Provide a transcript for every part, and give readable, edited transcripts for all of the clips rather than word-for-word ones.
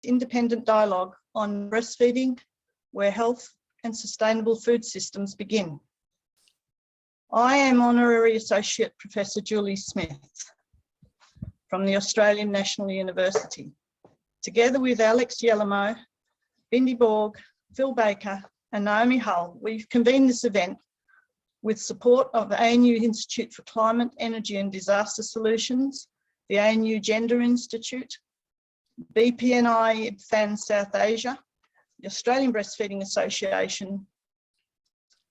independent dialogue on breastfeeding, where health and sustainable food systems begin. I am Honorary Associate Professor Julie Smith from the Australian National University. Together with Alex Yellamo, Bindi Borg, Phil Baker and Naomi Hull, we've convened this event with support of the ANU Institute for Climate, Energy and Disaster Solutions, the ANU Gender Institute, BPNI FAN South Asia, the Australian Breastfeeding Association,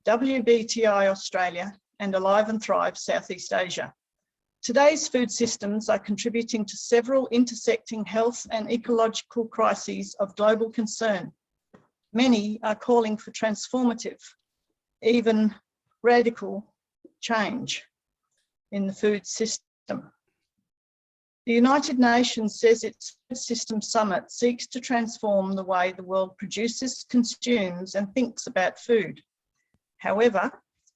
WBTI Australia, and Alive and Thrive Southeast Asia. Today's food systems are contributing to several intersecting health and ecological crises of global concern. Many are calling for transformative, even radical change in the food system. The United Nations says its Food System Summit seeks to transform the way the world produces, consumes, and thinks about food. However,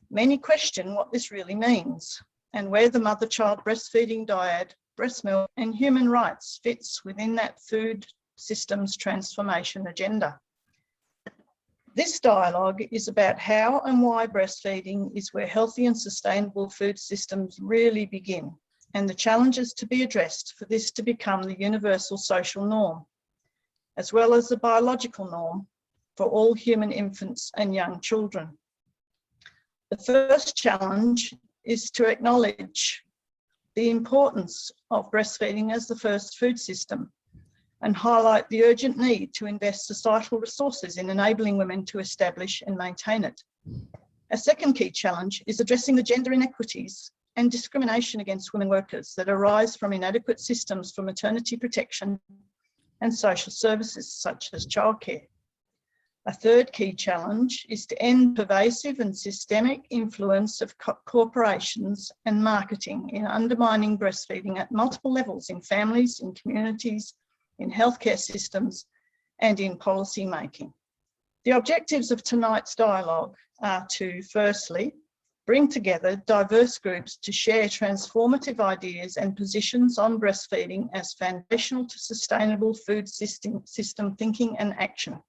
many question what this really means and where the mother-child breastfeeding dyad, breast milk, and human rights fits within that food systems transformation agenda. This dialogue is about how and why breastfeeding is where healthy and sustainable food systems really begin, and the challenges to be addressed for this to become the universal social norm, as well as the biological norm for all human infants and young children. The first challenge is to acknowledge the importance of breastfeeding as the first food system and highlight the urgent need to invest societal resources in enabling women to establish and maintain it. A second key challenge is addressing the gender inequities and discrimination against women workers that arise from inadequate systems for maternity protection and social services such as childcare. A third key challenge is to end pervasive and systemic influence of corporations and marketing in undermining breastfeeding at multiple levels in families, in communities, in healthcare systems, and in policy making. The objectives of tonight's dialogue are to, firstly, bring together diverse groups to share transformative ideas and positions on breastfeeding as foundational to sustainable food system thinking and action.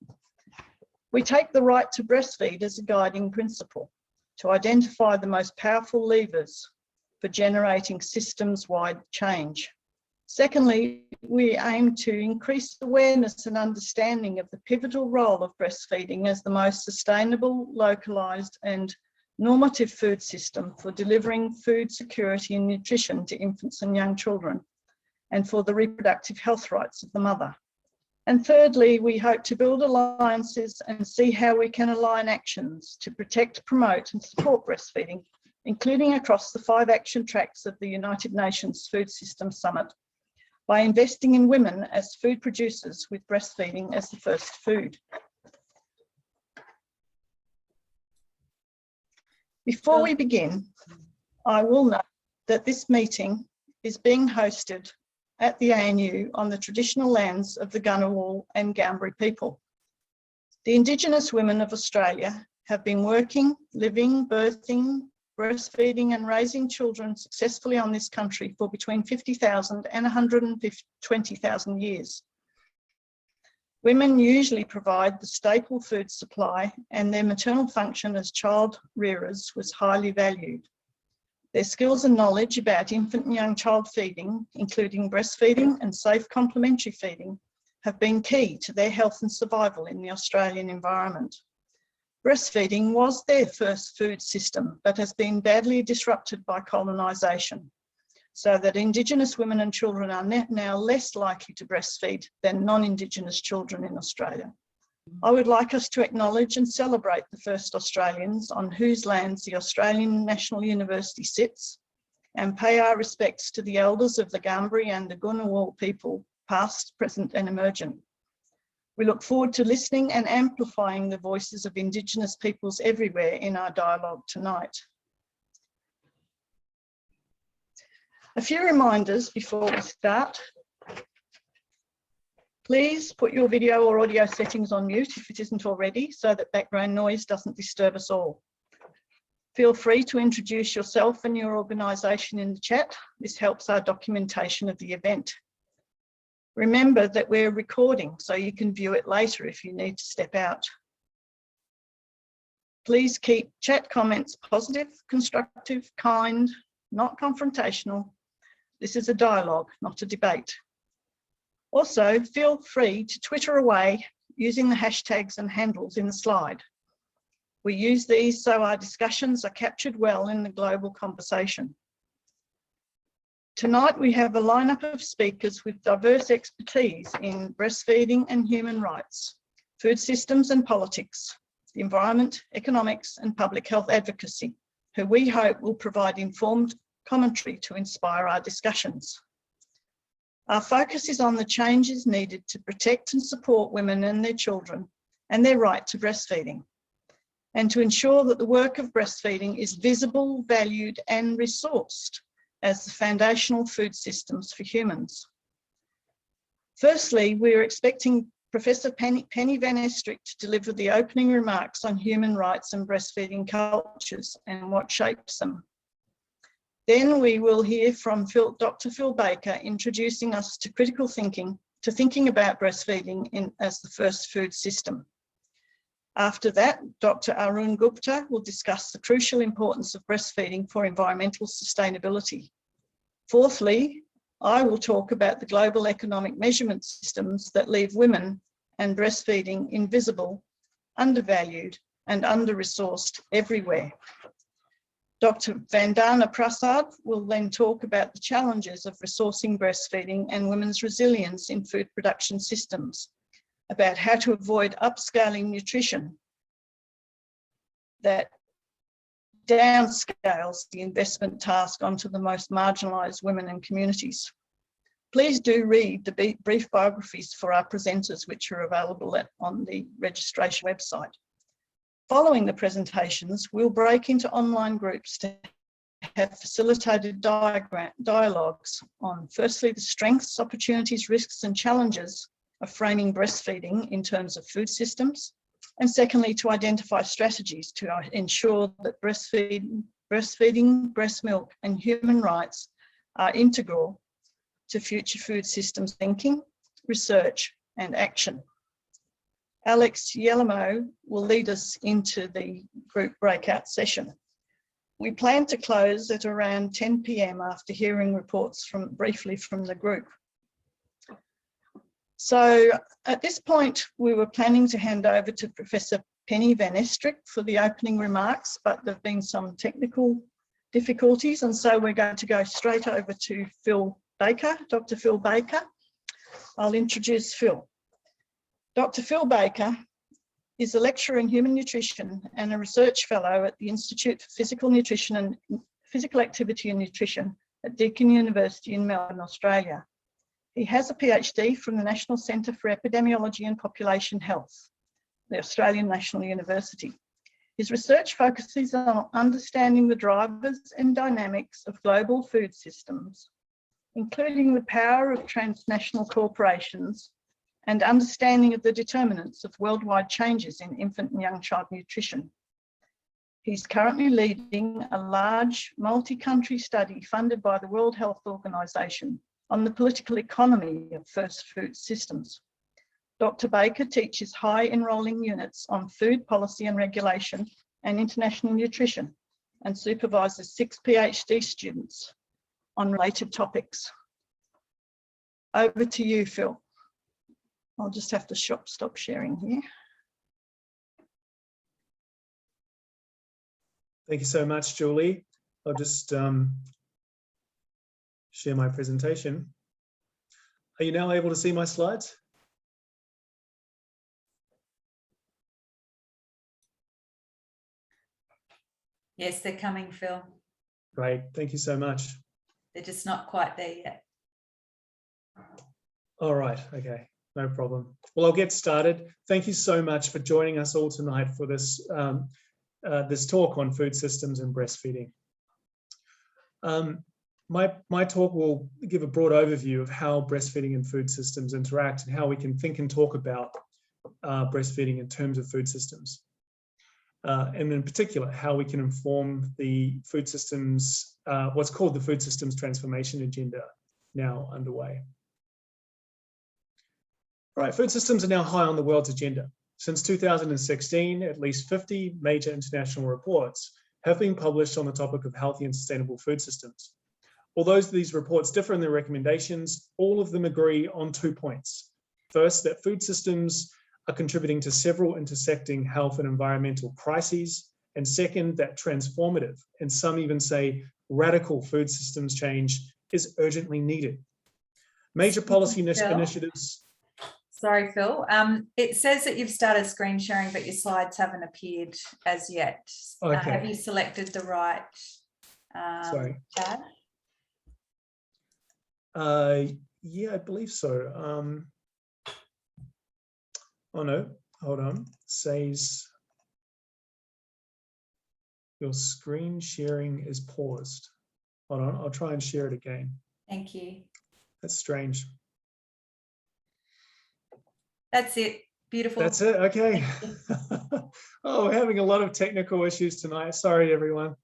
We take the right to breastfeed as a guiding principle to identify the most powerful levers for generating systems-wide change. Secondly, we aim to increase awareness and understanding of the pivotal role of breastfeeding as the most sustainable, localised and normative food system for delivering food security and nutrition to infants and young children, and for the reproductive health rights of the mother. And thirdly, we hope to build alliances and see how we can align actions to protect, promote and support breastfeeding, including across the 5 action tracks of the United Nations Food System Summit, by investing in women as food producers with breastfeeding as the first food. Before we begin, I will note that this meeting is being hosted at the ANU on the traditional lands of the Ngunnawal and Ngambri people. The Indigenous women of Australia have been working, living, birthing, breastfeeding and raising children successfully on this country for between 50,000 and 120,000 years. Women usually provide the staple food supply, and their maternal function as child rearers was highly valued. Their skills and knowledge about infant and young child feeding, including breastfeeding and safe complementary feeding, have been key to their health and survival in the Australian environment. Breastfeeding was their first food system, but has been badly disrupted by colonisation, so that Indigenous women and children are now less likely to breastfeed than non-Indigenous children in Australia. I would like us to acknowledge and celebrate the first Australians on whose lands the Australian National University sits, and pay our respects to the elders of the Ngambri and the Ngunnawal people, past, present and emergent. We look forward to listening and amplifying the voices of Indigenous peoples everywhere in our dialogue tonight. A few reminders before we start. Please put your video or audio settings on mute if it isn't already, so that background noise doesn't disturb us all. Feel free to introduce yourself and your organisation in the chat. This helps our documentation of the event. Remember that we're recording, so you can view it later if you need to step out. Please keep chat comments positive, constructive, kind, not confrontational. This is a dialogue, not a debate. Also, feel free to Twitter away using the hashtags and handles in the slide. We use these so our discussions are captured well in the global conversation. Tonight we have a lineup of speakers with diverse expertise in breastfeeding and human rights, food systems and politics, the environment, economics and public health advocacy, who we hope will provide informed commentary to inspire our discussions. Our focus is on the changes needed to protect and support women and their children and their right to breastfeeding, and to ensure that the work of breastfeeding is visible, valued and resourced as the foundational food systems for humans. Firstly, we are expecting Professor Penny Van Estrik to deliver the opening remarks on human rights and breastfeeding cultures and what shapes them. Then we will hear from Dr. Phil Baker introducing us to critical thinking, to thinking about breastfeeding as the first food system. After that, Dr. Arun Gupta will discuss the crucial importance of breastfeeding for environmental sustainability. Fourthly, I will talk about the global economic measurement systems that leave women and breastfeeding invisible, undervalued, and under-resourced everywhere. Dr. Vandana Prasad will then talk about the challenges of resourcing breastfeeding and women's resilience in food production systems, about how to avoid upscaling nutrition that downscales the investment task onto the most marginalised women and communities. Please do read the brief biographies for our presenters, which are available on the registration website. Following the presentations, we'll break into online groups to have facilitated dialogues on, firstly, the strengths, opportunities, risks and challenges of framing breastfeeding in terms of food systems, and secondly, to identify strategies to ensure that breastfeeding, breast milk and human rights are integral to future food systems thinking, research and action. Alex Yelamo will lead us into the group breakout session. We plan to close at around 10 p.m. after hearing reports briefly from the group. So at this point, we were planning to hand over to Professor Penny Van Estrik for the opening remarks, but there have been some technical difficulties, and so we're going to go straight over to Phil Baker, Dr. Phil Baker. I'll introduce Phil. Dr. Phil Baker is a lecturer in human nutrition and a research fellow at the Institute for Physical Nutrition and Physical Activity and Nutrition at Deakin University in Melbourne, Australia. He has a PhD from the National Centre for Epidemiology and Population Health, the Australian National University. His research focuses on understanding the drivers and dynamics of global food systems, including the power of transnational corporations and understanding of the determinants of worldwide changes in infant and young child nutrition. He's currently leading a large multi-country study funded by the World Health Organization on the political economy of first food systems. Dr. Baker teaches high enrolling units on food policy and regulation and international nutrition and supervises 6 PhD students on related topics. Over to you, Phil. I'll just have to stop sharing here. Thank you so much, Julie. I'll just share my presentation. Are you now able to see my slides? Yes, they're coming, Phil. Great, thank you so much. They're just not quite there yet. All right, okay, no problem. Well, I'll get started. Thank you so much for joining us all tonight for this, this talk on food systems and breastfeeding. My talk will give a broad overview of how breastfeeding and food systems interact and how we can think and talk about breastfeeding in terms of food systems. And in particular, how we can inform the food systems, what's called the food systems transformation agenda now underway. Right, food systems are now high on the world's agenda. Since 2016, at least 50 major international reports have been published on the topic of healthy and sustainable food systems. Although these reports differ in their recommendations, all of them agree on 2 points. First, that food systems are contributing to several intersecting health and environmental crises. And second, that transformative, and some even say radical food systems change is urgently needed. Major policy initiatives. Sorry, Phil. It says that you've started screen sharing, but your slides haven't appeared as yet. Okay. Have you selected the right Sorry. tab? Yeah, I believe so. Oh no, hold on. Says your screen sharing is paused. Hold on, I'll try and share it again. Thank you. That's strange. That's it. Beautiful. That's it, okay. Oh, we're having a lot of technical issues tonight. Sorry, everyone.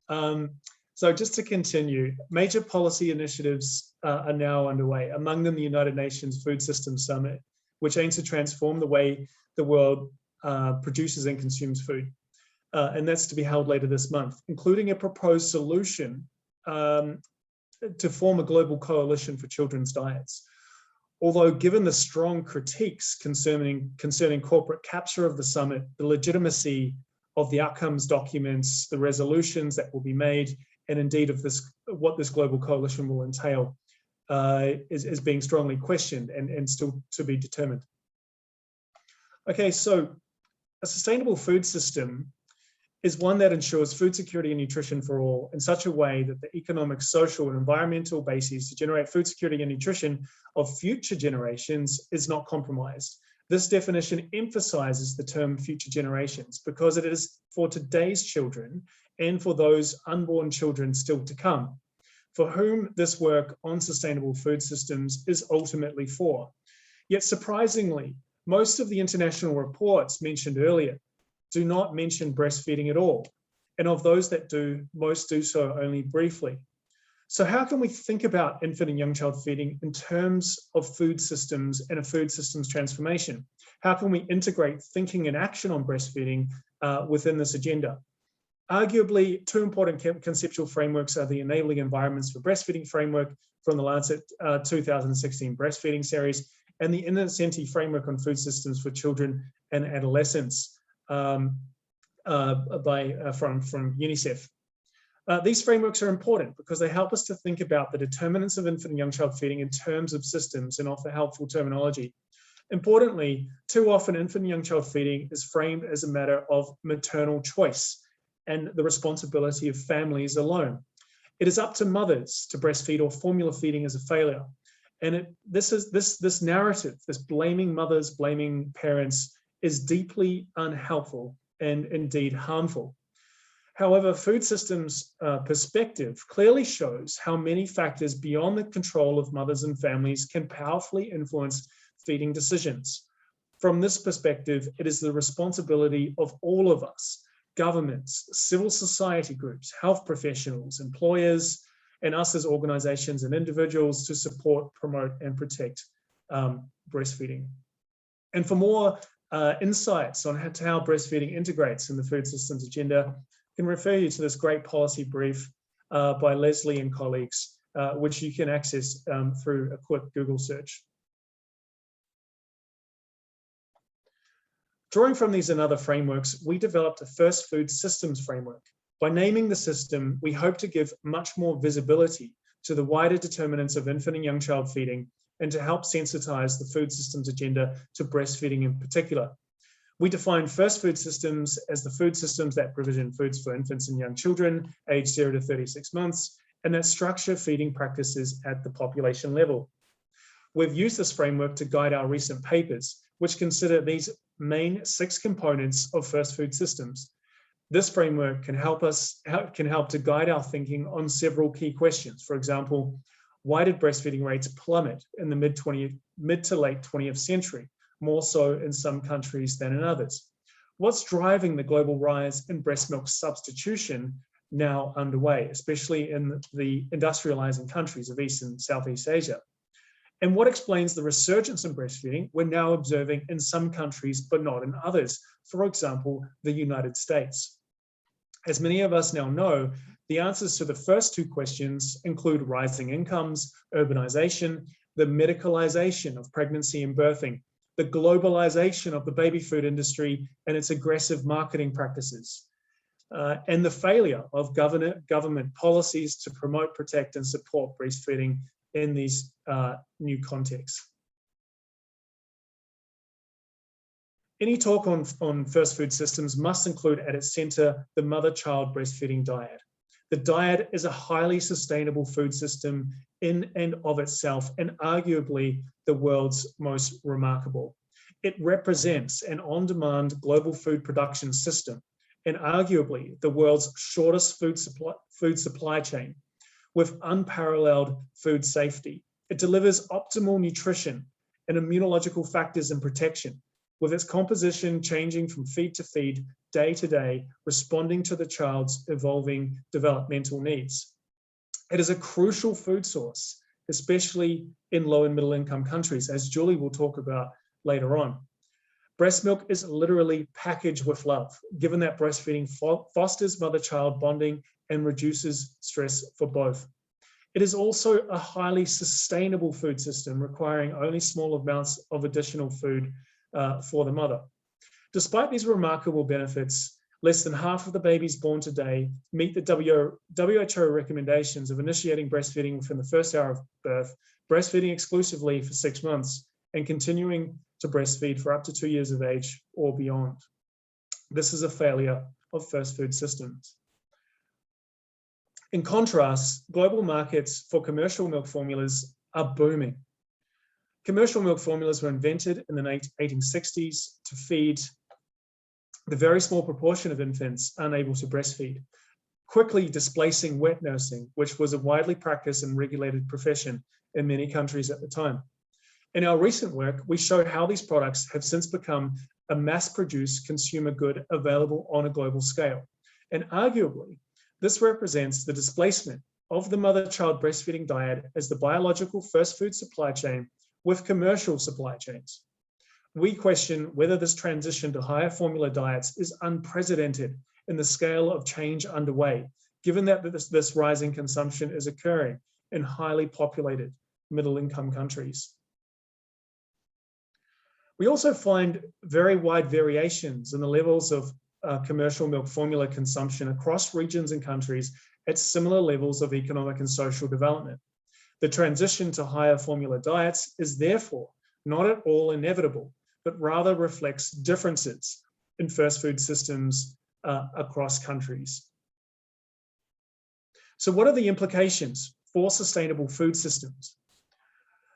So just to continue, major policy initiatives are now underway, among them the United Nations Food Systems Summit, which aims to transform the way the world produces and consumes food. And that's to be held later this month, including a proposed solution to form a global coalition for children's diets. Although given the strong critiques concerning corporate capture of the summit, the legitimacy of the outcomes documents, the resolutions that will be made, and indeed of what this global coalition will entail is being strongly questioned and still to be determined. Okay, so a sustainable food system is one that ensures food security and nutrition for all in such a way that the economic, social, and environmental bases to generate food security and nutrition of future generations is not compromised. This definition emphasizes the term future generations because it is for today's children and for those unborn children still to come, for whom this work on sustainable food systems is ultimately for. Yet surprisingly, most of the international reports mentioned earlier do not mention breastfeeding at all. And of those that do, most do so only briefly. So how can we think about infant and young child feeding in terms of food systems and a food systems transformation? How can we integrate thinking and action on breastfeeding within this agenda? Arguably, two important conceptual frameworks are the Enabling Environments for Breastfeeding framework from the Lancet 2016 Breastfeeding series and the Innocenti framework on food systems for children and adolescents from UNICEF. These frameworks are important because they help us to think about the determinants of infant and young child feeding in terms of systems and offer helpful terminology. Importantly, too often infant and young child feeding is framed as a matter of maternal choice and the responsibility of families alone. It is up to mothers to breastfeed or formula feeding is a failure. And this narrative, this blaming mothers, blaming parents, is deeply unhelpful and indeed harmful. However, food systems perspective clearly shows how many factors beyond the control of mothers and families can powerfully influence feeding decisions. From this perspective, it is the responsibility of all of us, governments, civil society groups, health professionals, employers, and us as organizations and individuals to support, promote, and protect breastfeeding. And for more insights on how breastfeeding integrates in the food systems agenda, I can refer you to this great policy brief by Leslie and colleagues, which you can access through a quick Google search. Drawing from these and other frameworks, we developed a first food systems framework. By naming the system, we hope to give much more visibility to the wider determinants of infant and young child feeding and to help sensitize the food systems agenda to breastfeeding in particular. We define first food systems as the food systems that provision foods for infants and young children aged 0 to 36 months and that structure feeding practices at the population level. We've used this framework to guide our recent papers, which consider these main 6 components of first food systems. This framework can help to guide our thinking on several key questions. For example, why did breastfeeding rates plummet in the mid to late 20th century, more so in some countries than in others? What's driving the global rise in breast milk substitution now underway, especially in the industrializing countries of East and Southeast Asia? And what explains the resurgence in breastfeeding we're now observing in some countries, but not in others? For example, the United States. As many of us now know, the answers to the first two questions include rising incomes, urbanization, the medicalization of pregnancy and birthing, the globalization of the baby food industry and its aggressive marketing practices, and the failure of government policies to promote, protect, and support breastfeeding in these new contexts. Any talk on first food systems must include at its center the mother-child breastfeeding diet. The diet is a highly sustainable food system in and of itself, and arguably the world's most remarkable. It represents an on-demand global food production system, and arguably the world's shortest food supply chain, with unparalleled food safety. It delivers optimal nutrition and immunological factors and protection, with its composition changing from feed to feed, day to day, responding to the child's evolving developmental needs. It is a crucial food source, especially in low and middle income countries, as Julie will talk about later on. Breast milk is literally packaged with love, given that breastfeeding fosters mother-child bonding and reduces stress for both. It is also a highly sustainable food system, requiring only small amounts of additional food for the mother. Despite these remarkable benefits, less than half of the babies born today meet the WHO recommendations of initiating breastfeeding within the first hour of birth, breastfeeding exclusively for 6 months, and continuing to breastfeed for up to 2 years of age or beyond. This is a failure of first food systems. In contrast, global markets for commercial milk formulas are booming. Commercial milk formulas were invented in the 1860s to feed the very small proportion of infants unable to breastfeed, quickly displacing wet nursing, which was a widely practiced and regulated profession in many countries at the time. In our recent work, we show how these products have since become a mass-produced consumer good available on a global scale. And arguably, this represents the displacement of the mother-child breastfeeding diet as the biological first food supply chain with commercial supply chains. We question whether this transition to higher formula diets is unprecedented in the scale of change underway, given that this rising consumption is occurring in highly populated middle-income countries. We also find very wide variations in the levels of commercial milk formula consumption across regions and countries at similar levels of economic and social development. The transition to higher formula diets is therefore not at all inevitable, but rather reflects differences in first food systems across countries. So what are the implications for sustainable food systems?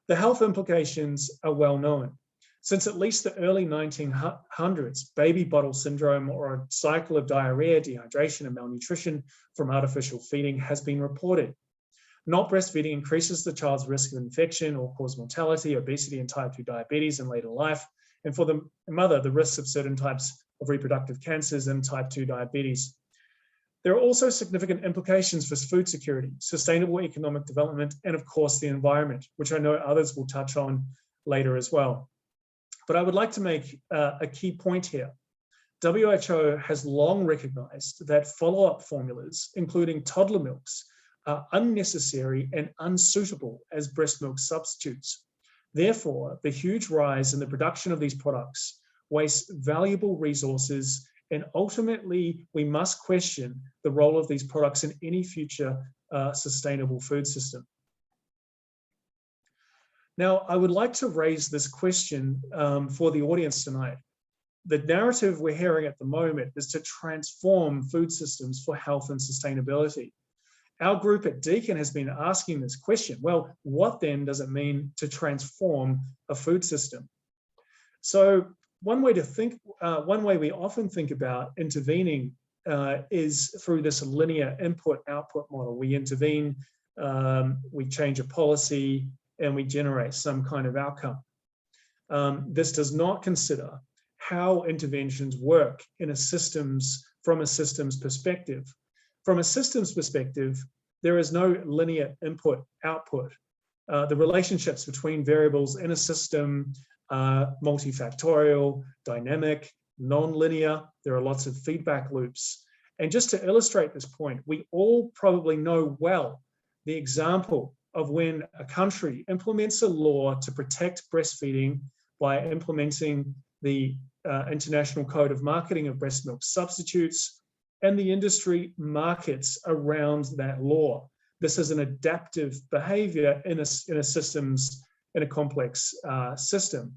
The health implications are well known. Since at least the early 1900s, baby bottle syndrome, or a cycle of diarrhea, dehydration, and malnutrition from artificial feeding has been reported. Not breastfeeding increases the child's risk of infection or cause mortality, obesity, and type 2 diabetes in later life. And for the mother, the risks of certain types of reproductive cancers and type 2 diabetes. There are also significant implications for food security, sustainable economic development, and of course the environment, which I know others will touch on later as well. But I would like to make a key point here. WHO has long recognized that follow-up formulas, including toddler milks, are unnecessary and unsuitable as breast milk substitutes. Therefore, the huge rise in the production of these products wastes valuable resources, and ultimately we must question the role of these products in any future sustainable food system. Now, I would like to raise this question for the audience tonight. The narrative we're hearing at the moment is to transform food systems for health and sustainability. Our group at Deakin has been asking this question. Well, what then does it mean to transform a food system? So one way we often think about intervening is through this linear input-output model. We intervene, we change a policy, and we generate some kind of outcome. This does not consider how interventions work in from a systems perspective. From a systems perspective, there is no linear input-output. The relationships between variables in a system are multifactorial, dynamic, non-linear. There are lots of feedback loops. And just to illustrate this point, we all probably know well the example of when a country implements a law to protect breastfeeding by implementing the International Code of Marketing of Breast Milk Substitutes, and the industry markets around that law. This is an adaptive behavior in a complex system.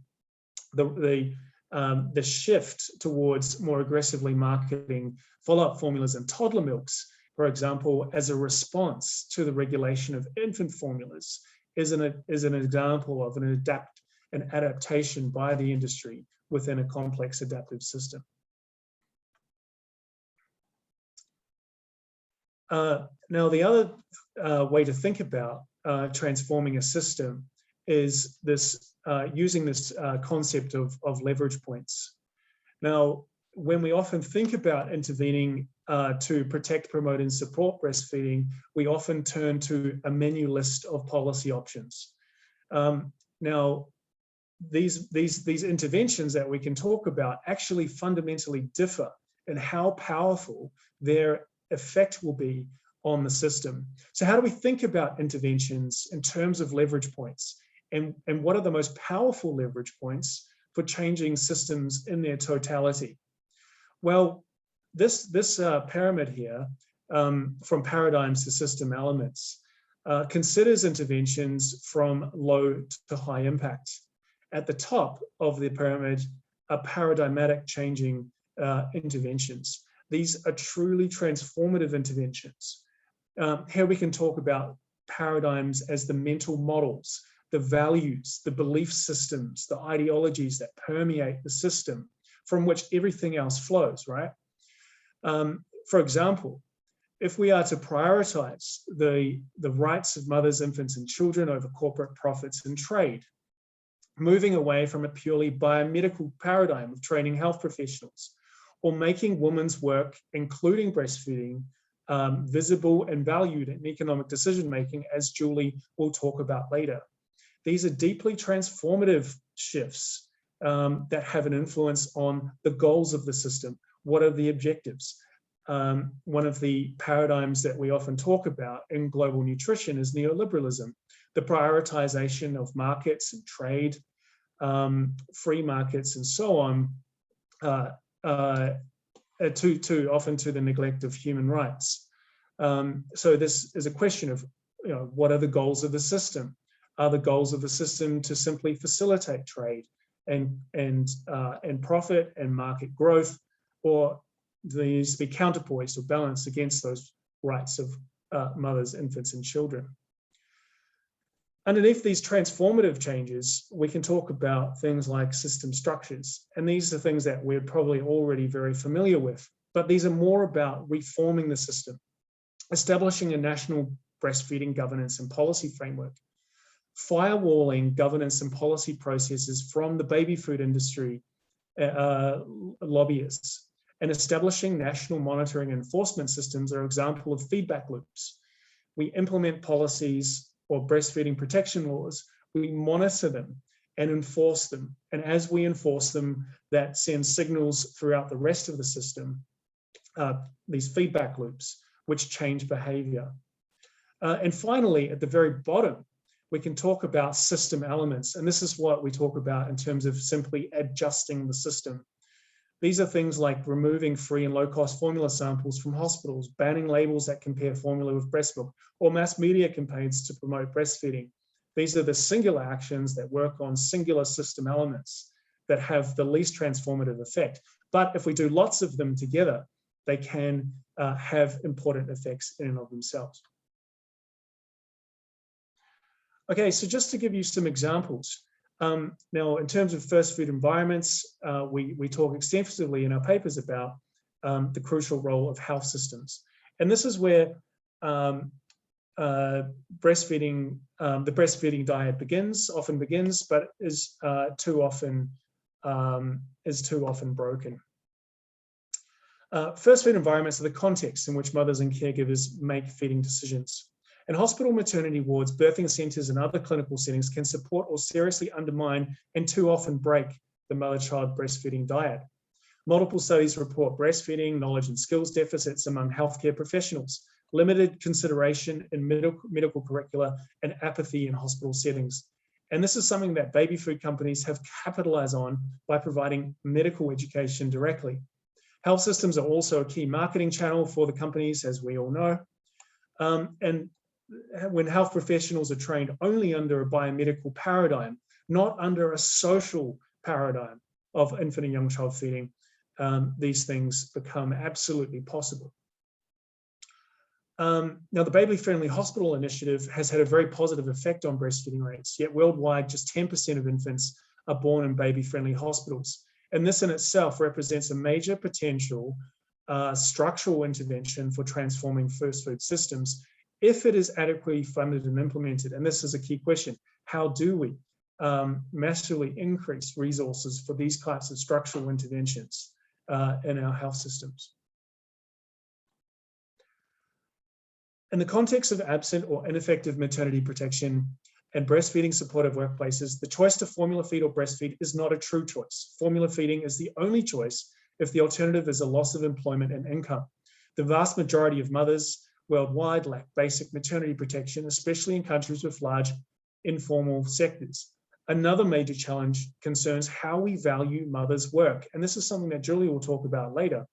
The shift towards more aggressively marketing follow-up formulas and toddler milks, for example, as a response to the regulation of infant formulas, is an example of an adaptation by the industry within a complex adaptive system. Now, the other way to think about transforming a system is this using this concept of leverage points. Now, when we often think about intervening to protect, promote, and support breastfeeding, we often turn to a menu list of policy options. Now, these interventions that we can talk about actually fundamentally differ in how powerful their effect will be on the system. So how do we think about interventions in terms of leverage points? And what are the most powerful leverage points for changing systems in their totality? Well, this pyramid here, from paradigms to system elements, considers interventions from low to high impact. At the top of the pyramid are paradigmatic changing interventions. These are truly transformative interventions. Here we can talk about paradigms as the mental models, the values, the belief systems, the ideologies that permeate the system from which everything else flows, right? For example, if we are to prioritize the rights of mothers, infants, and children over corporate profits and trade, moving away from a purely biomedical paradigm of training health professionals, or making women's work, including breastfeeding, visible and valued in economic decision-making, as Julie will talk about later. These are deeply transformative shifts that have an influence on the goals of the system. What are the objectives? One of the paradigms that we often talk about in global nutrition is neoliberalism, the prioritization of markets and trade, free markets and so on, often to the neglect of human rights. So this is a question of, what are the goals of the system? Are the goals of the system to simply facilitate trade and profit and market growth, or do they need to be counterpoised or balanced against those rights of mothers, infants, and children? Underneath these transformative changes, we can talk about things like system structures. And these are things that we're probably already very familiar with, but these are more about reforming the system, establishing a national breastfeeding governance and policy framework, firewalling governance and policy processes from the baby food industry lobbyists, and establishing national monitoring and enforcement systems are an example of feedback loops. We implement policies or breastfeeding protection laws, we monitor them and enforce them. And as we enforce them, that sends signals throughout the rest of the system, these feedback loops, which change behavior. And finally, at the very bottom, we can talk about system elements. And this is what we talk about in terms of simply adjusting the system. These are things like removing free and low-cost formula samples from hospitals, banning labels that compare formula with breast milk, or mass media campaigns to promote breastfeeding. These are the singular actions that work on singular system elements that have the least transformative effect. But if we do lots of them together, they can have important effects in and of themselves. Okay, so just to give you some examples. Now, in terms of first food environments, we talk extensively in our papers about the crucial role of health systems. And this is where breastfeeding, the breastfeeding diet often begins, but is too often broken. First food environments are the context in which mothers and caregivers make feeding decisions. And hospital maternity wards, birthing centres and other clinical settings can support or seriously undermine and too often break the mother-child breastfeeding diet. Multiple studies report breastfeeding, knowledge and skills deficits among healthcare professionals, limited consideration in medical curricula, and apathy in hospital settings. And this is something that baby food companies have capitalized on by providing medical education directly. Health systems are also a key marketing channel for the companies, as we all know. And when health professionals are trained only under a biomedical paradigm, not under a social paradigm of infant and young child feeding, these things become absolutely possible. Now, the Baby Friendly Hospital Initiative has had a very positive effect on breastfeeding rates, yet worldwide, just 10% of infants are born in baby-friendly hospitals. And this in itself represents a major potential structural intervention for transforming first food systems if it is adequately funded and implemented. And this is a key question. How do we massively increase resources for these types of structural interventions in our health systems? In the context of absent or ineffective maternity protection and breastfeeding supportive workplaces, the choice to formula feed or breastfeed is not a true choice. Formula feeding is the only choice if the alternative is a loss of employment and income. The vast majority of mothers worldwide lack basic maternity protection, especially in countries with large informal sectors. Another major challenge concerns how we value mothers' work, and this is something that Julie will talk about later,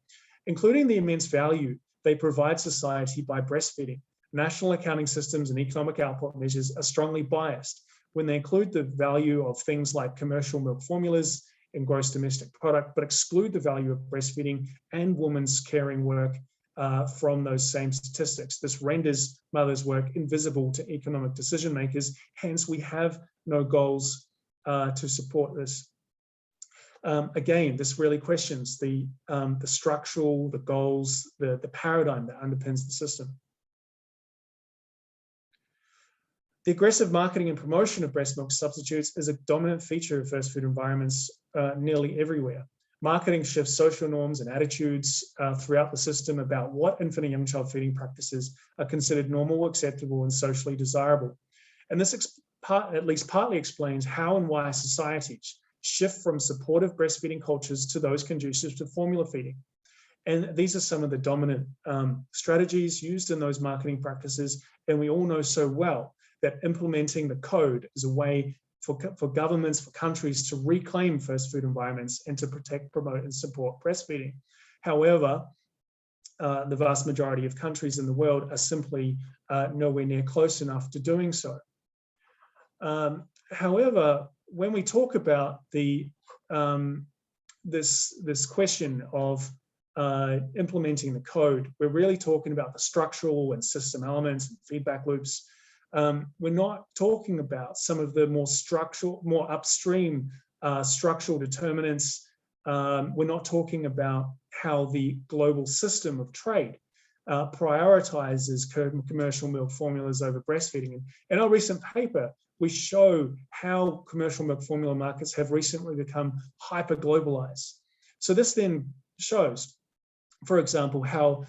including the immense value they provide society by breastfeeding. National accounting systems and economic output measures are strongly biased when they include the value of things like commercial milk formulas in gross domestic product, but exclude the value of breastfeeding and women's caring work from those same statistics. This renders mothers' work invisible to economic decision makers. Hence, we have no goals to support this. Again, this really questions the structural, the goals, the paradigm that underpins the system. The aggressive marketing and promotion of breast milk substitutes is a dominant feature of first food environments nearly everywhere. Marketing shifts social norms and attitudes throughout the system about what infant and young child feeding practices are considered normal, acceptable, and socially desirable. And this at least partly explains how and why societies shift from supportive breastfeeding cultures to those conducive to formula feeding. And these are some of the dominant strategies used in those marketing practices. And we all know so well that implementing the code is a way for governments, for countries to reclaim first food environments and to protect, promote, and support breastfeeding. However, the vast majority of countries in the world are simply nowhere near close enough to doing so. However, when we talk about the this question of implementing the code, we're really talking about the structural and system elements and feedback loops. We're not talking about some of the more structural, more upstream structural determinants. We're not talking about how the global system of trade prioritizes commercial milk formulas over breastfeeding. In our recent paper, we show how commercial milk formula markets have recently become hyper-globalized. So this then shows, for example, how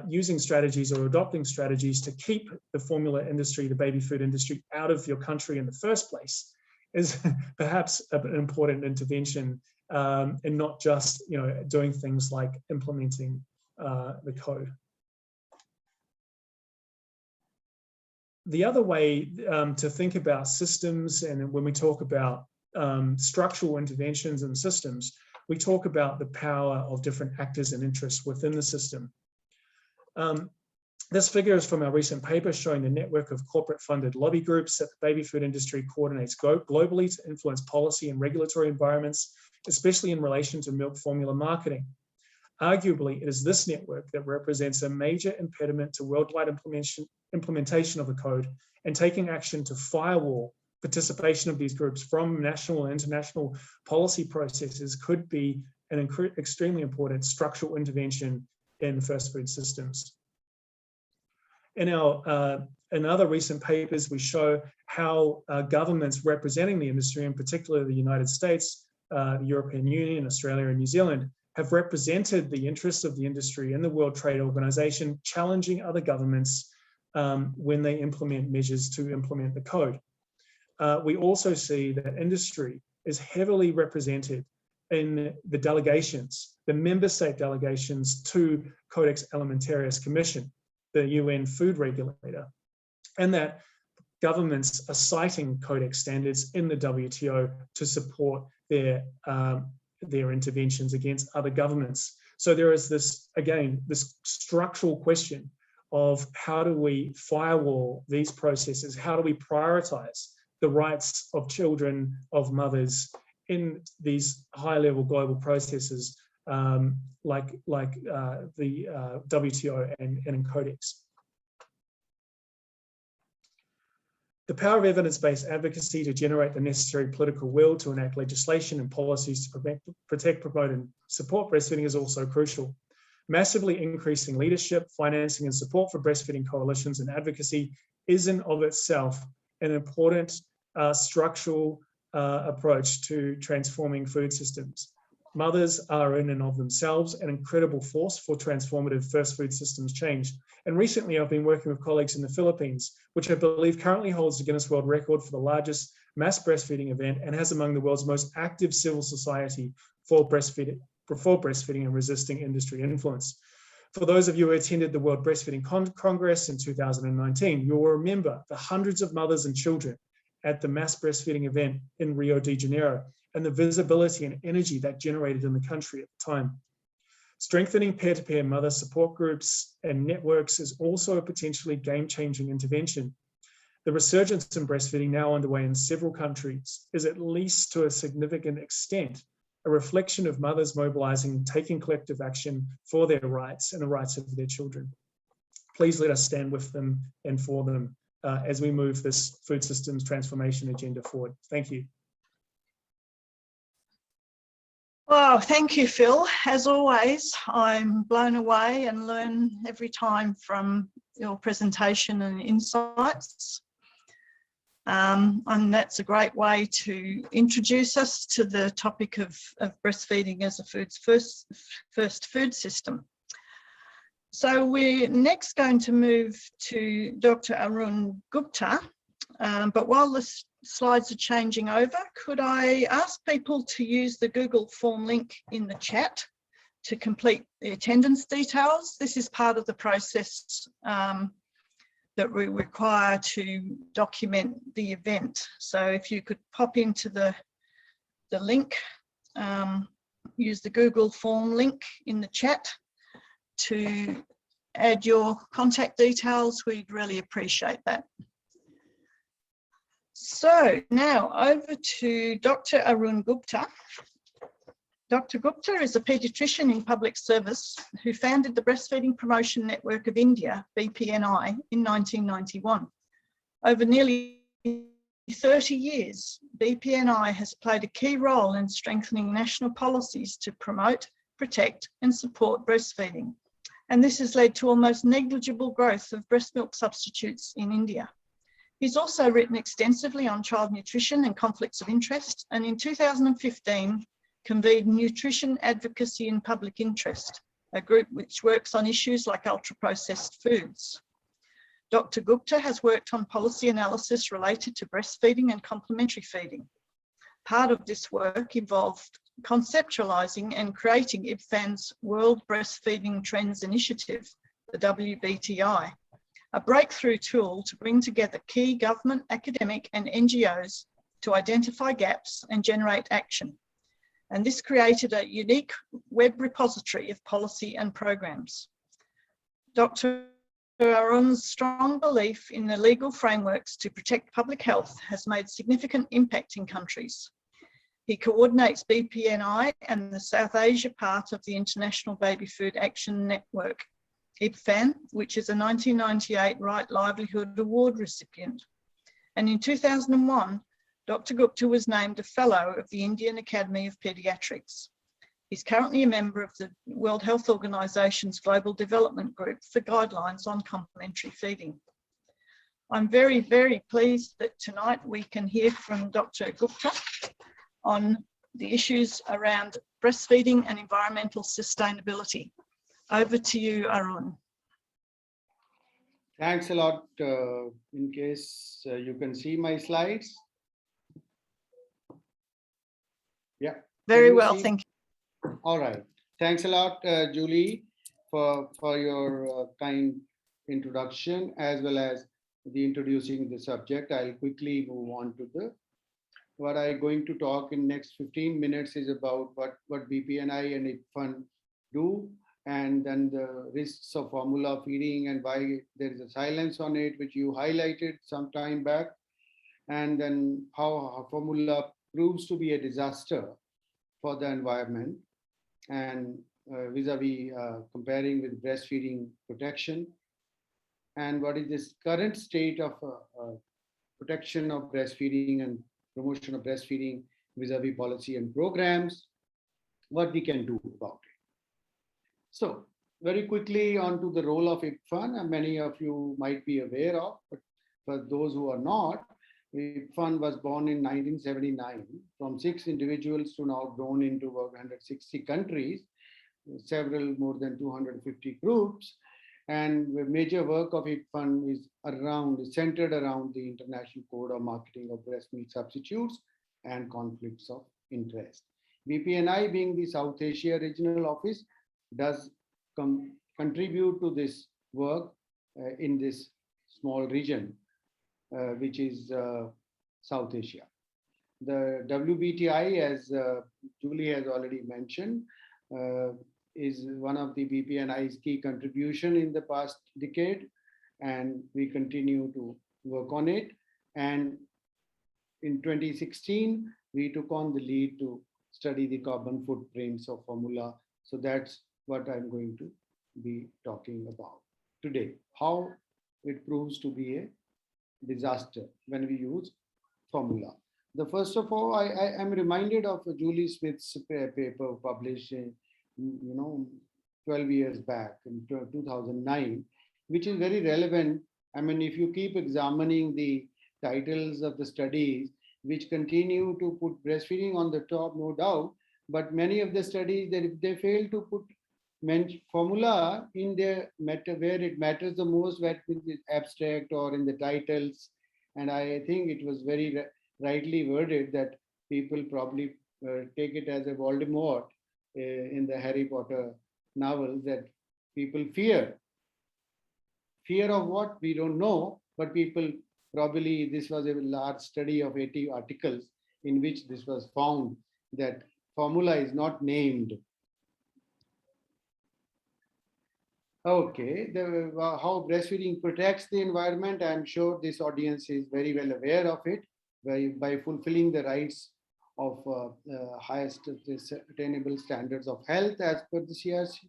using strategies or adopting strategies to keep the formula industry, the baby food industry, out of your country in the first place is perhaps an important intervention, and not just doing things like implementing the code. The other way to think about systems, and when we talk about structural interventions and systems, we talk about the power of different actors and interests within the system. This figure is from our recent paper showing the network of corporate-funded lobby groups that the baby food industry coordinates globally to influence policy and regulatory environments, especially in relation to milk formula marketing. Arguably, it is this network that represents a major impediment to worldwide implementation of the code, and taking action to firewall participation of these groups from national and international policy processes could be an extremely important structural intervention in first food systems. In other recent papers, we show how governments representing the industry, in particular the United States, the European Union, Australia, and New Zealand, have represented the interests of the industry in the World Trade Organization, challenging other governments when they implement measures to implement the code. We also see that industry is heavily represented in the delegations, the member state delegations to Codex Alimentarius Commission, the UN food regulator, and that governments are citing Codex standards in the WTO to support their interventions against other governments. So there is this, again, this structural question of how do we firewall these processes? How do we prioritize the rights of children, of mothers in these high-level global processes like the WTO and in Codex? The power of evidence-based advocacy to generate the necessary political will to enact legislation and policies to protect, promote, and support breastfeeding is also crucial. Massively increasing leadership, financing, and support for breastfeeding coalitions and advocacy is in of itself an important structural approach to transforming food systems. Mothers are in and of themselves an incredible force for transformative first food systems change. And recently I've been working with colleagues in the Philippines, which I believe currently holds the Guinness World Record for the largest mass breastfeeding event and has among the world's most active civil society for breastfeeding and resisting industry influence. For those of you who attended the World Breastfeeding Congress in 2019, you will remember the hundreds of mothers and children at the mass breastfeeding event in Rio de Janeiro and the visibility and energy that generated in the country at the time. Strengthening peer-to-peer mother support groups and networks is also a potentially game-changing intervention. The resurgence in breastfeeding now underway in several countries is, at least to a significant extent, a reflection of mothers mobilizing and taking collective action for their rights and the rights of their children. Please let us stand with them and for them as we move this food systems transformation agenda forward. Thank you. Wow, thank you, Phil. As always, I'm blown away and learn every time from your presentation and insights. And that's a great way to introduce us to the topic of breastfeeding as a first food system. So we're next going to move to Dr. Arun Gupta, but while the slides are changing over, could I ask people to use the Google form link in the chat to complete the attendance details? This is part of the process that we require to document the event. So if you could pop into the link, use the Google form link in the chat to add your contact details, we'd really appreciate that. So now over to Dr. Arun Gupta. Dr. Gupta is a paediatrician in public service who founded the Breastfeeding Promotion Network of India, BPNI, in 1991. Over nearly 30 years, BPNI has played a key role in strengthening national policies to promote, protect, and support breastfeeding. And this has led to almost negligible growth of breast milk substitutes in India. He's also written extensively on child nutrition and conflicts of interest, and in 2015 convened Nutrition Advocacy in Public Interest, a group which works on issues like ultra-processed foods. Dr. Gupta has worked on policy analysis related to breastfeeding and complementary feeding. Part of this work involved conceptualising and creating IBFAN's World Breastfeeding Trends Initiative, the WBTI, a breakthrough tool to bring together key government, academic and NGOs to identify gaps and generate action. And this created a unique web repository of policy and programs. Dr. Arun's strong belief in the legal frameworks to protect public health has made significant impact in countries. He coordinates BPNI and the South Asia part of the International Baby Food Action Network, IBFAN, which is a 1998 Right Livelihood Award recipient. And in 2001, Dr. Gupta was named a Fellow of the Indian Academy of Pediatrics. He's currently a member of the World Health Organization's Global Development Group for guidelines on complementary feeding. I'm very, very pleased that tonight we can hear from Dr. Gupta on the issues around breastfeeding and environmental sustainability. Over to you, Arun. Thanks a lot. In case you can see my slides. Yeah. Very Can you well, see? thank All right. Thanks a lot, Julie, for your kind introduction as well as the introducing the subject. I'll quickly move on to the what I'm going to talk in next 15 minutes is about what BPNI and ICFUN do, and then the risks of formula feeding and why there is a silence on it, which you highlighted some time back, and then how formula proves to be a disaster for the environment and vis-a-vis comparing with breastfeeding protection, and what is this current state of protection of breastfeeding and promotion of breastfeeding vis-a-vis policy and programs, what we can do about it. So very quickly onto the role of ICFUN, and many of you might be aware of, but for those who are not, ICFUN was born in 1979 from 6 individuals to now grown into over 160 countries, several more than 250 groups. And the major work of ICFUN is centered around the International Code of Marketing of Breast Milk Substitutes and conflicts of interest. BPNI, being the South Asia Regional Office, does contribute to this work in this small region, which is South Asia. The WBTI, as Julie has already mentioned, is one of the BPNI's key contribution in the past decade, and we continue to work on it. And in 2016, we took on the lead to study the carbon footprints of formula. So that's what I'm going to be talking about today, how it proves to be a disaster when we use formula. The first of all, I am reminded of Julie Smith's paper published in 12 years back in 2009, which is very relevant. I mean, if you keep examining the titles of the studies, which continue to put breastfeeding on the top, no doubt, but many of the studies that they fail to put formula in their where it matters the most, where in the abstract or in the titles. And I think it was very rightly worded that people probably take it as a Voldemort in the Harry Potter novels, that people fear. Fear of what? We don't know, but people probably, this was a large study of 80 articles in which this was found that formula is not named. Okay, how breastfeeding protects the environment, I'm sure this audience is very well aware of it by fulfilling the rights of highest attainable standards of health as per the CRC.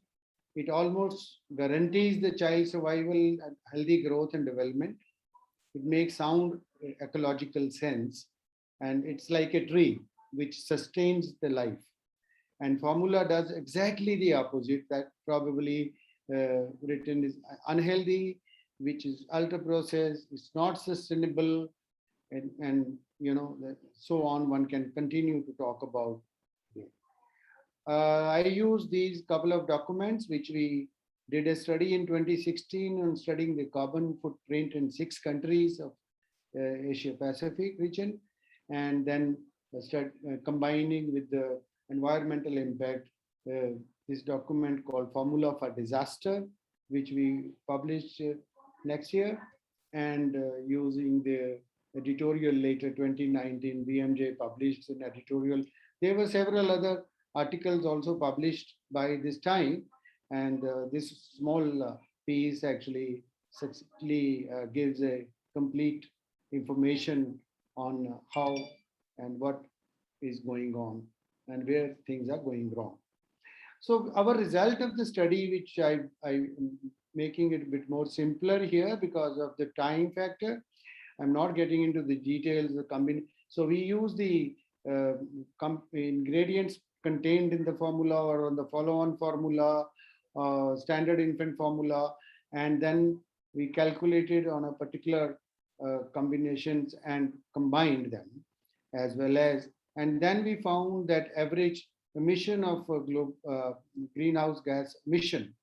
It almost guarantees the child's survival and healthy growth and development. It makes sound ecological sense, and it's like a tree which sustains the life. And formula does exactly the opposite, that probably written is unhealthy, which is ultra processed, it's not sustainable, and so on. One can continue to talk about it. I use these couple of documents which we did a study in 2016 on studying the carbon footprint in 6 countries of Asia Pacific region, and then start combining with the environmental impact, this document called Formula for Disaster, which we published next year, and using the editorial later 2019, BMJ published an editorial. There were several other articles also published by this time, and this small piece actually successfully gives a complete information on how and what is going on and where things are going wrong. So our result of the study, which I'm making it a bit more simpler here because of the time factor, I'm not getting into the details. So we use the ingredients contained in the formula or on the follow-on formula, standard infant formula, and then we calculated on a particular combinations and combined them as well as, and then we found that average emission of greenhouse gas emission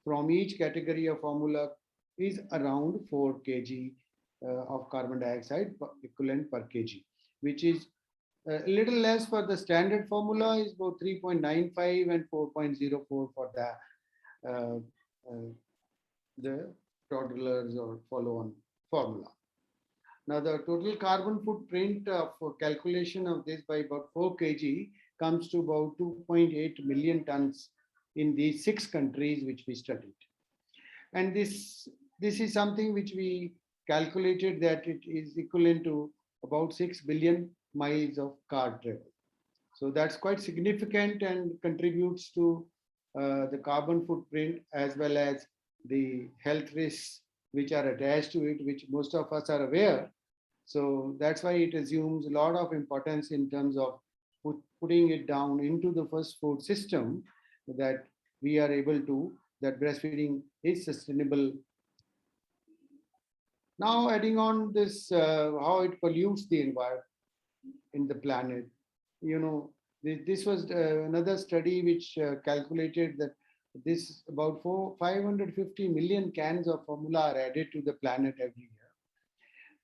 from each category of formula is around 4 kg of carbon dioxide equivalent per kg, which is a little less for the standard formula, is about 3.95 and 4.04 for uh, uh, the toddlers or follow-on formula. Now, the total carbon footprint for calculation of this by about 4 kg comes to about 2.8 million tons in these 6 countries which we studied. And this is something which we calculated that it is equivalent to about 6 billion miles of car travel. So that's quite significant and contributes to the carbon footprint as well as the health risks which are attached to it, which most of us are aware. So that's why it assumes a lot of importance in terms of putting it down into the first food system, that we are able to, that breastfeeding is sustainable. Now adding on this, how it pollutes the environment in the planet. This was another study which calculated that this about 550 million cans of formula are added to the planet every year,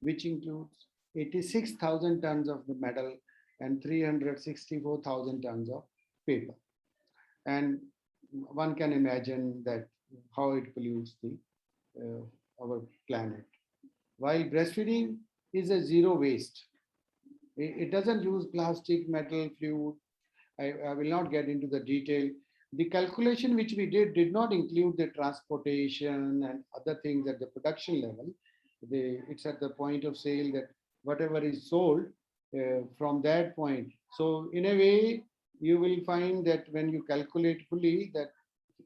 which includes 86,000 tons of the metal and 364,000 tons of paper. And one can imagine that how it pollutes our planet. While breastfeeding is a zero waste, it doesn't use plastic, metal, fluid. I will not get into the detail. The calculation which we did not include the transportation and other things at the production level. It's at the point of sale that whatever is sold from that point. So in a way, you will find that when you calculate fully, that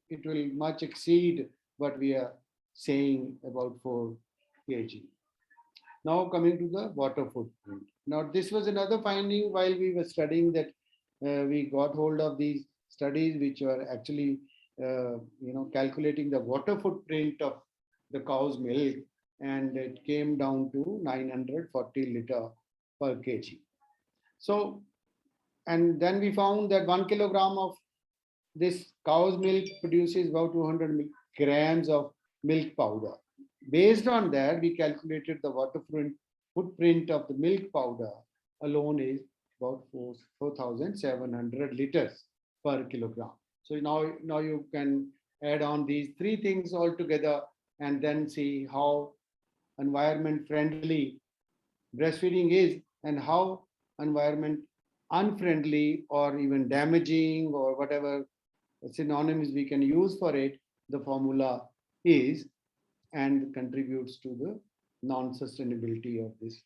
it will much exceed what we are saying about 4 kg. Now coming to the water footprint. Now this was another finding while we were studying, that we got hold of these studies which were actually calculating the water footprint of the cow's milk, and it came down to 940 liter per kg. So, and then we found that 1 kilogram of this cow's milk produces about 200 grams of milk powder. Based on that, we calculated the water footprint of the milk powder alone is about 4,700 liters per kilogram. So now you can add on these 3 things all together and then see how environment friendly breastfeeding is and how environment unfriendly or even damaging or whatever synonyms we can use for it, the formula is, and contributes to the non-sustainability of this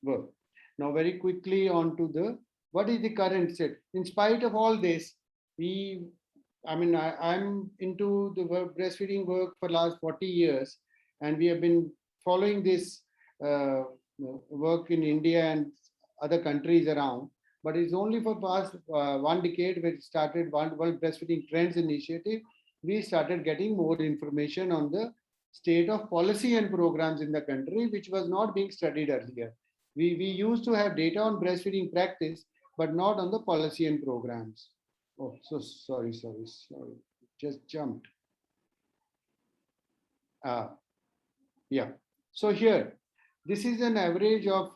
work. Now very quickly on to what is the current state. In spite of all this, I'm into the breastfeeding work for last 40 years, and we have been following this work in India and other countries around. But it's only for past 1 decade when it started World Breastfeeding Trends Initiative, we started getting more information on the state of policy and programs in the country, which was not being studied earlier. We used to have data on breastfeeding practice, but not on the policy and programs. Oh, so sorry, just jumped. Yeah, so here, this is an average of,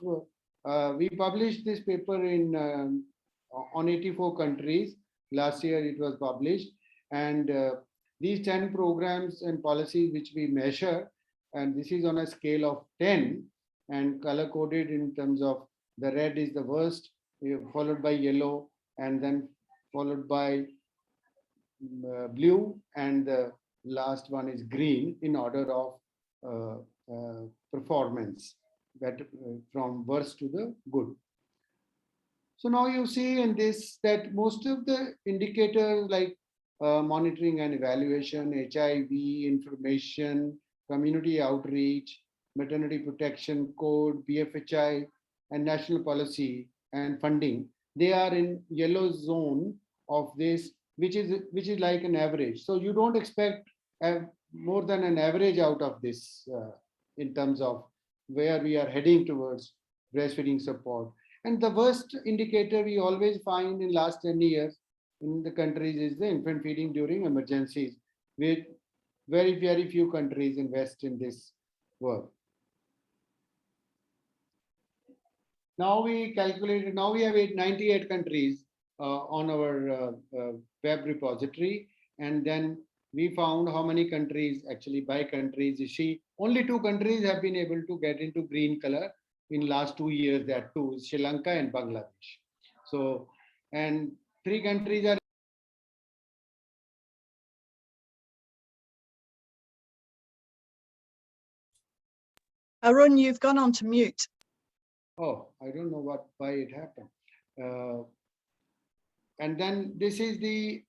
we published this paper on 84 countries. Last year it was published, and these 10 programs and policies which we measure, and this is on a scale of 10 and color coded in terms of the red is the worst, followed by yellow, and then followed by blue, and the last one is green in order of performance, that from worst to the good. So now you see in this that most of the indicators like monitoring and evaluation, HIV, information, community outreach, maternity protection code, BFHI, and national policy and funding, they are in yellow zone of this, which is like an average. So you don't expect more than an average out of this in terms of where we are heading towards breastfeeding support. And the worst indicator we always find in last 10 years in the countries is the infant feeding during emergencies, very, very few countries invest in this work. Now we calculated, now we have 98 countries on our web repository. And then we found how many countries, actually by countries, you see, only 2 countries have been able to get into green color in last 2 years, that too, Sri Lanka and Bangladesh. So, and 3 countries are Arun, you've gone on to mute. Oh, I don't know why it happened. And then this is the,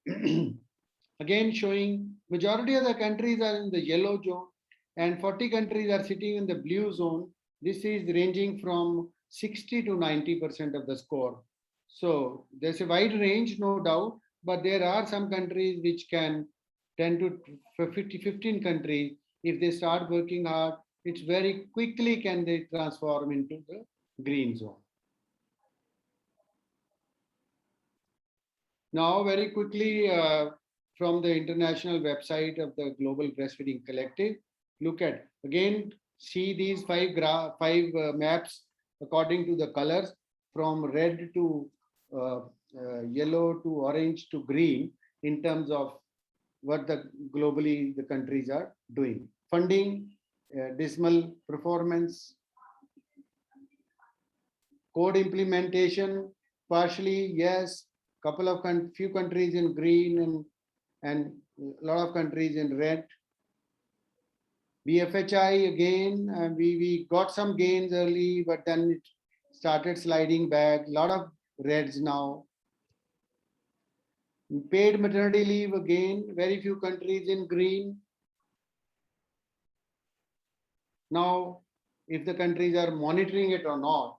again showing majority of the countries are in the yellow zone and 40 countries are sitting in the blue zone. This is ranging from 60 to 90% of the score. So there's a wide range, no doubt, but there are some countries which can 10 to 15 countries, if they start working hard, it's very quickly can they transform into the green zone. Now, very quickly, from the international website of the Global Breastfeeding Collective, look at, again, see these 5 maps according to the colors from red to yellow to orange to green in terms of what the globally the countries are doing. Funding, dismal performance, code implementation, partially, yes, couple of few countries in green and a lot of countries in red. BFHI again, we got some gains early, but then it started sliding back. A lot of reds now. Paid maternity leave again, very few countries in green. Now, if the countries are monitoring it or not,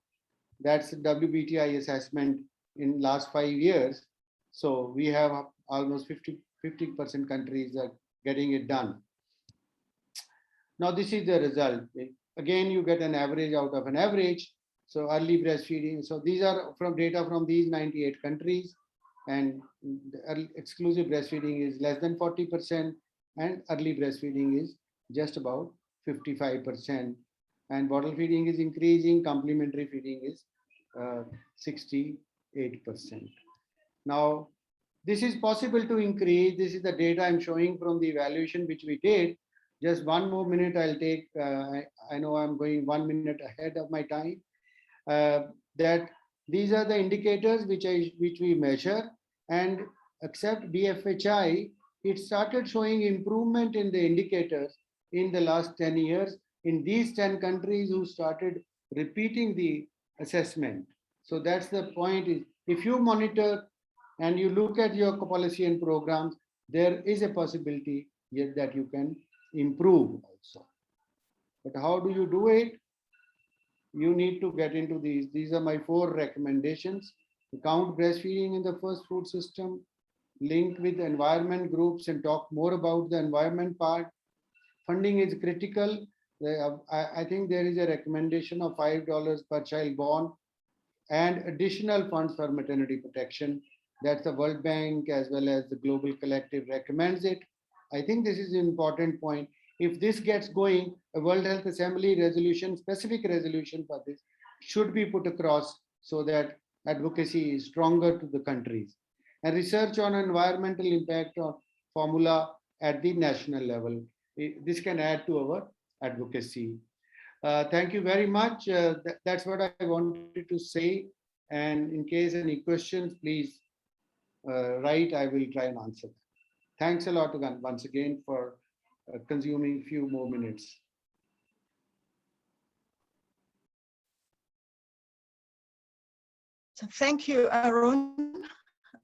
that's the WBTI assessment in last 5 years. So we have almost 50% countries are getting it done. Now this is the result. Again, you get an average out of an average. So early breastfeeding. So these are from data from these 98 countries, and exclusive breastfeeding is less than 40%, and early breastfeeding is just about 55%. And bottle feeding is increasing, complementary feeding is 68%. Now, this is possible to increase. This is the data I'm showing from the evaluation which we did. Just 1 more minute I'll take. I know I'm going 1 minute ahead of my time. That these are the indicators which we measure, and except BFHI, it started showing improvement in the indicators in the last 10 years in these 10 countries who started repeating the assessment. So that's the point, is if you monitor and you look at your policy and programs, there is a possibility yet that you can improve also. But how do you do it? You need to get into these. These are my 4 recommendations. Count breastfeeding in the first food system, link with environment groups and talk more about the environment part. Funding is critical. I think there is a recommendation of $5 per child born and additional funds for maternity protection. That's the World Bank as well as the Global Collective recommends it. I think this is an important point. If this gets going, a World Health Assembly resolution, specific resolution for this should be put across so that advocacy is stronger to the countries. And research on environmental impact of formula at the national level. This can add to our advocacy. Thank you very much. That's what I wanted to say. And in case any questions, please write. I will try and answer them. Thanks a lot again, once again, for consuming a few more minutes. So thank you, Arun.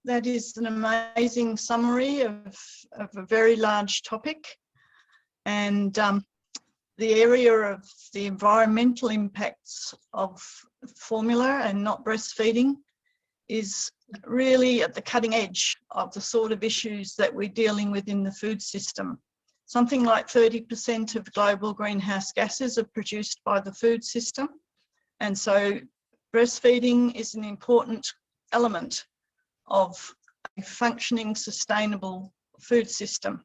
That is an amazing summary of a very large topic. And the area of the environmental impacts of formula and not breastfeeding is really at the cutting edge of the sort of issues that we're dealing with in the food system. Something like 30% of global greenhouse gases are produced by the food system. And so breastfeeding is an important element of a functioning, sustainable food system.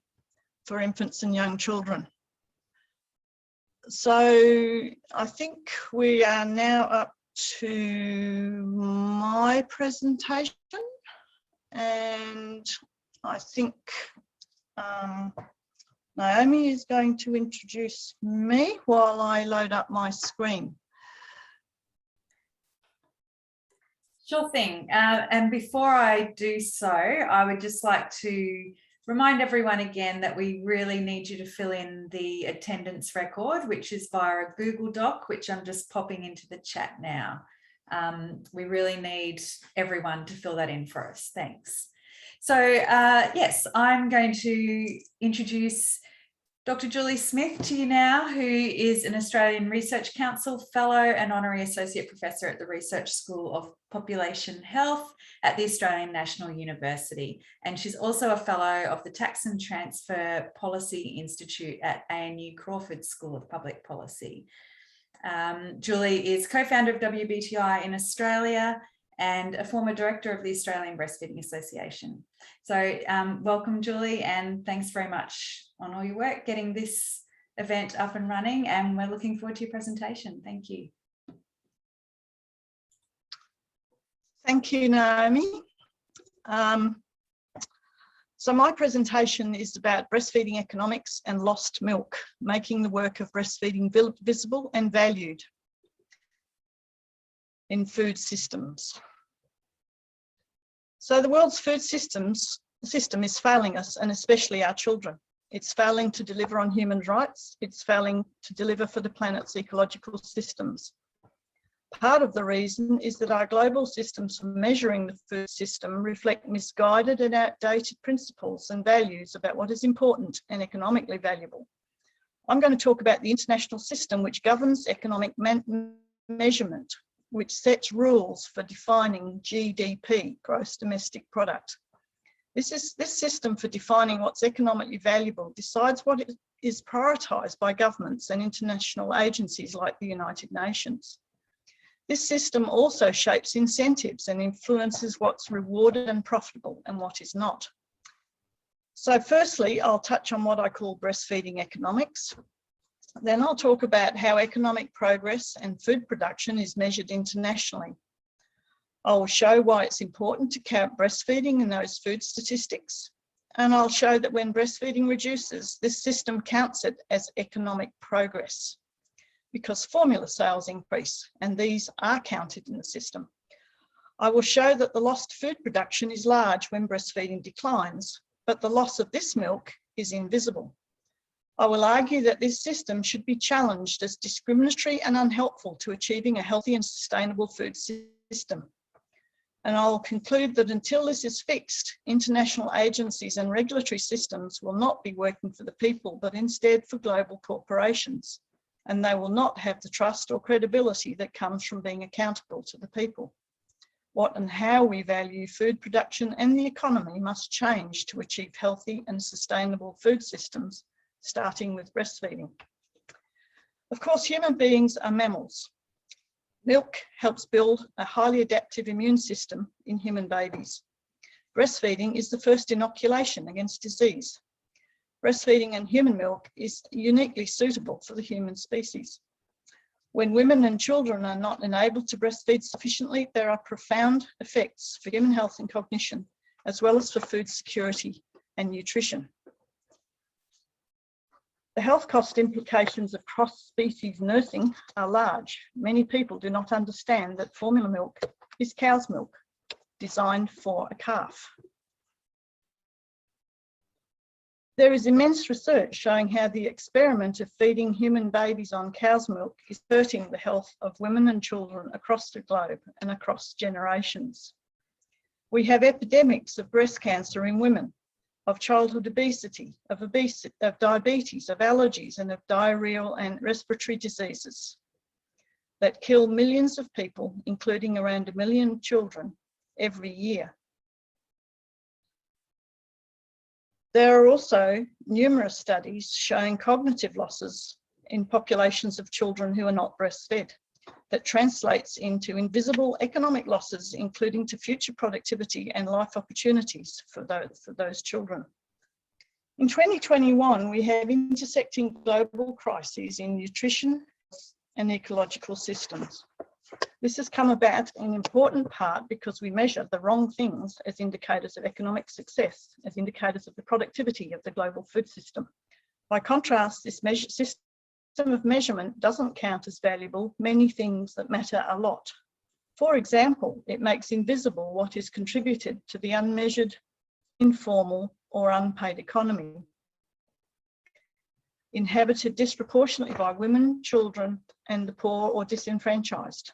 for infants and young children. So I think we are now up to my presentation, and I think Naomi is going to introduce me while I load up my screen. Sure thing. And before I do so, I would just like to remind everyone again that we really need you to fill in the attendance record, which is via a Google Doc, which I'm just popping into the chat now. We really need everyone to fill that in for us. Thanks. So yes, I'm going to introduce Dr. Julie Smith to you now, who is an Australian Research Council Fellow and Honorary Associate Professor at the Research School of Population Health at the Australian National University. And she's also a Fellow of the Tax and Transfer Policy Institute at ANU Crawford School of Public Policy. Julie is co-founder of WBTI in Australia and a former director of the Australian Breastfeeding Association. So welcome, Julie, and thanks very much on all your work getting this event up and running, and we're looking forward to your presentation. Thank you. Thank you, Naomi. So my presentation is about breastfeeding economics and lost milk, making the work of breastfeeding visible and valued in food systems. So the world's food system is failing us, and especially our children. It's failing to deliver on human rights. It's failing to deliver for the planet's ecological systems. Part of the reason is that our global systems for measuring the food system reflect misguided and outdated principles and values about what is important and economically valuable. I'm going to talk about the international system which governs economic measurement, which sets rules for defining GDP, gross domestic product. This system for defining what's economically valuable decides what is prioritised by governments and international agencies like the United Nations. This system also shapes incentives and influences what's rewarded and profitable and what is not. So firstly, I'll touch on what I call breastfeeding economics. Then I'll talk about how economic progress and food production is measured internationally. I will show why it's important to count breastfeeding in those food statistics. And I'll show that when breastfeeding reduces, this system counts it as economic progress because formula sales increase, and these are counted in the system. I will show that the lost food production is large when breastfeeding declines, but the loss of this milk is invisible. I will argue that this system should be challenged as discriminatory and unhelpful to achieving a healthy and sustainable food system. And I'll conclude that until this is fixed, international agencies and regulatory systems will not be working for the people, but instead for global corporations. And they will not have the trust or credibility that comes from being accountable to the people. What and how we value food production and the economy must change to achieve healthy and sustainable food systems, starting with breastfeeding. Of course, human beings are mammals. Milk helps build a highly adaptive immune system in human babies. Breastfeeding is the first inoculation against disease. Breastfeeding and human milk is uniquely suitable for the human species. When women and children are not enabled to breastfeed sufficiently, there are profound effects for human health and cognition, as well as for food security and nutrition. The health cost implications of cross-species nursing are large. Many people do not understand that formula milk is cow's milk, designed for a calf. There is immense research showing how the experiment of feeding human babies on cow's milk is hurting the health of women and children across the globe and across generations. We have epidemics of breast cancer in women, of childhood obesity, of diabetes, of allergies, and of diarrheal and respiratory diseases that kill millions of people, including around 1 million children, every year. There are also numerous studies showing cognitive losses in populations of children who are not breastfed that translates into invisible economic losses, including to future productivity and life opportunities for those children. In 2021, we have intersecting global crises in nutrition and ecological systems. This has come about in important part because we measure the wrong things as indicators of economic success, as indicators of the productivity of the global food system. By contrast, this system of measurement doesn't count as valuable many things that matter a lot. For example, it makes invisible what is contributed to the unmeasured, informal, or unpaid economy, inhabited disproportionately by women, children, and the poor or disenfranchised.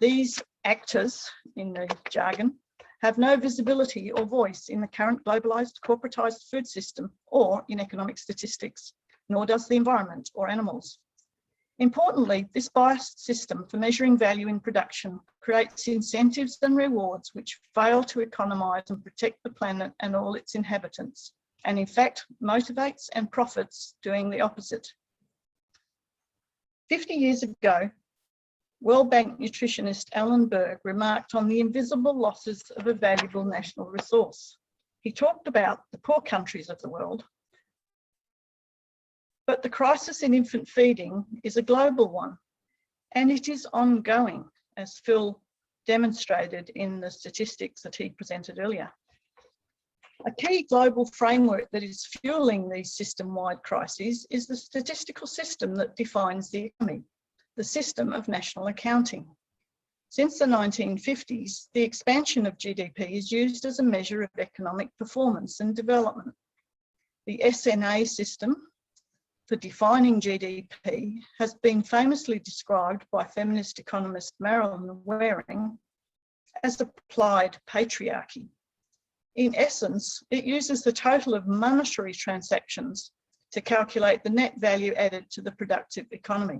These actors, in the jargon, have no visibility or voice in the current globalized, corporatized food system or in economic statistics, nor does the environment or animals. Importantly, this biased system for measuring value in production creates incentives and rewards which fail to economize and protect the planet and all its inhabitants, and in fact motivates and profits doing the opposite. 50 years ago, World Bank nutritionist Alan Berg remarked on the invisible losses of a valuable national resource. He talked about the poor countries of the world, but the crisis in infant feeding is a global one, and it is ongoing, as Phil demonstrated in the statistics that he presented earlier. A key global framework that is fueling these system-wide crises is the statistical system that defines the economy, the system of national accounting. Since the 1950s, the expansion of GDP is used as a measure of economic performance and development. The SNA system for defining GDP has been famously described by feminist economist Marilyn Waring as applied patriarchy. In essence, it uses the total of monetary transactions to calculate the net value added to the productive economy.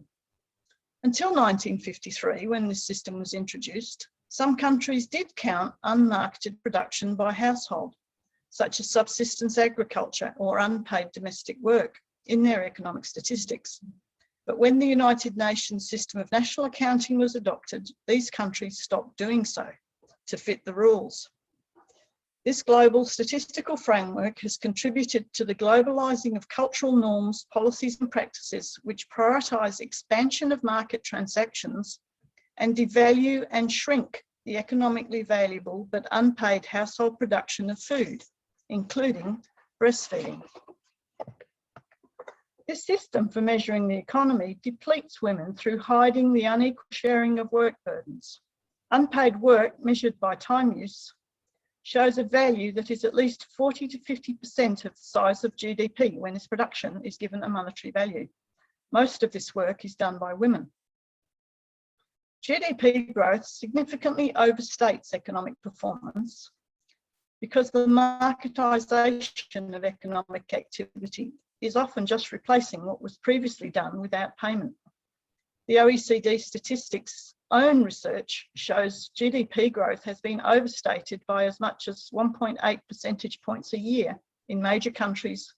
Until 1953, when this system was introduced, some countries did count unmarketed production by household, such as subsistence agriculture or unpaid domestic work, in their economic statistics. But when the United Nations system of national accounting was adopted, these countries stopped doing so to fit the rules. This global statistical framework has contributed to the globalizing of cultural norms, policies and practices which prioritize expansion of market transactions and devalue and shrink the economically valuable but unpaid household production of food, including breastfeeding. This system for measuring the economy depletes women through hiding the unequal sharing of work burdens. Unpaid work measured by time use shows a value that is at least 40 to 50% of the size of GDP when its production is given a monetary value. Most of this work is done by women. GDP growth significantly overstates economic performance because the marketisation of economic activity is often just replacing what was previously done without payment. The OECD statistics' own research shows GDP growth has been overstated by as much as 1.8 percentage points a year in major countries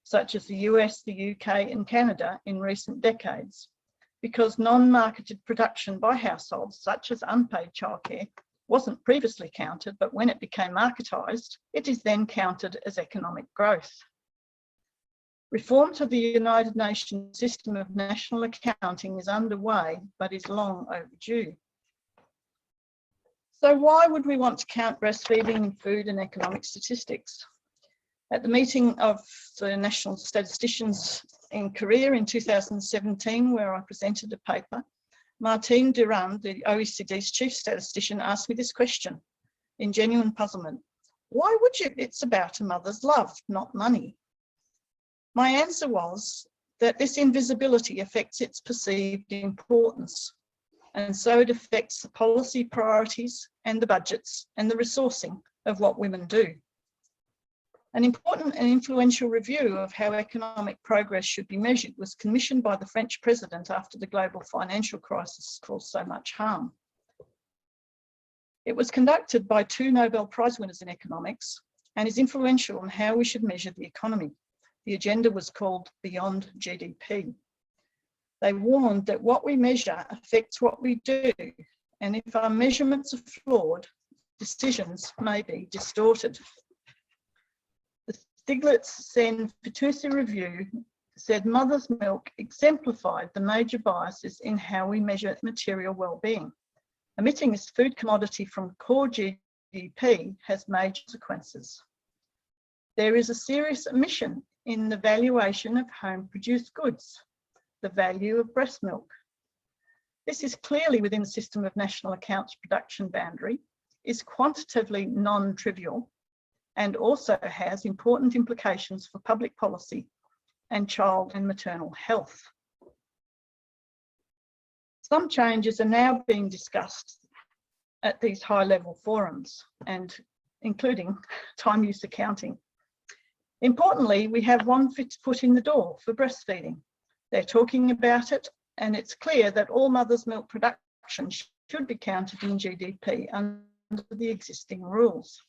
such as the US, the UK and Canada in recent decades, because non-marketed production by households, such as unpaid childcare, wasn't previously counted, but when it became marketised, it is then counted as economic growth. Reform to the United Nations system of national accounting is underway, but is long overdue. So why would we want to count breastfeeding in food and economic statistics? At the meeting of the national statisticians in Korea in 2017, where I presented a paper, Martine Durand, the OECD's chief statistician, asked me this question in genuine puzzlement. Why would you? It's about a mother's love, not money. My answer was that this invisibility affects its perceived importance, and so it affects the policy priorities and the budgets and the resourcing of what women do. An important and influential review of how economic progress should be measured was commissioned by the French president after the global financial crisis caused so much harm. It was conducted by 2 Nobel Prize winners in economics and is influential on how we should measure the economy. The agenda was called Beyond GDP. They warned that what we measure affects what we do, and if our measurements are flawed, decisions may be distorted. The Stiglitz-Sen Fitoussi review said mother's milk exemplified the major biases in how we measure material well-being. Omitting this food commodity from core GDP has major consequences. There is a serious omission in the valuation of home-produced goods, the value of breast milk. This is clearly within the system of national accounts production boundary, is quantitatively non-trivial, and also has important implications for public policy and child and maternal health. Some changes are now being discussed at these high-level forums, and including time use accounting. Importantly, we have one foot in the door for breastfeeding. They're talking about it, and it's clear that all mother's milk production should be counted in GDP under the existing rules.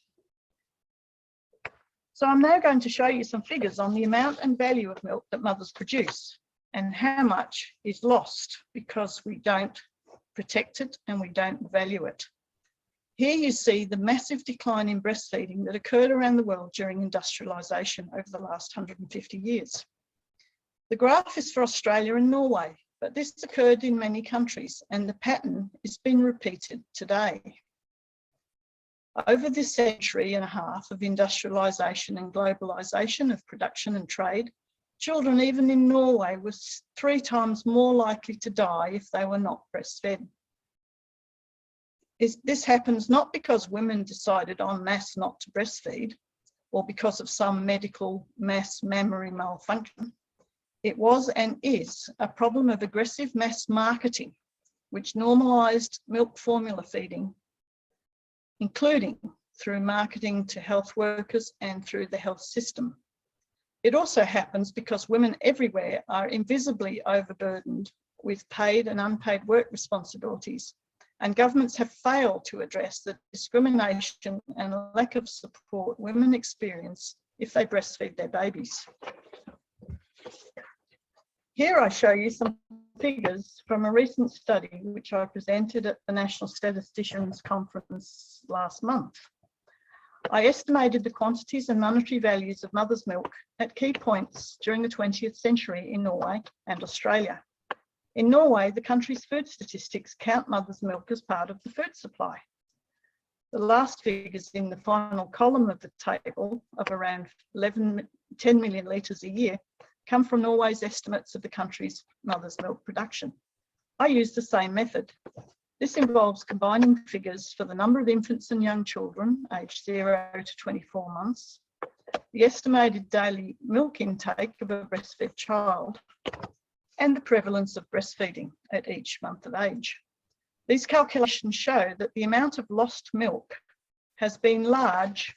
So I'm now going to show you some figures on the amount and value of milk that mothers produce and how much is lost because we don't protect it and we don't value it. Here you see the massive decline in breastfeeding that occurred around the world during industrialisation over the last 150 years. The graph is for Australia and Norway, but this occurred in many countries and the pattern is being repeated today. Over this century and a half of industrialisation and globalisation of production and trade, children even in Norway were 3 times more likely to die if they were not breastfed. This happens not because women decided en masse not to breastfeed or because of some medical mass mammary malfunction. It was and is a problem of aggressive mass marketing, which normalised milk formula feeding, including through marketing to health workers and through the health system. It also happens because women everywhere are invisibly overburdened with paid and unpaid work responsibilities, and governments have failed to address the discrimination and lack of support women experience if they breastfeed their babies. Here I show you some figures from a recent study which I presented at the National Statisticians Conference last month. I estimated the quantities and monetary values of mother's milk at key points during the 20th century in Norway and Australia. In Norway, the country's food statistics count mother's milk as part of the food supply. The last figures in the final column of the table of around 10 million litres a year come from Norway's estimates of the country's mother's milk production. I use the same method. This involves combining figures for the number of infants and young children aged 0 to 24 months, the estimated daily milk intake of a breastfed child, and the prevalence of breastfeeding at each month of age. These calculations show that the amount of lost milk has been large,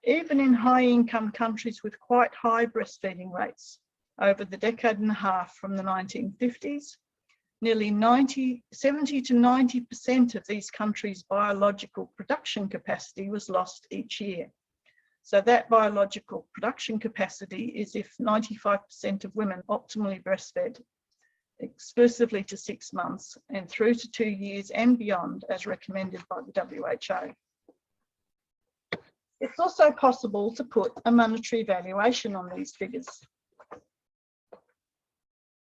even in high-income countries with quite high breastfeeding rates. Over the decade and a half from the 1950s, nearly 70 to 90% of these countries' biological production capacity was lost each year. So that biological production capacity is if 95% of women optimally breastfed exclusively to 6 months and through to 2 years and beyond as recommended by the WHO. It's also possible to put a monetary valuation on these figures.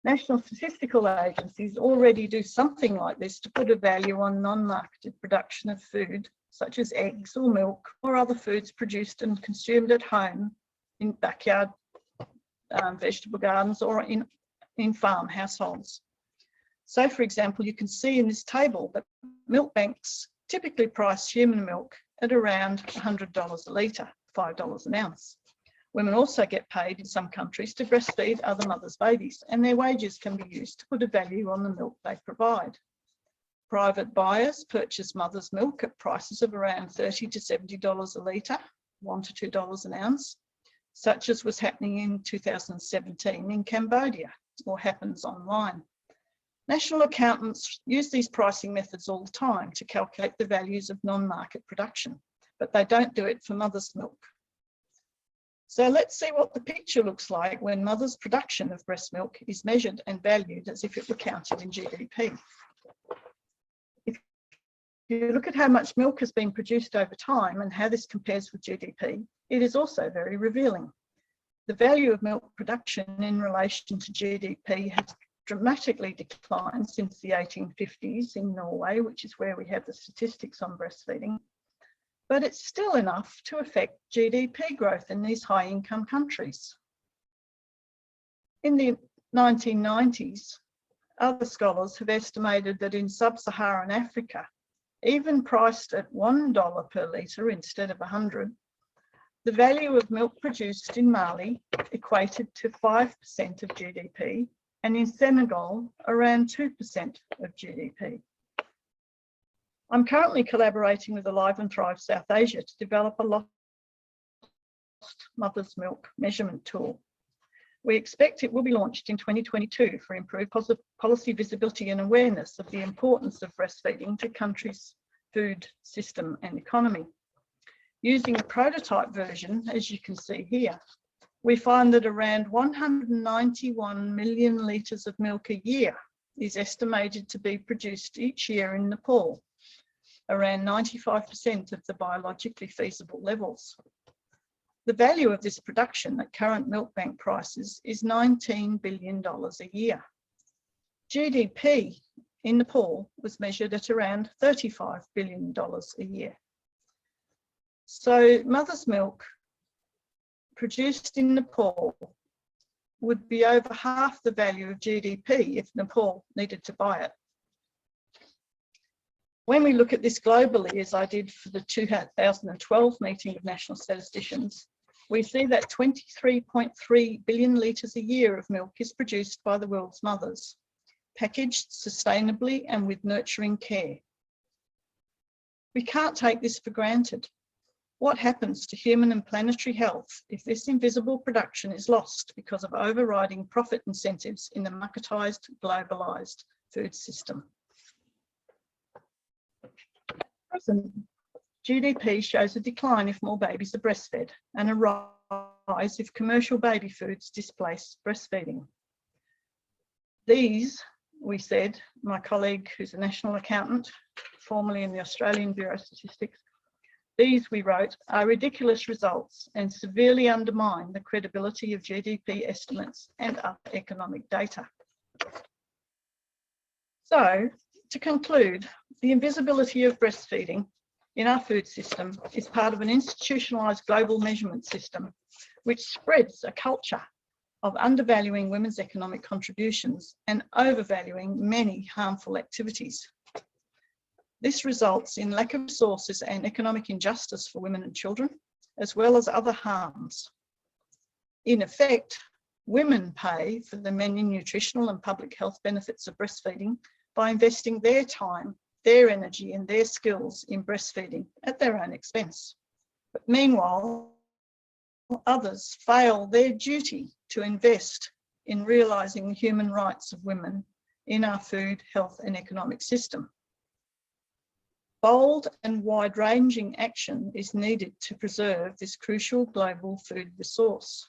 National statistical agencies already do something like this to put a value on non-marketed production of food, such as eggs or milk or other foods produced and consumed at home in backyard vegetable gardens or in farm households. So, for example, you can see in this table that milk banks typically price human milk at around $100 a litre, $5 an ounce. Women also get paid in some countries to breastfeed other mothers' babies, and their wages can be used to put a value on the milk they provide. Private buyers purchase mother's milk at prices of around $30 to $70 a litre, $1 to $2 an ounce, such as was happening in 2017 in Cambodia, or happens online. National accountants use these pricing methods all the time to calculate the values of non-market production, but they don't do it for mother's milk. So let's see what the picture looks like when mother's production of breast milk is measured and valued as if it were counted in GDP. If you look at how much milk has been produced over time and how this compares with GDP, it is also very revealing. The value of milk production in relation to GDP has dramatically declined since the 1850s in Norway, which is where we have the statistics on breastfeeding, but it's still enough to affect GDP growth in these high-income countries. In the 1990s, other scholars have estimated that in sub-Saharan Africa, even priced at $1 per litre instead of 100, the value of milk produced in Mali equated to 5% of GDP, and in Senegal, around 2% of GDP. I'm currently collaborating with Alive and Thrive South Asia to develop a lost mother's milk measurement tool. We expect it will be launched in 2022 for improved policy visibility and awareness of the importance of breastfeeding to countries' food system and economy. Using a prototype version, as you can see here, we find that around 191 million litres of milk a year is estimated to be produced each year in Nepal, around 95% of the biologically feasible levels. The value of this production at current milk bank prices is $19 billion a year. GDP in Nepal was measured at around $35 billion a year. So mother's milk produced in Nepal would be over half the value of GDP if Nepal needed to buy it. When we look at this globally, as I did for the 2012 meeting of national statisticians, we see that 23.3 billion litres a year of milk is produced by the world's mothers, packaged sustainably and with nurturing care. We can't take this for granted. What happens to human and planetary health if this invisible production is lost because of overriding profit incentives in the marketised, globalised food system? At present, GDP shows a decline if more babies are breastfed and a rise if commercial baby foods displace breastfeeding. These, we said, my colleague who's a national accountant, formerly in the Australian Bureau of Statistics, these, we wrote, are ridiculous results and severely undermine the credibility of GDP estimates and other economic data. So, to conclude, the invisibility of breastfeeding in our food system is part of an institutionalised global measurement system which spreads a culture of undervaluing women's economic contributions and overvaluing many harmful activities. This results in lack of resources and economic injustice for women and children, as well as other harms. In effect, women pay for the many nutritional and public health benefits of breastfeeding by investing their time, their energy and their skills in breastfeeding at their own expense. But meanwhile, others fail their duty to invest in realising the human rights of women in our food, health and economic system. Bold and wide-ranging action is needed to preserve this crucial global food resource.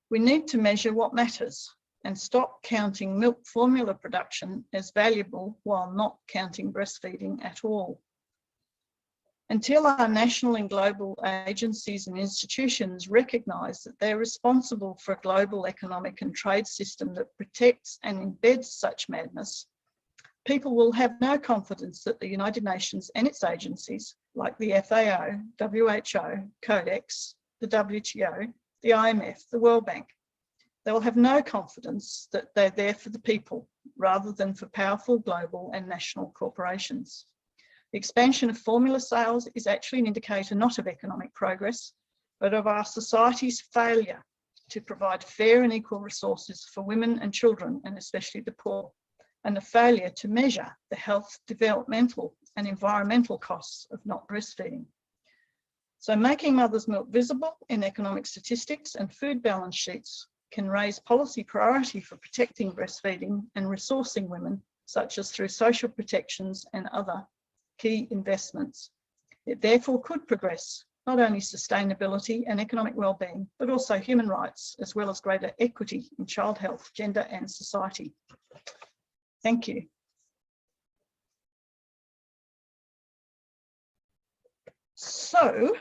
We need to measure what matters and stop counting milk formula production as valuable while not counting breastfeeding at all. Until our national and global agencies and institutions recognise that they're responsible for a global economic and trade system that protects and embeds such madness, people will have no confidence that the United Nations and its agencies, like the FAO, WHO, Codex, the WTO, the IMF, the World Bank, they will have no confidence that they're there for the people rather than for powerful global and national corporations. The expansion of formula sales is actually an indicator not of economic progress, but of our society's failure to provide fair and equal resources for women and children, and especially the poor, and the failure to measure the health, developmental and environmental costs of not breastfeeding. So making mother's milk visible in economic statistics and food balance sheets can raise policy priority for protecting breastfeeding and resourcing women, such as through social protections and other key investments. It therefore could progress not only sustainability and economic well-being, but also human rights, as well as greater equity in child health, gender and society. Thank you. So,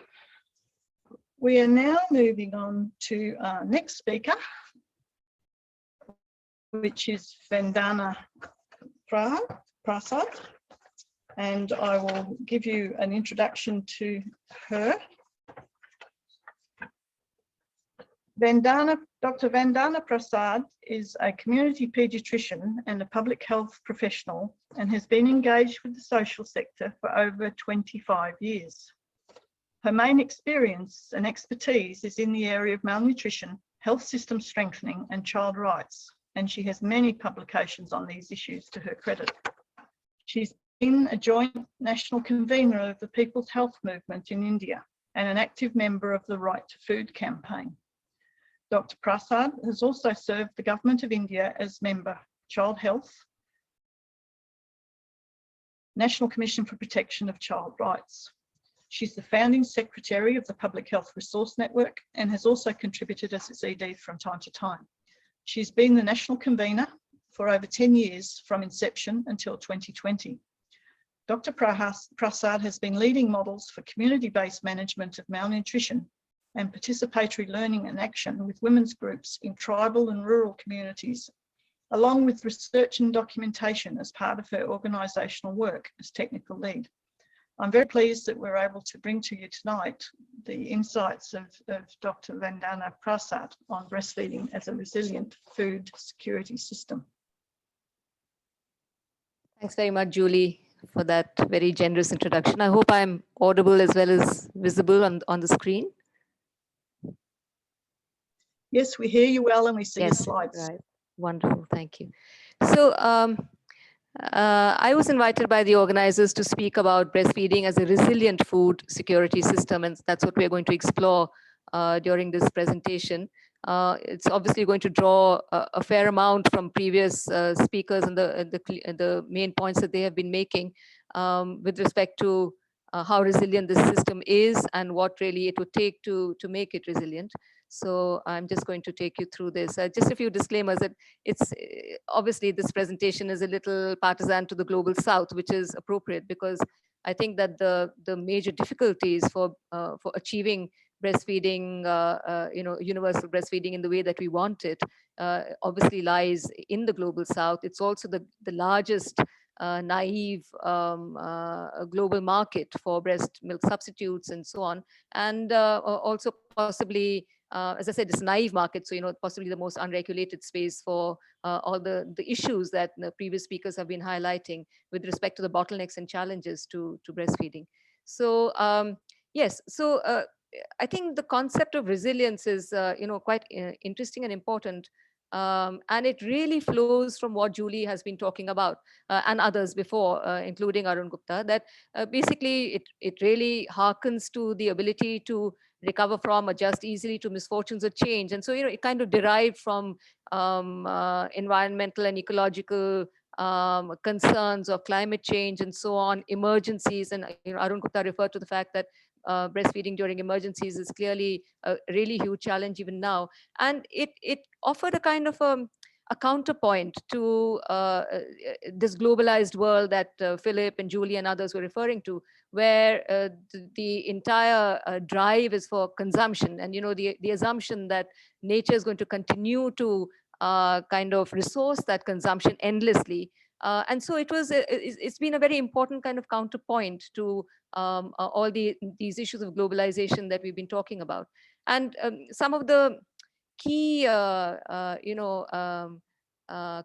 We are now moving on to our next speaker, which is Vandana Prasad, and I will give you an introduction to her. Dr. Vandana Prasad is a community paediatrician and a public health professional and has been engaged with the social sector for over 25 years. Her main experience and expertise is in the area of malnutrition, health system strengthening and child rights, and she has many publications on these issues to her credit. She's been a joint national convener of the People's Health Movement in India and an active member of the Right to Food campaign. Dr. Prasad has also served the Government of India as member Child Health, National Commission for Protection of Child Rights. She's the founding secretary of the Public Health Resource Network and has also contributed as its ED from time to time. She's been the national convener for over 10 years from inception until 2020. Dr. Prasad has been leading models for community-based management of malnutrition and participatory learning and action with women's groups in tribal and rural communities, along with research and documentation as part of her organisational work as technical lead. I'm very pleased that we're able to bring to you tonight the insights of Dr. Vandana Prasad on breastfeeding as a resilient food security system. Thanks very much, Julie, for that very generous introduction. I hope I'm audible as well as visible on the screen. Yes, we hear you well and we see your Yes, slides. right. Wonderful, thank you. So I was invited by the organizers to speak about breastfeeding as a resilient food security system, and that's what we're going to explore during this presentation. It's obviously going to draw a fair amount from previous speakers and the main points that they have been making with respect to how resilient this system is and what really it would take to make it resilient. So I'm just going to take you through this. Just a few disclaimers that it's obviously this presentation is a little partisan to the global south, which is appropriate because I think that the major difficulties for achieving breastfeeding, universal breastfeeding in the way that we want it, obviously lies in the global south. It's also the largest naive global market for breast milk substitutes and so on, and also possibly, as I said, it's a naive market, so possibly the most unregulated space for all the issues that the previous speakers have been highlighting with respect to the bottlenecks and challenges to breastfeeding. So yes, so I think the concept of resilience is quite interesting and important. And it really flows from what Julie has been talking about and others before, including Arun Gupta, that basically it really harkens to the ability to recover from, adjust easily to misfortunes or change. And so, it kind of derived from environmental and ecological concerns of climate change and so on, emergencies. And Arun Gupta referred to the fact that breastfeeding during emergencies is clearly a really huge challenge even now. And it offered a kind of a counterpoint to this globalized world that Philip and Julie and others were referring to, where the entire drive is for consumption. And, the assumption that nature is going to continue to kind of resource that consumption endlessly. And so it's been a very important kind of counterpoint to all these issues of globalization that we've been talking about. And some of the key,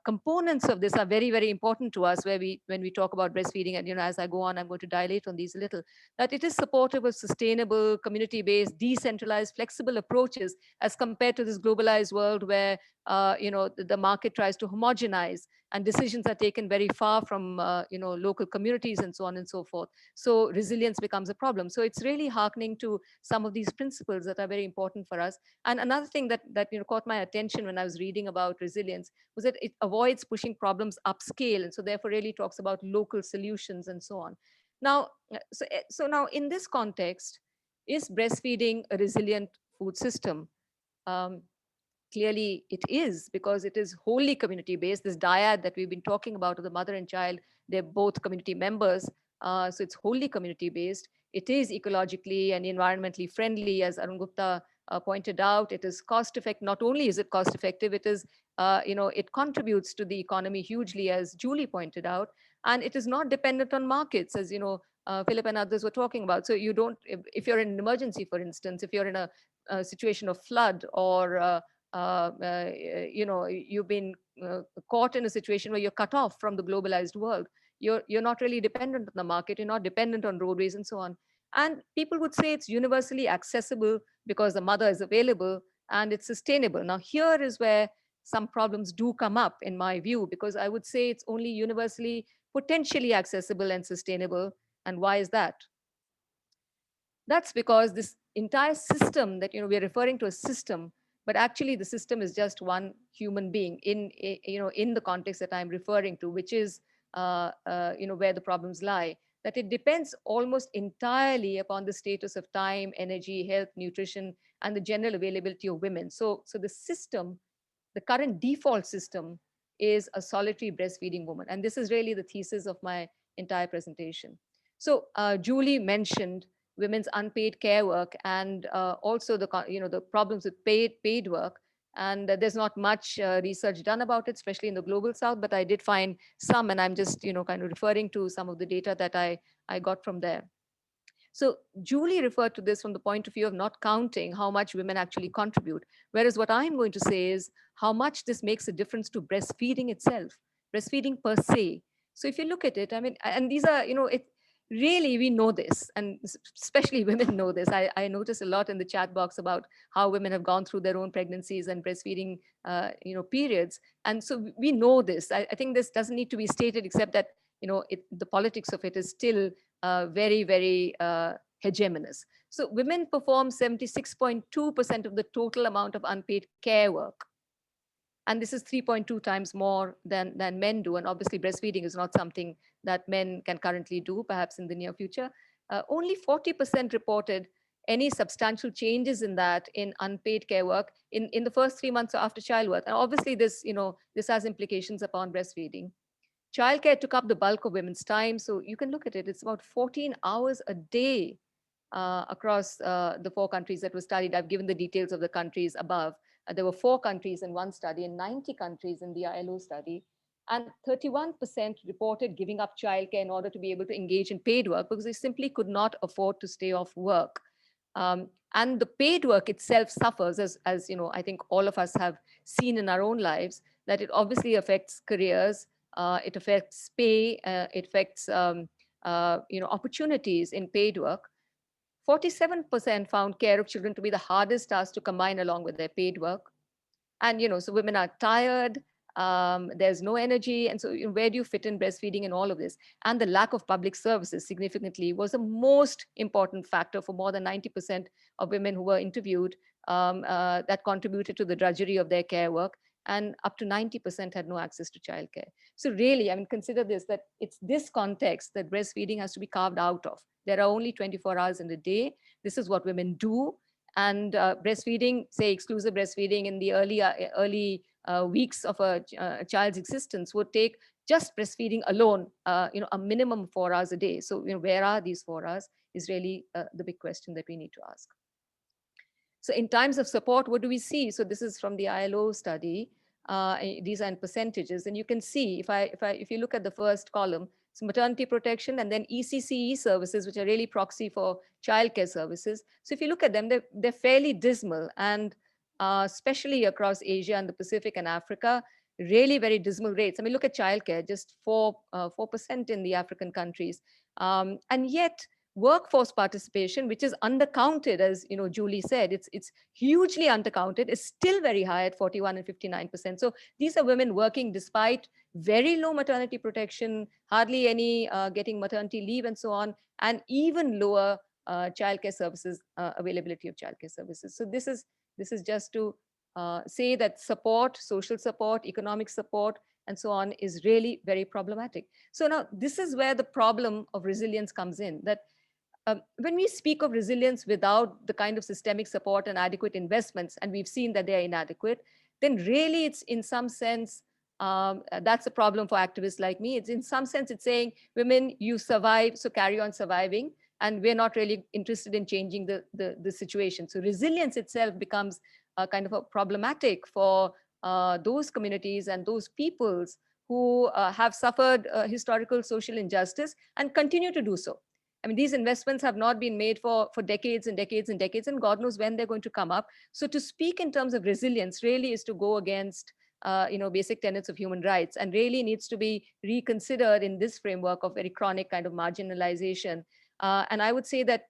components of this are very, very important to us when we talk about breastfeeding. And, as I go on, I'm going to dilate on these a little, that it is supportive of sustainable, community-based, decentralized, flexible approaches as compared to this globalized world where, the market tries to homogenize and decisions are taken very far from, local communities and so on and so forth. So resilience becomes a problem. So it's really hearkening to some of these principles that are very important for us. And another thing that caught my attention when I was reading about resilience was that it avoids pushing problems upscale, and so therefore really talks about local solutions and so on. Now, so now in this context, is breastfeeding a resilient food system? Clearly it is, because it is wholly community-based. This dyad that we've been talking about of the mother and child, they're both community members, so it's wholly community-based. It is ecologically and environmentally friendly, as Arun Gupta pointed out. It is cost effective. Not only is it cost effective, it is, it contributes to the economy hugely, as Julie pointed out, and it is not dependent on markets, as Philip and others were talking about. So you don't, if you're in an emergency, for instance, if you're in a situation of flood, or you've been caught in a situation where you're cut off from the globalized world, you're not really dependent on the market, you're not dependent on roadways and so on. And people would say it's universally accessible because the mother is available and it's sustainable. Now, here is where some problems do come up, in my view, because I would say it's only universally potentially accessible and sustainable. And why is that? That's because this entire system that, we're referring to a system, but actually the system is just one human being in the context that I'm referring to, which is, where the problems lie, that it depends almost entirely upon the status of time, energy, health, nutrition, and the general availability of women. So the system, the current default system, is a solitary breastfeeding woman. And this is really the thesis of my entire presentation. So Julie mentioned women's unpaid care work, and also the problems with paid work. And there's not much research done about it, especially in the global south, but I did find some, and I'm just kind of referring to some of the data that I got from there. So Julie referred to this from the point of view of not counting how much women actually contribute. Whereas what I'm going to say is how much this makes a difference to breastfeeding itself, breastfeeding per se. So if you look at it, I mean, and these are, really, we know this, and especially women know this. I notice a lot in the chat box about how women have gone through their own pregnancies and breastfeeding, periods. And so we know this. I think this doesn't need to be stated, except that, the politics of it is still very, very hegemonous. So women perform 76.2% of the total amount of unpaid care work. And this is 3.2 times more than men do. And obviously breastfeeding is not something that men can currently do, perhaps in the near future. Only 40% reported any substantial changes in that, in unpaid care work in the first 3 months after childbirth. And obviously this, this has implications upon breastfeeding. Childcare took up the bulk of women's time. So you can look at it, it's about 14 hours a day across the 4 countries that were studied. I've given the details of the countries above. There were 4 countries in one study and 90 countries in the ILO study. And 31% reported giving up childcare in order to be able to engage in paid work because they simply could not afford to stay off work. And the paid work itself suffers, as I think all of us have seen in our own lives, that it obviously affects careers, it affects pay, it affects opportunities in paid work. 47% found care of children to be the hardest task to combine along with their paid work. And, so women are tired, there's no energy. And so where do you fit in breastfeeding in all of this? And the lack of public services significantly was the most important factor for more than 90% of women who were interviewed that contributed to the drudgery of their care work. And up to 90% had no access to childcare. So really, consider this, that it's this context that breastfeeding has to be carved out of. There are only 24 hours in a day. This is what women do. And breastfeeding, say exclusive breastfeeding in the early weeks of a child's existence would take just breastfeeding alone, a minimum of 4 hours a day. So, where are these 4 hours is really the big question that we need to ask. So in times of support, what do we see? So this is from the ILO study. These are in percentages, and you can see if you look at the first column, it's maternity protection and then ECCE services, which are really proxy for childcare services. So if you look at them, they're fairly dismal, and especially across Asia and the Pacific and Africa, really very dismal rates. Look at childcare, just 4% in the African countries, and yet workforce participation, which is undercounted, as Julie said, it's hugely undercounted, is still very high at 41 and 59%. So these are women working despite very low maternity protection, hardly any getting maternity leave and so on, and even lower childcare services, availability of childcare services. So this is just to say that support, social support, economic support, and so on is really very problematic. So now this is where the problem of resilience comes in, that when we speak of resilience without the kind of systemic support and adequate investments, and we've seen that they're inadequate, then really it's in some sense, that's a problem for activists like me. It's in some sense, it's saying, women, you survive, so carry on surviving. and we're not really interested in changing the situation. So resilience itself becomes kind of a problematic for those communities and those peoples who have suffered historical social injustice and continue to do so. I mean, these investments have not been made for decades and decades and decades, and God knows when they're going to come up. So to speak in terms of resilience really is to go against basic tenets of human rights, and really needs to be reconsidered in this framework of very chronic kind of marginalization. And I would say that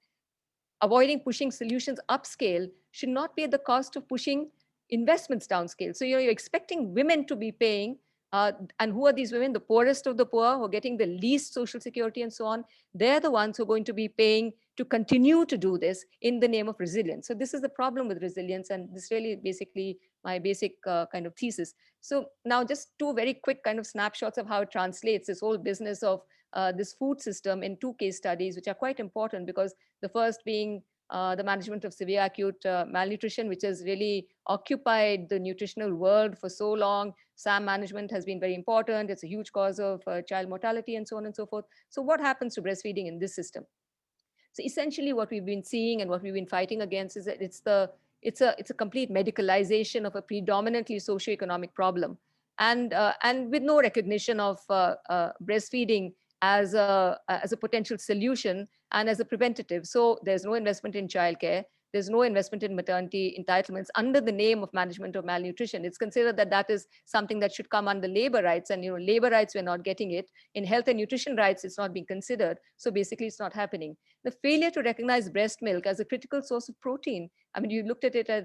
avoiding pushing solutions upscale should not be at the cost of pushing investments downscale. So you're expecting women to be paying, and who are these women? The poorest of the poor, who are getting the least social security and so on. They're the ones who are going to be paying to continue to do this in the name of resilience. So this is the problem with resilience, and this really basically my basic kind of thesis. So now just two very quick kind of snapshots of how it translates this whole business of this food system in two case studies, which are quite important, because the first being the management of severe acute malnutrition, which has really occupied the nutritional world for so long. SAM management has been very important. It's a huge cause of child mortality and so on and so forth. So what happens to breastfeeding in this system? So essentially what we've been seeing and what we've been fighting against is that it's a complete medicalization of a predominantly socioeconomic problem, and with no recognition of breastfeeding as a potential solution and as a preventative. So there's no investment in childcare. There's no investment in maternity entitlements under the name of management of malnutrition. It's considered that that is something that should come under labor rights, and labor rights, we're not getting it. In health and nutrition rights, it's not being considered. So basically, it's not happening. The failure to recognize breast milk as a critical source of protein. I mean, you looked at it as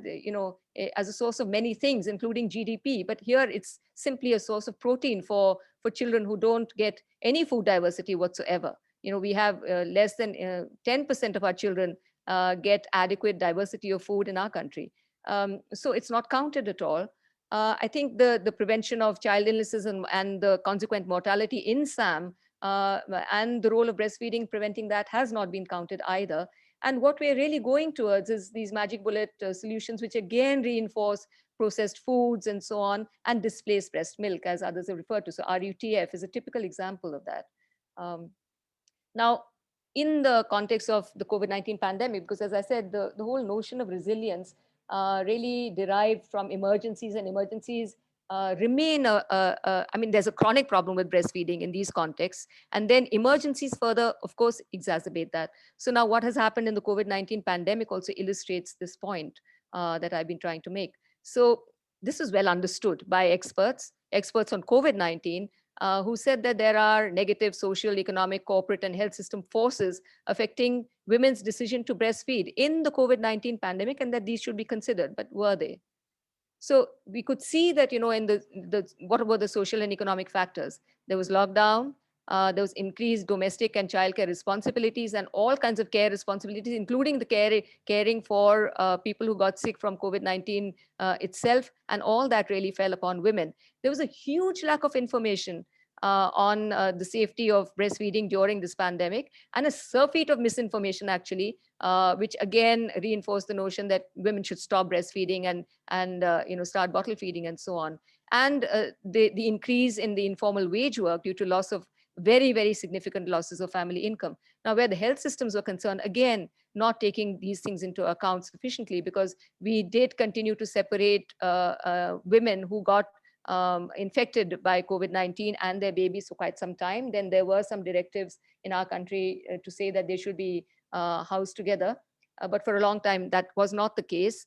as a source of many things, including GDP, but here it's simply a source of protein for children who don't get any food diversity whatsoever. We have less than 10% of our children get adequate diversity of food in our country. So it's not counted at all. I think the prevention of child illnesses and the consequent mortality in SAM and the role of breastfeeding preventing that has not been counted either. And what we're really going towards is these magic bullet solutions, which again reinforce processed foods and so on, and displace breast milk, as others have referred to. So RUTF is a typical example of that. Now, in the context of the COVID-19 pandemic, because as I said, the whole notion of resilience really derived from emergencies, and emergencies remain, I mean, there's a chronic problem with breastfeeding in these contexts, and then emergencies further, of course, exacerbate that. So now what has happened in the COVID-19 pandemic also illustrates this point that I've been trying to make. So this is well understood by experts on COVID-19, who said that there are negative social, economic, corporate, and health system forces affecting women's decision to breastfeed in the COVID-19 pandemic, and that these should be considered. But were they? So we could see that, in what were the social and economic factors? There was lockdown, there was increased domestic and childcare responsibilities, and all kinds of care responsibilities, including the caring for people who got sick from COVID-19 itself, and all that really fell upon women. There was a huge lack of information on the safety of breastfeeding during this pandemic, and a surfeit of misinformation, actually, which again reinforced the notion that women should stop breastfeeding and start bottle feeding and so on. And the increase in the informal wage work due to loss of very, very significant losses of family income. Now, where the health systems were concerned, again, not taking these things into account sufficiently, because we did continue to separate women who got infected by COVID-19 and their babies for quite some time. Then there were some directives in our country to say that they should be housed together. But for a long time, that was not the case.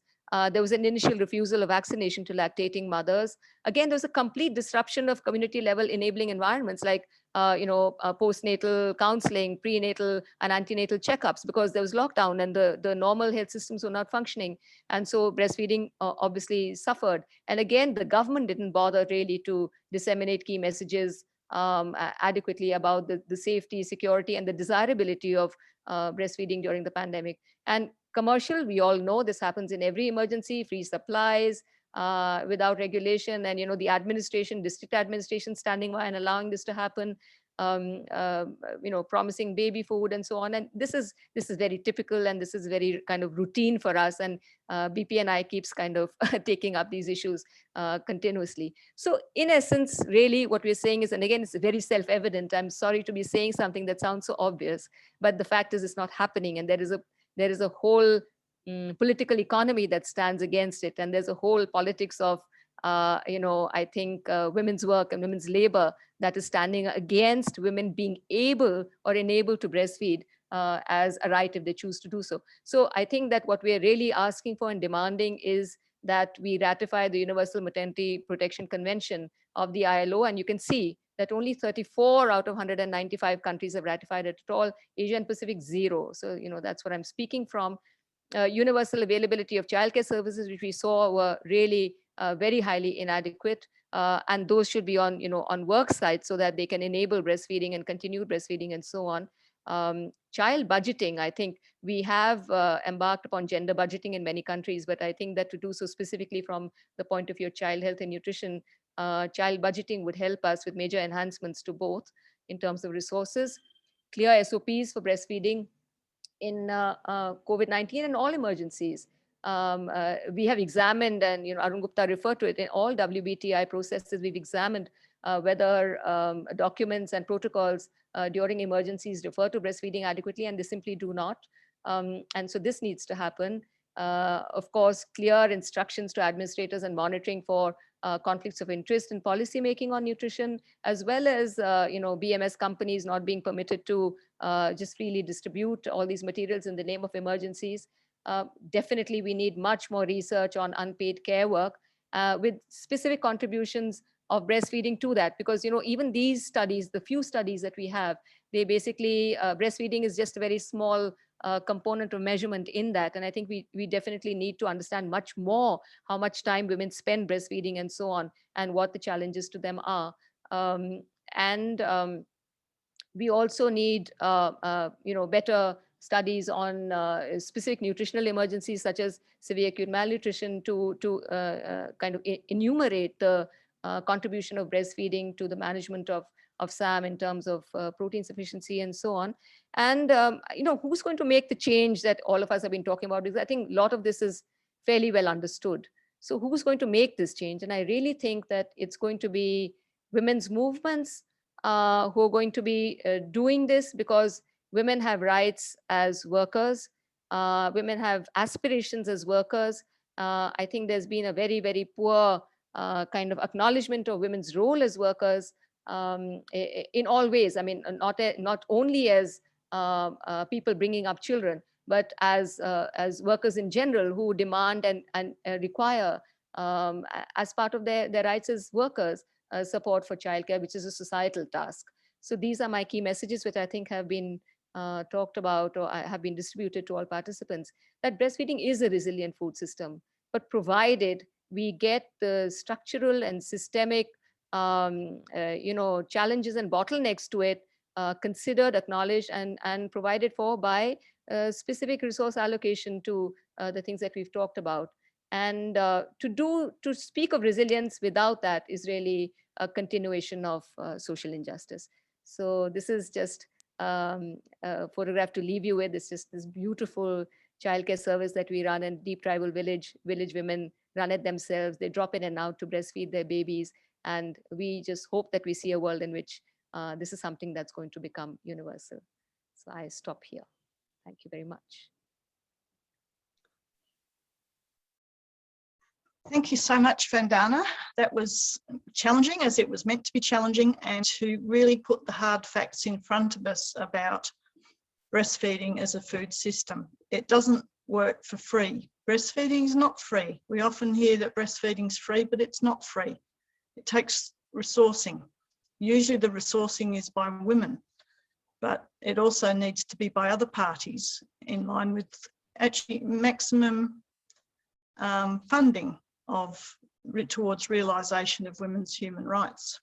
There was an initial refusal of vaccination to lactating mothers. Again, there was a complete disruption of community level enabling environments like postnatal counseling, prenatal and antenatal checkups, because there was lockdown and the normal health systems were not functioning. And so breastfeeding obviously suffered. And again, the government didn't bother really to disseminate key messages adequately about the safety, security, and the desirability of breastfeeding during the pandemic. And commercial, we all know this happens in every emergency, free supplies, without regulation, and the administration, district administration standing by and allowing this to happen. promising baby food and so on. And this is very typical, and this is very kind of routine for us. And BPNI keeps kind of taking up these issues continuously. So in essence, really what we're saying is, and again, it's very self-evident. I'm sorry to be saying something that sounds so obvious, but the fact is it's not happening. And there is a whole political economy that stands against it. And there's a whole politics of, I think women's work and women's labor that is standing against women being able or enabled to breastfeed as a right if they choose to do so. So I think that what we're really asking for and demanding is that we ratify the Universal Maternity Protection Convention of the ILO. And you can see that only 34 out of 195 countries have ratified it at all. Asia and Pacific, 0. So, that's what I'm speaking from. Universal availability of childcare services, which we saw were really very highly inadequate. And those should be on, on work sites so that they can enable breastfeeding and continue breastfeeding and so on. Child budgeting, I think we have embarked upon gender budgeting in many countries, but I think that to do so specifically from the point of view of child health and nutrition, child budgeting would help us with major enhancements to both in terms of resources, clear SOPs for breastfeeding in COVID-19 and all emergencies. We have examined, and Arun Gupta referred to it, in all WBTI processes, we've examined whether documents and protocols during emergencies refer to breastfeeding adequately, and they simply do not. And so this needs to happen. Of course, clear instructions to administrators and monitoring for conflicts of interest in policy making on nutrition, as well as BMS companies not being permitted to just freely distribute all these materials in the name of emergencies. Definitely, we need much more research on unpaid care work with specific contributions of breastfeeding to that, because even these studies, the few studies that we have, they basically breastfeeding is just a very small component of measurement in that. And I think we definitely need to understand much more how much time women spend breastfeeding and so on, and what the challenges to them are. We also need better studies on specific nutritional emergencies such as severe acute malnutrition to kind of enumerate the contribution of breastfeeding to the management of SAM in terms of protein sufficiency and so on. And who's going to make the change that all of us have been talking about? Because I think a lot of this is fairly well understood. So who's going to make this change? And I really think that it's going to be women's movements who are going to be doing this, because women have rights as workers. Women have aspirations as workers. I think there's been a very, very poor kind of acknowledgement of women's role as workers in all ways. I mean, not only as people bringing up children, but as workers in general who demand and require, as part of their rights as workers, support for childcare, which is a societal task. So these are my key messages, which I think have been talked about or have been distributed to all participants, that breastfeeding is a resilient food system, but provided we get the structural and systemic challenges and bottlenecks to it considered, acknowledged, and provided for by specific resource allocation to the things that we've talked about. And to speak of resilience without that is really a continuation of social injustice. So this is just a photograph to leave you with. It's just this beautiful childcare service that we run in Deep Tribal Village. Village women run it themselves. They drop in and out to breastfeed their babies. And we just hope that we see a world in which this is something that's going to become universal. So I stop here. Thank you very much. Thank you so much, Vandana. That was challenging, as it was meant to be challenging, and to really put the hard facts in front of us about breastfeeding as a food system. It doesn't work for free. Breastfeeding is not free. We often hear that breastfeeding is free, but it's not free. It takes resourcing. Usually the resourcing is by women, but it also needs to be by other parties in line with actually maximum funding towards realisation of women's human rights.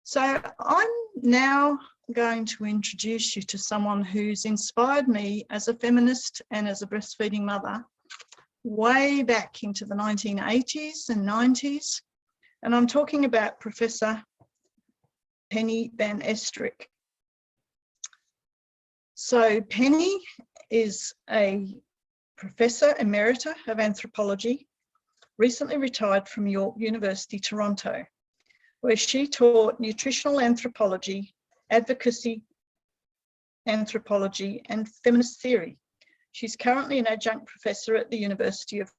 So I'm now going to introduce you to someone who's inspired me as a feminist and as a breastfeeding mother way back into the 1980s and 90s. And I'm talking about Professor Penny Van Estrik. So Penny is a Professor Emerita of Anthropology, recently retired from York University, Toronto, where she taught nutritional anthropology, advocacy anthropology, and feminist theory. She's currently an adjunct professor at the University of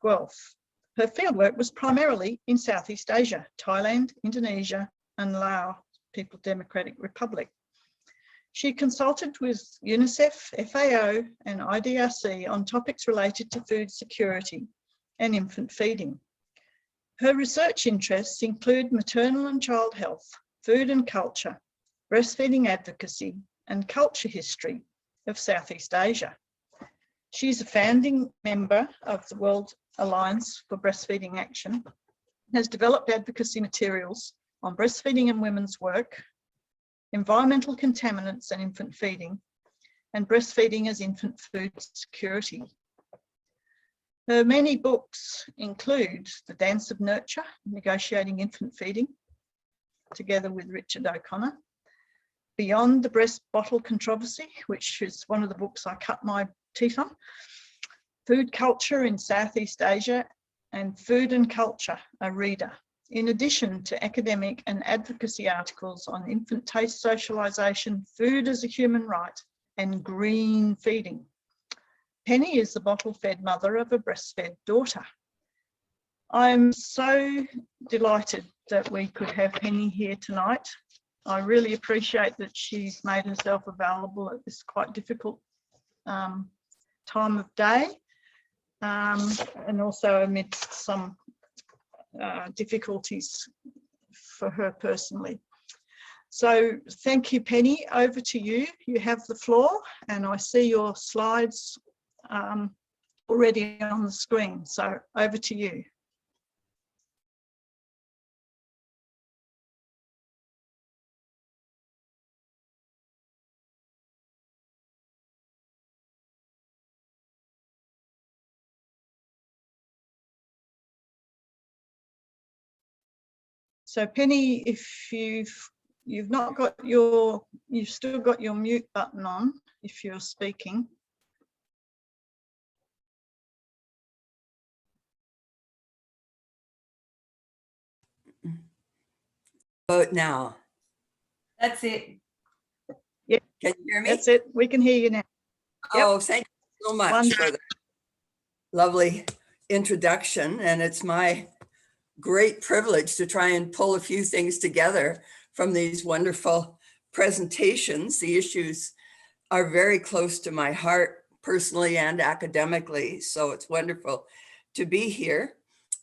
Guelph. Her fieldwork was primarily in Southeast Asia, Thailand, Indonesia, and Laos, People's Democratic Republic. She consulted with UNICEF, FAO, and IDRC on topics related to food security and infant feeding. Her research interests include maternal and child health, food and culture, breastfeeding advocacy, and culture history of Southeast Asia. She's a founding member of the World Alliance for Breastfeeding Action, has developed advocacy materials on breastfeeding and women's work, environmental contaminants and infant feeding, and breastfeeding as infant food security. Her many books include The Dance of Nurture, Negotiating Infant Feeding, together with Richard O'Connor, Beyond the Breast Bottle Controversy, which is one of the books I cut my teeth on, Food Culture in Southeast Asia, and Food and Culture, a Reader, in addition to academic and advocacy articles on infant taste socialisation, food as a human right, and green feeding. Penny is the bottle-fed mother of a breastfed daughter. I'm so delighted that we could have Penny here tonight. I really appreciate that she's made herself available at this quite difficult time of day, and also amidst some difficulties for her personally. So thank you, Penny. Over to you. You have the floor, and I see your slides already on the screen. So over to you. So Penny, if you've not got your, you've still got your mute button on if you're speaking. Vote now. That's it. Yeah, can you hear me? That's it. We can hear you now. Oh, thank you so much Wonderful. for the lovely introduction. And it's my great privilege to try and pull a few things together from these wonderful presentations. The issues are very close to my heart personally and academically. So it's wonderful to be here.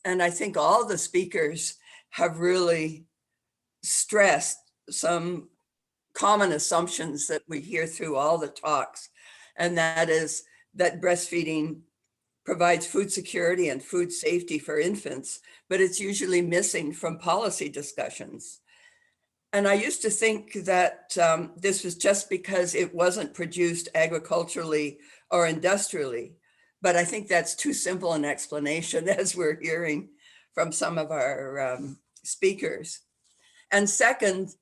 And I think all the speakers have really stressed some common assumptions that we hear through all the talks. And that is that breastfeeding provides food security and food safety for infants, but it's usually missing from policy discussions. And I used to think that this was just because it wasn't produced agriculturally or industrially, but I think that's too simple an explanation, as we're hearing from some of our speakers. And second,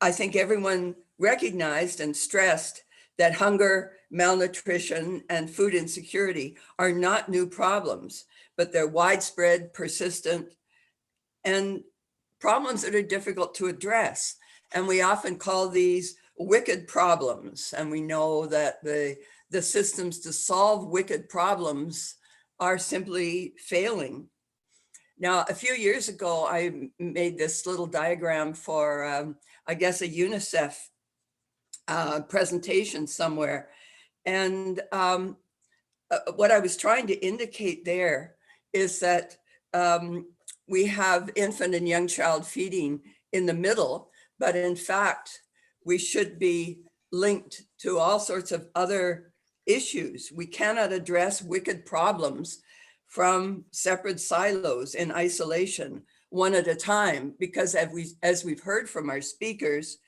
I think everyone recognized and stressed that hunger, malnutrition, and food insecurity are not new problems, but they're widespread, persistent, and problems that are difficult to address. And we often call these wicked problems. And we know that the systems to solve wicked problems are simply failing. Now, a few years ago, I made this little diagram for, I guess, a UNICEF presentation somewhere. And what I was trying to indicate there is that we have infant and young child feeding in the middle, but in fact, we should be linked to all sorts of other issues. We cannot address wicked problems from separate silos in isolation, one at a time, because as we've heard from our speakers,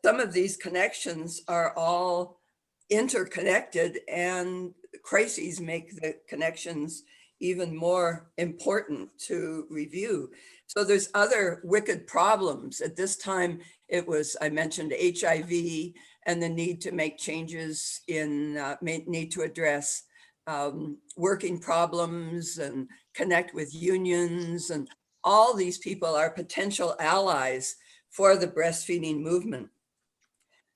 some of these connections are all interconnected, and crises make the connections even more important to review. So there's other wicked problems. At this time, it was, I mentioned HIV and the need to make changes in, need to address working problems and connect with unions. And all these people are potential allies for the breastfeeding movement.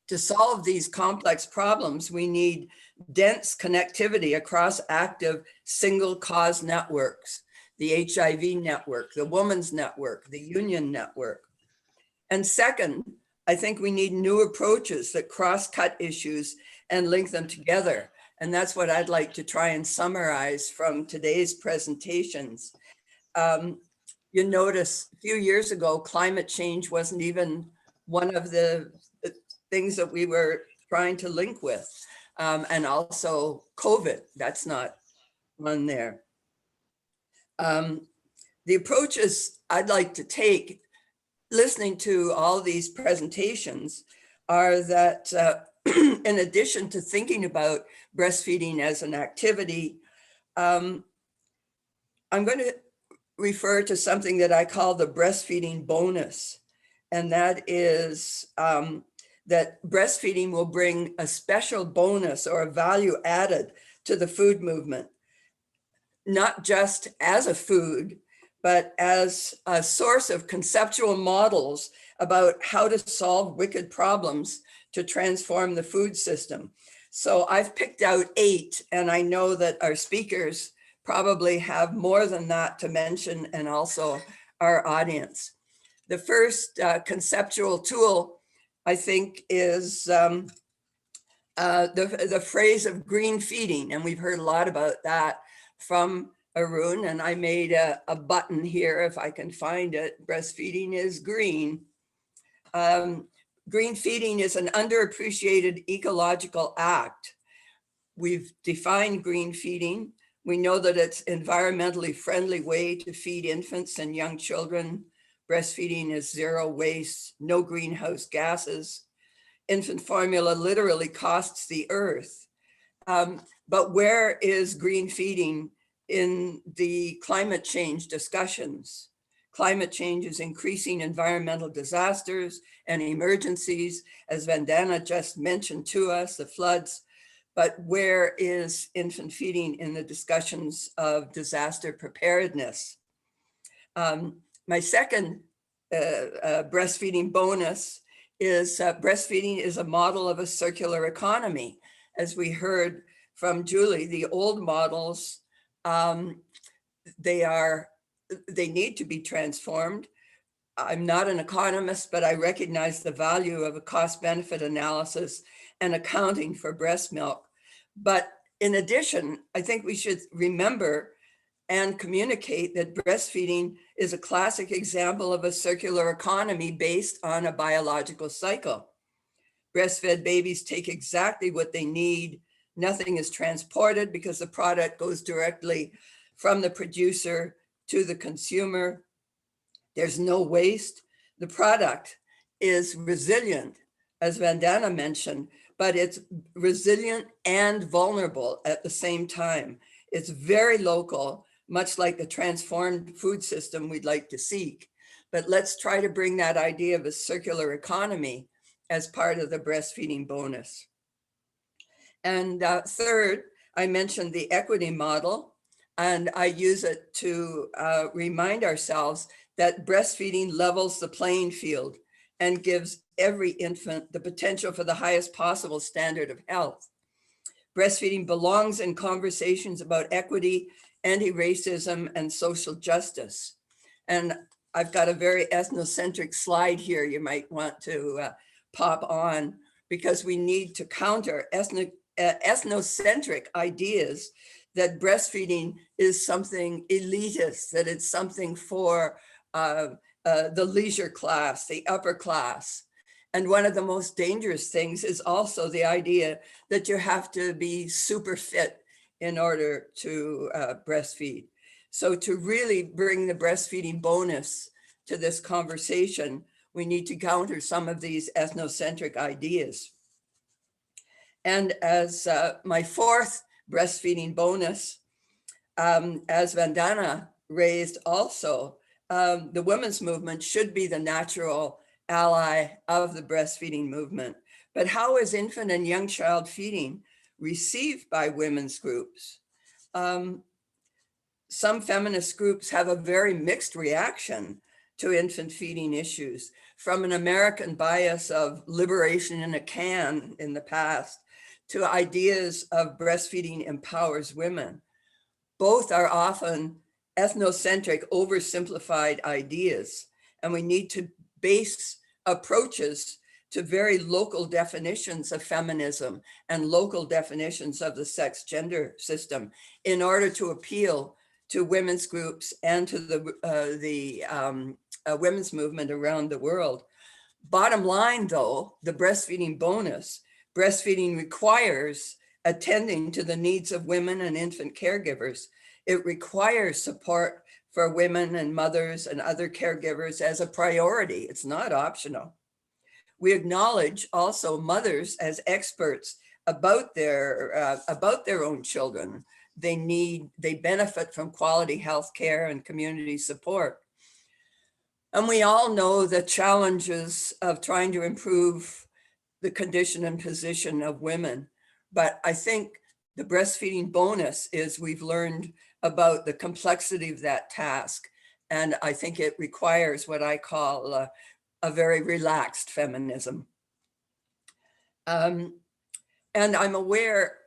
To solve these complex problems, we need dense connectivity across active single cause networks, the HIV network, the women's network, the union network. And second, I think we need new approaches that cross-cut issues and link them together. And that's what I'd like to try and summarize from today's presentations. You notice a few years ago, climate change wasn't even one of the things that we were trying to link with. And also COVID, that's not one there. The approaches I'd like to take, listening to all these presentations, are that in addition to thinking about breastfeeding as an activity, I'm going to refer to something that I call the breastfeeding bonus. And that is that breastfeeding will bring a special bonus or a value added to the food movement, not just as a food, but as a source of conceptual models about how to solve wicked problems to transform the food system. So I've picked out 8, and I know that our speakers probably have more than that to mention, and also our audience. The first conceptual tool, I think, is the phrase of green feeding. And we've heard a lot about that from Arun, and I made a button here, if I can find it. Breastfeeding is green. Green feeding is an underappreciated ecological act. We've defined green feeding. We know that it's an environmentally friendly way to feed infants and young children. Breastfeeding is zero waste, no greenhouse gases. Infant formula literally costs the earth. But where is green feeding in the climate change discussions? Climate change is increasing environmental disasters and emergencies, as Vandana just mentioned to us, the floods. But where is infant feeding in the discussions of disaster preparedness? My second breastfeeding bonus is breastfeeding is a model of a circular economy. As we heard from Julie, the old models, they need to be transformed. I'm not an economist, but I recognize the value of a cost-benefit analysis and accounting for breast milk. But in addition, I think we should remember and communicate that breastfeeding is a classic example of a circular economy based on a biological cycle. Breastfed babies take exactly what they need. Nothing is transported because the product goes directly from the producer to the consumer. There's no waste. The product is resilient, as Vandana mentioned, but it's resilient and vulnerable at the same time. It's very local, much like the transformed food system we'd like to seek. But let's try to bring that idea of a circular economy as part of the breastfeeding bonus. And third, I mentioned the equity model, and I use it to remind ourselves that breastfeeding levels the playing field and gives every infant the potential for the highest possible standard of health. Breastfeeding belongs in conversations about equity, anti-racism, and social justice. And I've got a very ethnocentric slide here you might want to pop on, because we need to counter ethnocentric ideas that breastfeeding is something elitist, that it's something for the leisure class, the upper class. And one of the most dangerous things is also the idea that you have to be super fit in order to breastfeed. So to really bring the breastfeeding bonus to this conversation, we need to counter some of these ethnocentric ideas. And as my fourth breastfeeding bonus, as Vandana raised also, the women's movement should be the natural ally of the breastfeeding movement. But how is infant and young child feeding received by women's groups? Some feminist groups have a very mixed reaction to infant feeding issues, from an American bias of liberation in a can in the past to ideas of breastfeeding empowers women. Both are often ethnocentric, oversimplified ideas, and we need to base approaches to very local definitions of feminism and local definitions of the sex gender system in order to appeal to women's groups and to the women's movement around the world. Bottom line though, the breastfeeding bonus, breastfeeding requires attending to the needs of women and infant caregivers. It requires support for women and mothers and other caregivers as a priority. It's not optional. We acknowledge also mothers as experts about their own children. They benefit from quality health care and community support. And we all know the challenges of trying to improve the condition and position of women. But I think the breastfeeding bonus is we've learned about the complexity of that task. And I think it requires what I call a very relaxed feminism. And I'm aware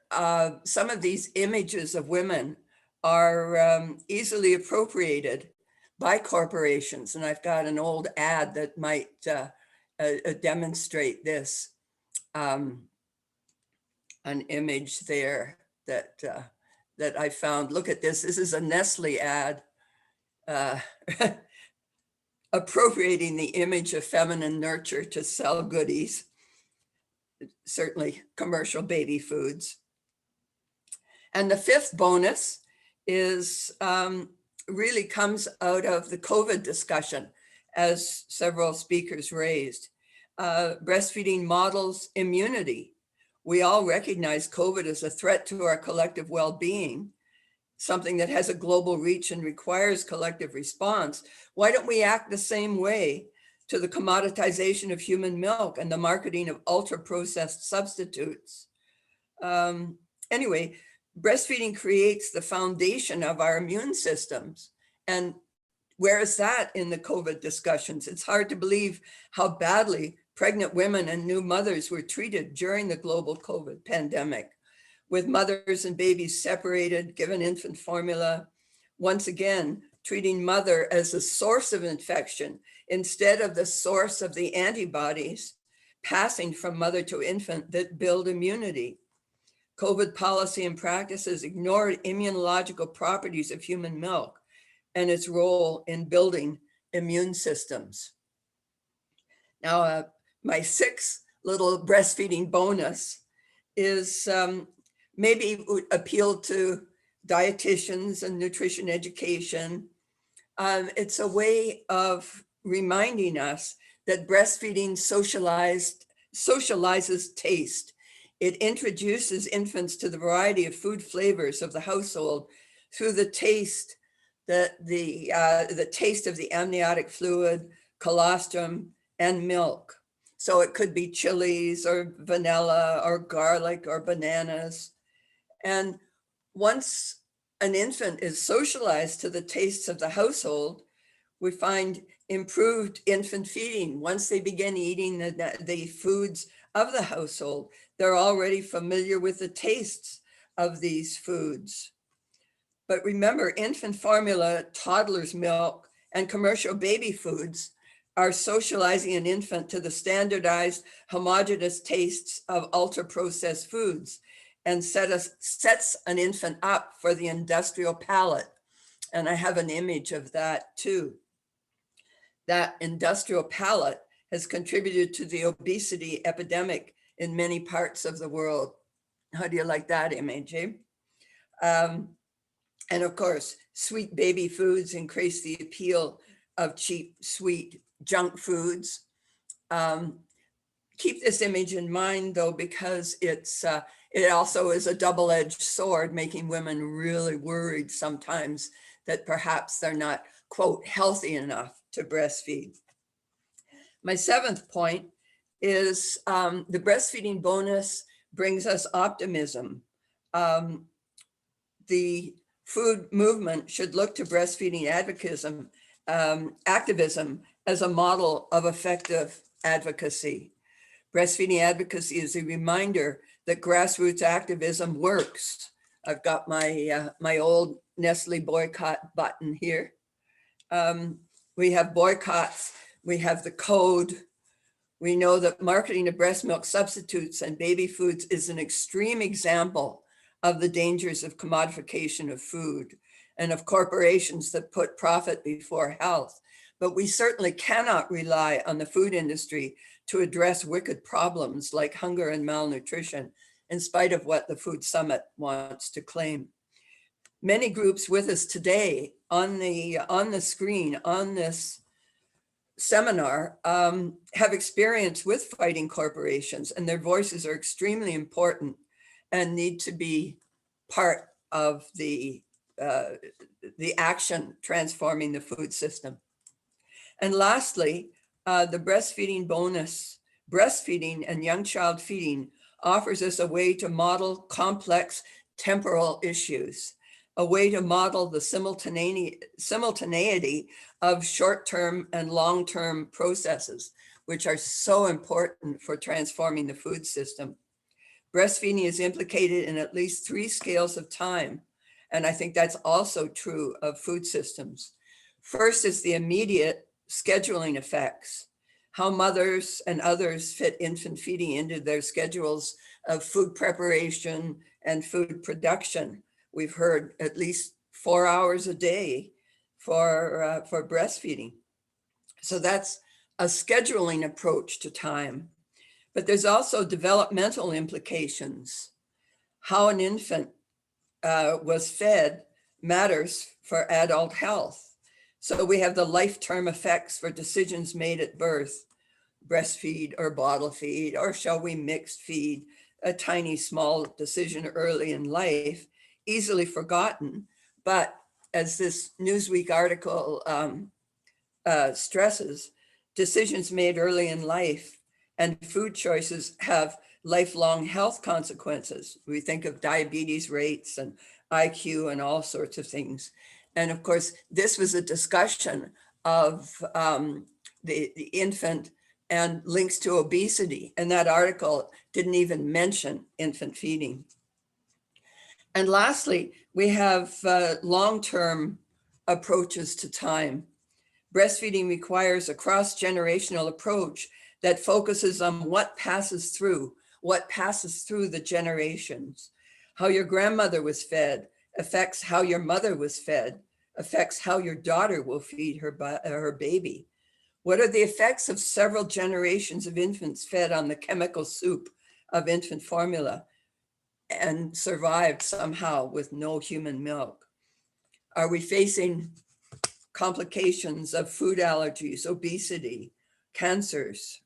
some of these images of women are easily appropriated by corporations. And I've got an old ad that might demonstrate this. An image there that I found. Look at this. This is a Nestle ad appropriating the image of feminine nurture to sell goodies, certainly commercial baby foods. And the fifth bonus is really comes out of the COVID discussion, as several speakers raised. Breastfeeding models immunity. We all recognize COVID as a threat to our collective well-being, something that has a global reach and requires collective response. Why don't we act the same way to the commoditization of human milk and the marketing of ultra-processed substitutes? Anyway, breastfeeding creates the foundation of our immune systems. And where is that in the COVID discussions? It's hard to believe how badly pregnant women and new mothers were treated during the global COVID pandemic, with mothers and babies separated, given infant formula, once again, treating mother as the source of infection instead of the source of the antibodies passing from mother to infant that build immunity. COVID policy and practices ignored immunological properties of human milk and its role in building immune systems. Now, my sixth little breastfeeding bonus is maybe would appeal to dietitians and nutrition education. It's a way of reminding us that breastfeeding socializes taste. It introduces infants to the variety of food flavors of the household through the taste, the taste of the amniotic fluid, colostrum, and milk. So it could be chilies or vanilla or garlic or bananas. And once an infant is socialized to the tastes of the household, we find improved infant feeding. Once they begin eating the foods of the household, they're already familiar with the tastes of these foods. But remember, infant formula, toddler's milk, and commercial baby foods are socializing an infant to the standardized homogeneous tastes of ultra-processed foods and sets an infant up for the industrial palate. And I have an image of that too. That industrial palate has contributed to the obesity epidemic in many parts of the world. How do you like that image, eh? And of course, sweet baby foods increase the appeal of cheap, sweet junk foods. keep this image in mind though, because it also is a double-edged sword, making women really worried sometimes that perhaps they're not, quote, healthy enough to breastfeed. My 7th point is the breastfeeding bonus brings us optimism. The food movement should look to breastfeeding activism as a model of effective advocacy. Breastfeeding advocacy is a reminder that grassroots activism works. I've got my my old Nestle boycott button here. We have boycotts, we have the code. We know that marketing of breast milk substitutes and baby foods is an extreme example of the dangers of commodification of food and of corporations that put profit before health. But we certainly cannot rely on the food industry to address wicked problems like hunger and malnutrition, in spite of what the Food Summit wants to claim. Many groups with us today on the screen, on this seminar, have experience with fighting corporations, and their voices are extremely important and need to be part of the action transforming the food system. And lastly, the breastfeeding bonus, breastfeeding and young child feeding offers us a way to model complex temporal issues, a way to model the simultaneity of short-term and long-term processes, which are so important for transforming the food system. Breastfeeding is implicated in at least 3 scales of time. And I think that's also true of food systems. First is the immediate scheduling effects, how mothers and others fit infant feeding into their schedules of food preparation and food production. We've heard at least 4 hours a day for breastfeeding. So that's a scheduling approach to time. But there's also developmental implications. How an infant was fed matters for adult health. So we have the life-term effects for decisions made at birth, breastfeed or bottle feed, or shall we mixed feed, a tiny small decision early in life, easily forgotten. But as this Newsweek article stresses, decisions made early in life and food choices have lifelong health consequences. We think of diabetes rates and IQ and all sorts of things. And of course, this was a discussion of the infant and links to obesity. And that article didn't even mention infant feeding. And lastly, we have long-term approaches to time. Breastfeeding requires a cross-generational approach that focuses on what passes through the generations. How your grandmother was fed affects how your mother was fed, affects how your daughter will feed her baby. What are the effects of several generations of infants fed on the chemical soup of infant formula and survived somehow with no human milk? Are we facing complications of food allergies, obesity, cancers?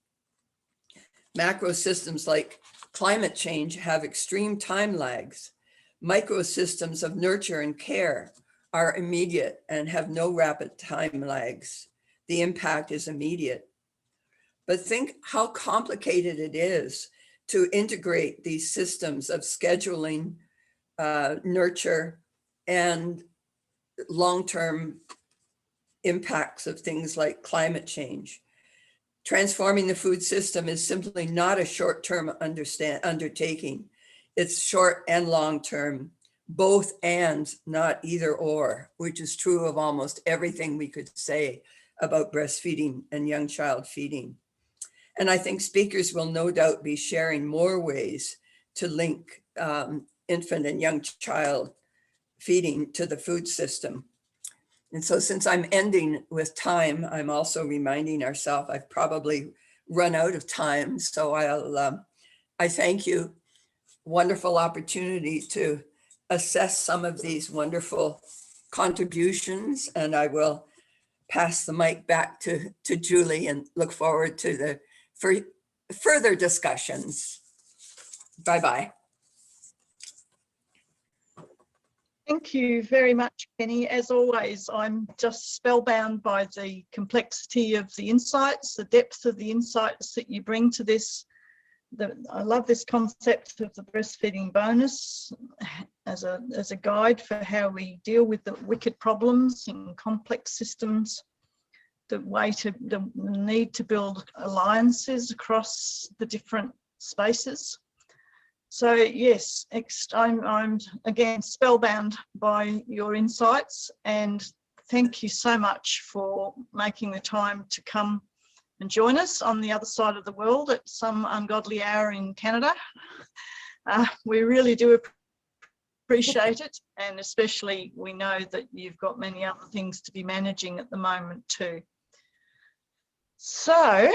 Macro systems like climate change have extreme time lags. Microsystems of nurture and care are immediate and have no rapid time lags. The impact is immediate. But think how complicated it is to integrate these systems of scheduling, nurture, and long-term impacts of things like climate change. Transforming the food system is simply not a short-term undertaking. It's short and long-term, both and, not either or, which is true of almost everything we could say about breastfeeding and young child feeding. And I think speakers will no doubt be sharing more ways to link infant and young child feeding to the food system. And so since I'm ending with time, I'm also reminding ourselves I've probably run out of time. So I thank you. Wonderful opportunity to assess some of these wonderful contributions. And I will pass the mic back to Julie and look forward to the further discussions. Bye-bye. Thank you very much, Penny. As always, I'm just spellbound by the complexity of the insights, the depth of the insights that you bring to this. I love this concept of the breastfeeding bonus as a guide for how we deal with the wicked problems in complex systems, the need to build alliances across the different spaces. So yes, I'm again spellbound by your insights, and thank you so much for making the time to come and join us on the other side of the world at some ungodly hour in Canada. We really do appreciate it, and especially we know that you've got many other things to be managing at the moment too. So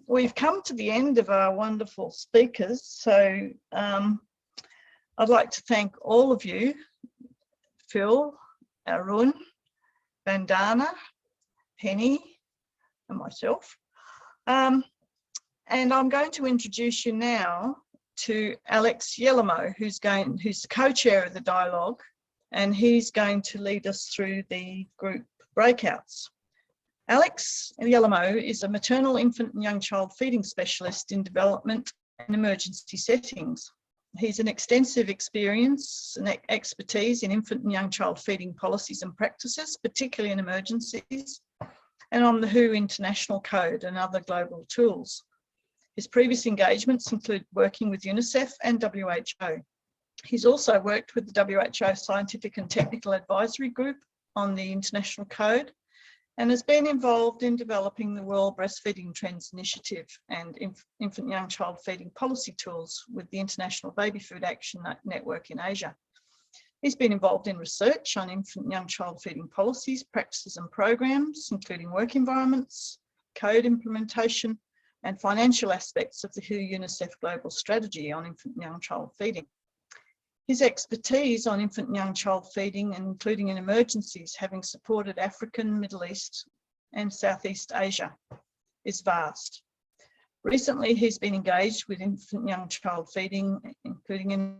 we've come to the end of our wonderful speakers. So I'd like to thank all of you, Phil, Arun, Vandana, Penny, and myself. And I'm going to introduce you now to Alex Yellamo, who's the co-chair of the dialogue, and he's going to lead us through the group breakouts. Alex Yellamo is a maternal, infant and young child feeding specialist in development and emergency settings. He's an extensive experience and expertise in infant and young child feeding policies and practices, particularly in emergencies, and on the WHO International Code and other global tools. His previous engagements include working with UNICEF and WHO. He's also worked with the WHO Scientific and Technical Advisory Group on the International Code, and has been involved in developing the World Breastfeeding Trends Initiative and infant young child feeding policy tools with the International Baby Food Action Network in Asia. He's been involved in research on infant young child feeding policies, practices and programs, including work environments, code implementation, and financial aspects of the WHO UNICEF Global Strategy on infant young child feeding. His expertise on infant and young child feeding, including in emergencies, having supported African, Middle East and Southeast Asia, is vast. Recently, he's been engaged with infant and young child feeding, including in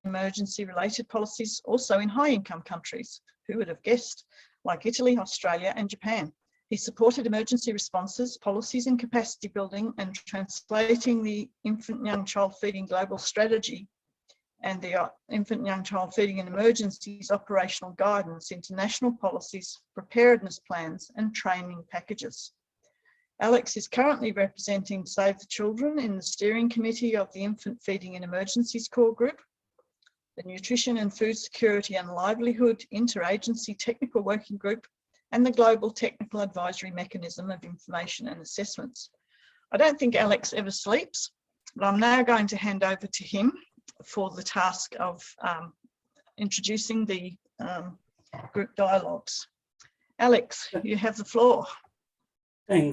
emergency-related policies, also in high-income countries, who would have guessed, like Italy, Australia and Japan. He supported emergency responses, policies and capacity building, and translating the infant and young child feeding global strategy and the infant and young child feeding in emergencies operational guidance into national policies, preparedness plans and training packages. Alex is currently representing Save the Children in the steering committee of the Infant Feeding in Emergencies Core Group, the Nutrition and Food Security and Livelihood Interagency Technical Working Group, and the Global Technical Advisory Mechanism of Information and Assessments. I don't think Alex ever sleeps, but I'm now going to hand over to him for the task of introducing the group dialogues. Alex, you have the floor.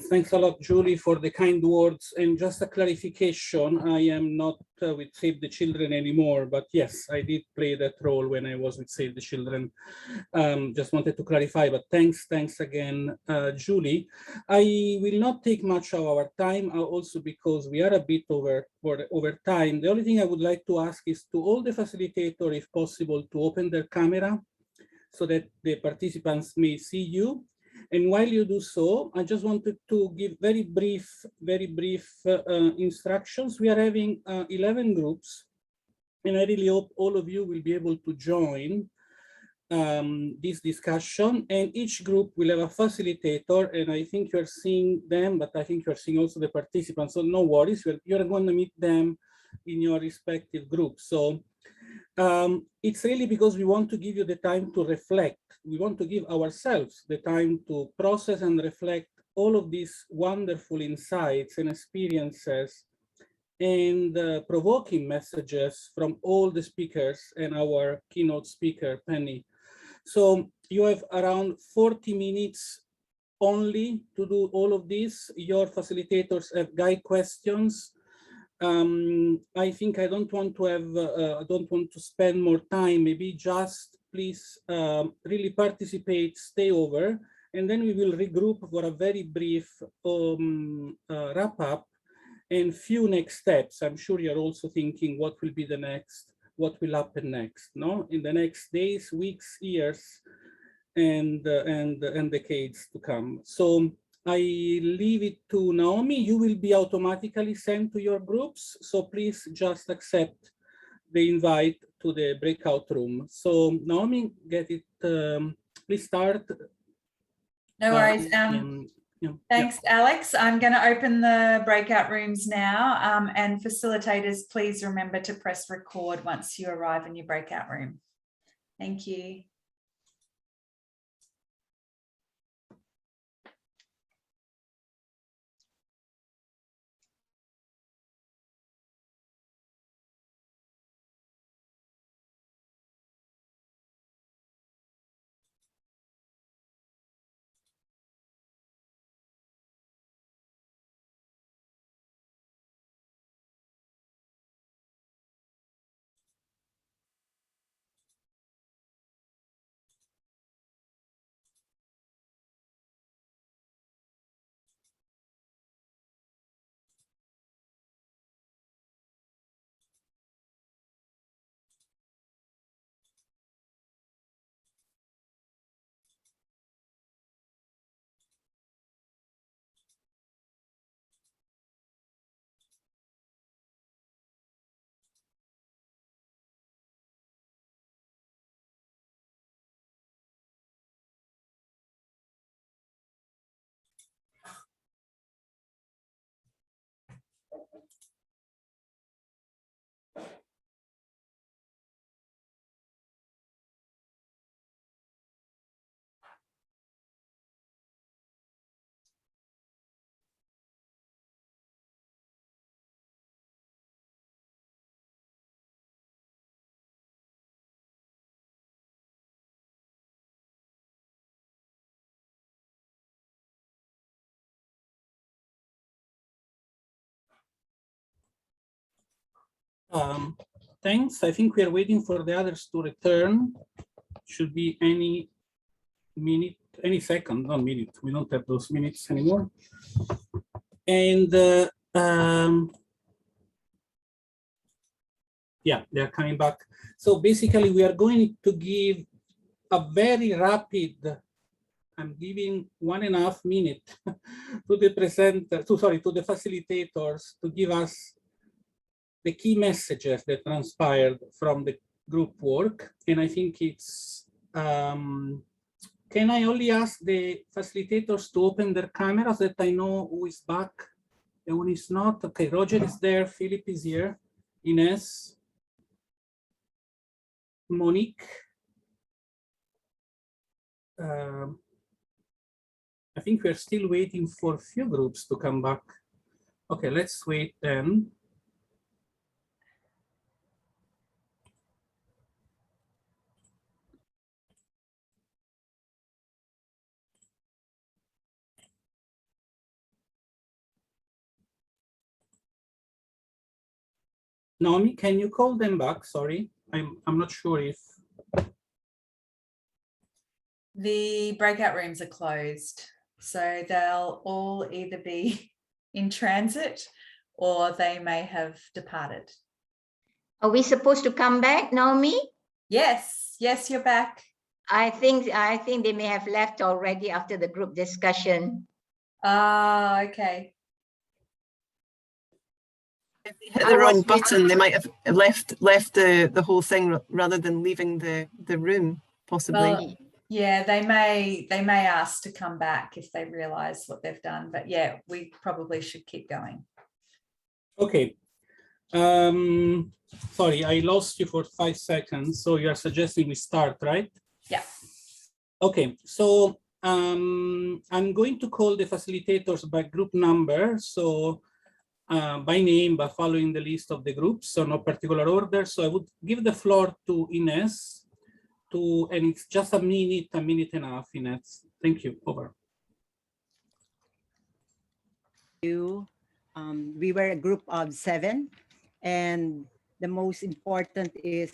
Thanks a lot, Julie, for the kind words. And just a clarification, I am not with Save the Children anymore, but yes, I did play that role when I was with Save the Children. Just wanted to clarify, but thanks again, Julie. I will not take much of our time, also because we are a bit over time. The only thing I would like to ask is to all the facilitators, if possible, to open their camera so that the participants may see you. And while you do so, I just wanted to give very brief instructions. We are having 11 groups, and I really hope all of you will be able to join this discussion. And each group will have a facilitator, and I think you're seeing them, but I think you're seeing also the participants, so no worries, you're going to meet them in your respective groups. So it's really because we want to give you the time to reflect. We want to give ourselves the time to process and reflect all of these wonderful insights and experiences and provoking messages from all the speakers and our keynote speaker, Penny. So you have around 40 minutes only to do all of this. Your facilitators have guide questions. I think I don't want to spend more time. Maybe just please really participate, stay over, and then we will regroup for a very brief wrap up. and few next steps. I'm sure you're also thinking what will be the next, what will happen next, no? In the next days, weeks, years, and decades to come. So I leave it to Naomi. You will be automatically sent to your groups. So please just accept the invite to the breakout room. So Naomi, get it, please start. No worries. Thanks, Alex. I'm going to open the breakout rooms now, and facilitators, please remember to press record once you arrive in your breakout room. Thank you. Thanks. I think we are waiting for the others to return. Should be any minute, any second, not minute. We don't have those minutes anymore. And yeah, they're coming back. So basically, we are going to give a very rapid, I'm giving 1.5 minutes to the presenter, to the facilitators to give us the key messages that transpired from the group work. And I think it's, can I only ask the facilitators to open their cameras that I know who is back and who is not? Okay, Roger is there, Philip is here, Ines, Monique. I think we're still waiting for a few groups to come back. Okay, let's wait then. Naomi, can you call them back? Sorry, I'm not sure if The breakout rooms are closed, so they'll all either be in transit or they may have departed. Are we supposed to come back, Naomi? Yes, yes, you're back. I think they may have left already after the group discussion. Ah, okay. If they hit the wrong button, they might have left the whole thing rather than leaving the room, possibly. Well, yeah, they may ask to come back if they realize what they've done, but yeah, we probably should keep going. okay. Sorry, I lost you for 5 seconds. So you are suggesting we start, right? Yeah. Okay, so I'm going to call the facilitators by group number. So by name, by following the list of the groups, so no particular order. So I would give the floor to Ines and it's just a minute and a half, Ines. Thank you, over. We were a group of 7, and the most important is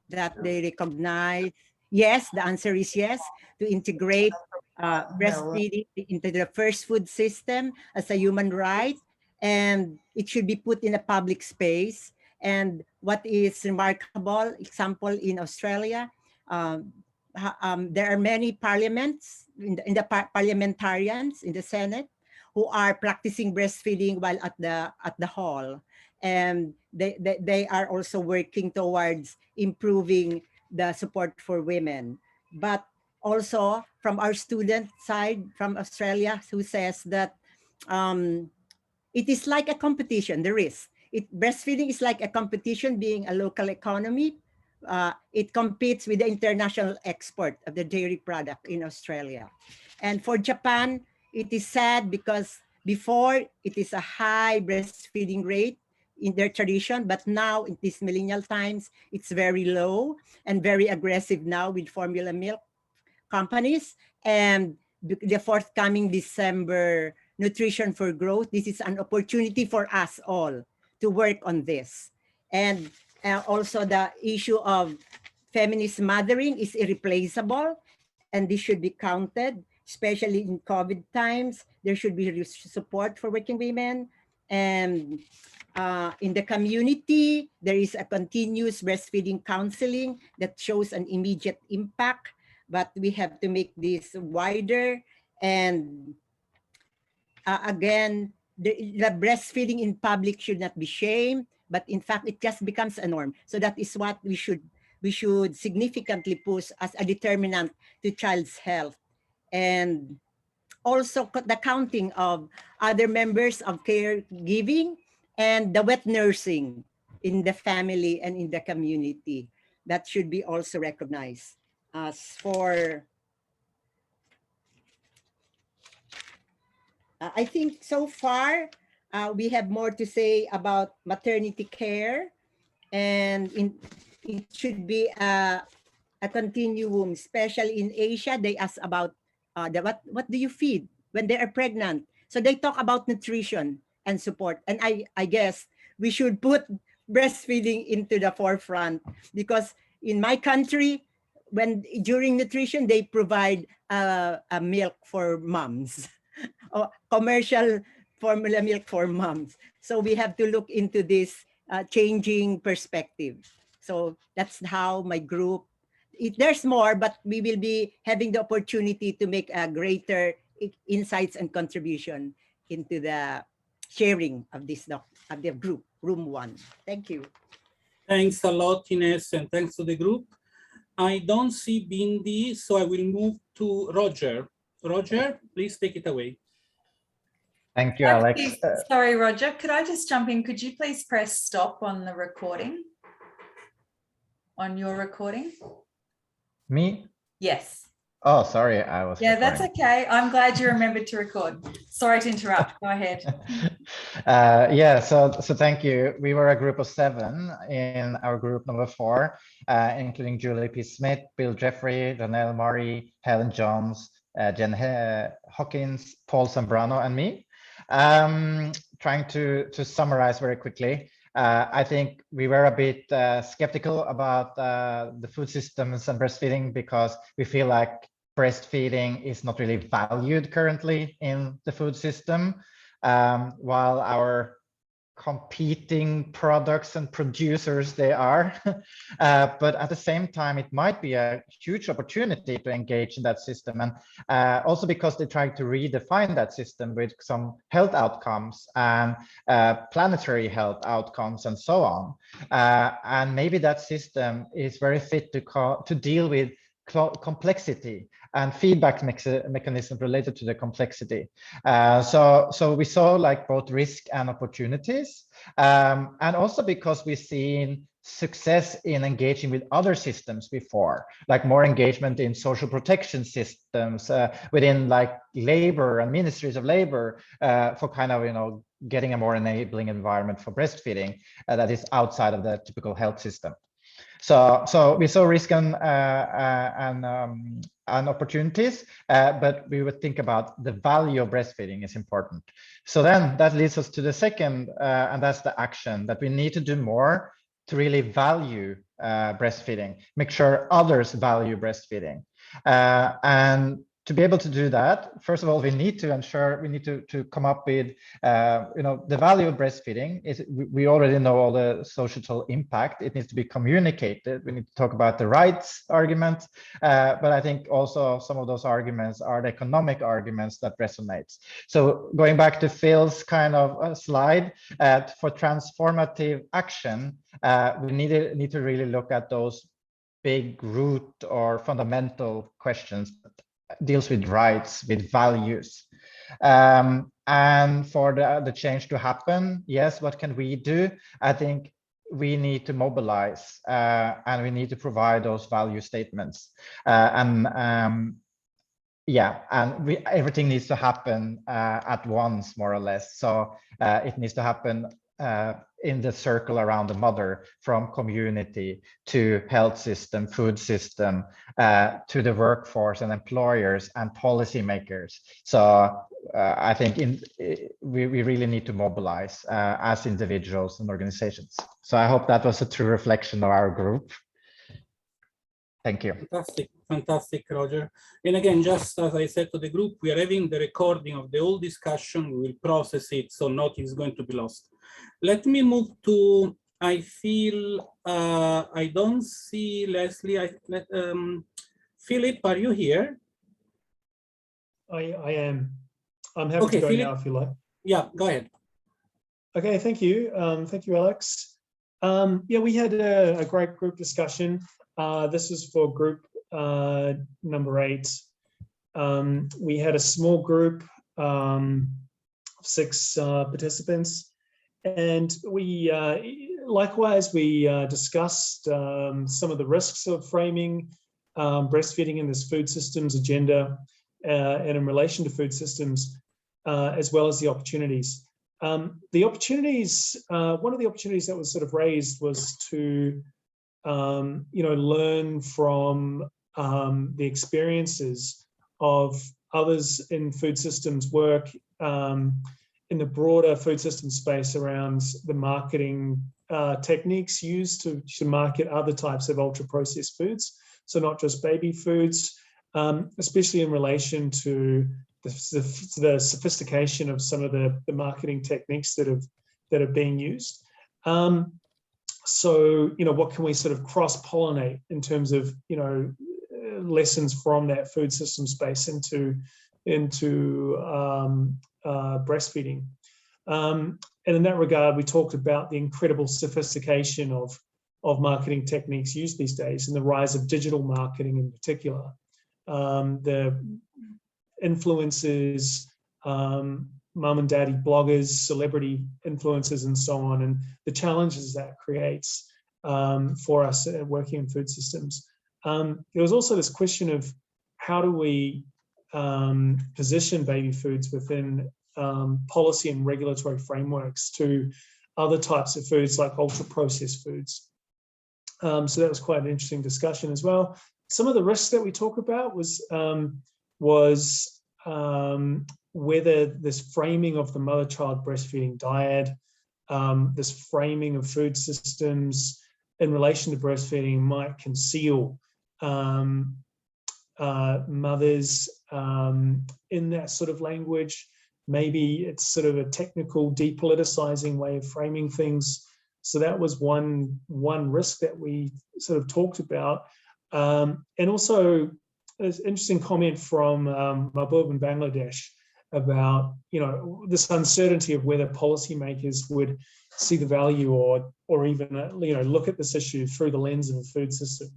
that they recognize, yes, the answer is yes, to integrate breastfeeding into the first food system as a human right, and it should be put in a public space. And what is remarkable, example in Australia, there are many parliaments, parliamentarians in the Senate who are practicing breastfeeding while at the hall. And they are also working towards improving the support for women. But also from our student side from Australia, who says that it is like a competition, there is. Breastfeeding is like a competition, being a local economy. It competes with the international export of the dairy product in Australia. And for Japan, it is sad because before it is a high breastfeeding rate in their tradition, but now in these millennial times, it's very low and very aggressive now with formula milk companies. And the forthcoming December Nutrition for Growth, this is an opportunity for us all to work on this. And also the issue of feminist mothering is irreplaceable, and this should be counted, especially in COVID times. There should be support for working women. And in the community, there is a continuous breastfeeding counseling that shows an immediate impact, but we have to make this wider. And again, the breastfeeding in public should not be shamed, but in fact, it just becomes a norm. So that is what we should significantly push as a determinant to child's health. And also the counting of other members of caregiving and the wet nursing in the family and in the community. That should be also recognized. As for, I think so far, we have more to say about maternity care, and it should be a continuum, especially in Asia. They ask about what do you feed when they are pregnant? So they talk about nutrition and support. And I guess we should put breastfeeding into the forefront, because in my country, during nutrition, they provide a milk for moms, or commercial formula milk for moms. So we have to look into this changing perspective. So that's how my group, there's more, but we will be having the opportunity to make a greater insights and contribution into the sharing of this of the group, room 1. Thank you. Thanks a lot, Ines, and thanks to the group. I don't see Bindi, so I will move to Roger. Roger, please take it away. Thank you, Alex. Sorry, Roger, could I just jump in? Could you please press stop on the recording? On your recording? Me? Yes. Oh, sorry, I was. Yeah, that's okay. I'm glad you remembered to record. Sorry to interrupt. Go ahead. Yeah, so thank you. We were a group of 7 in our group number 4, including Julie P. Smith, Bill Jeffrey, Janelle Murray, Helen Johns, Jen Hawkins, Paul Zambrano, and me. Trying to summarize very quickly. I think we were a bit skeptical about the food systems and breastfeeding, because we feel like breastfeeding is not really valued currently in the food system, while our competing products and producers they are. But at the same time, it might be a huge opportunity to engage in that system, and also because they try to redefine that system with some health outcomes and planetary health outcomes and so on. And maybe that system is very fit to deal with complexity and feedback mechanism related to the complexity. So we saw like both risk and opportunities, and also because we've seen success in engaging with other systems before, like more engagement in social protection systems within like labor and ministries of labor for kind of, you know, getting a more enabling environment for breastfeeding that is outside of the typical health system. So we saw risk and opportunities, but we would think about the value of breastfeeding is important. So then that leads us to the second, and that's the action, that we need to do more to really value breastfeeding, make sure others value breastfeeding. And to be able to do that, first of all, we need to come up with, the value of breastfeeding is, we already know all the social impact. It needs to be communicated. We need to talk about the rights argument, but I think also some of those arguments are the economic arguments that resonates. So going back to Phil's kind of slide, for transformative action, we need to really look at those big root or fundamental questions, deals with rights, with values. And for the change to happen, yes, what can we do? I think we need to mobilize, and we need to provide those value statements. Yeah, and everything needs to happen at once, more or less. So it needs to happen in the circle around the mother, from community to health system, food system, to the workforce and employers and policymakers. So I think we really need to mobilize as individuals and organizations. So I hope that was a true reflection of our group. Thank you. Fantastic, Roger. And again, just as I said to the group, we are having the recording of the whole discussion. We will process it, so nothing is going to be lost. Let me move to, I feel, I don't see Leslie. Philip, are you here? I am. I'm happy to go Philip, now if you like. Yeah, go ahead. Okay, thank you. Thank you, Alex. Yeah, we had a great group discussion. This is for group number 8. We had a small group of 6 participants, and we likewise discussed some of the risks of framing breastfeeding in this food systems agenda and in relation to food systems, as well as the opportunities. The opportunities, one of the opportunities that was sort of raised was to learn from the experiences of others in food systems work in the broader food system space around the marketing techniques used to market other types of ultra-processed foods. So not just baby foods, especially in relation to the sophistication of some of the marketing techniques that are being used. So, what can we sort of cross-pollinate in terms of, lessons from that food system space into breastfeeding. And in that regard, we talked about the incredible sophistication of marketing techniques used these days and the rise of digital marketing in particular. The influencers, mum and daddy bloggers, celebrity influencers, and so on, and the challenges that creates for us working in food systems. There was also this question of how do we position baby foods within policy and regulatory frameworks to other types of foods like ultra-processed foods. So that was quite an interesting discussion as well. Some of the risks that we talk about was whether this framing of the mother-child breastfeeding dyad, this framing of food systems in relation to breastfeeding might conceal mothers in that sort of language. Maybe it's sort of a technical depoliticizing way of framing things. So that was one risk that we sort of talked about. And also there's an interesting comment from Mahbub in Bangladesh about, this uncertainty of whether policymakers would see the value or even, look at this issue through the lens of a food system.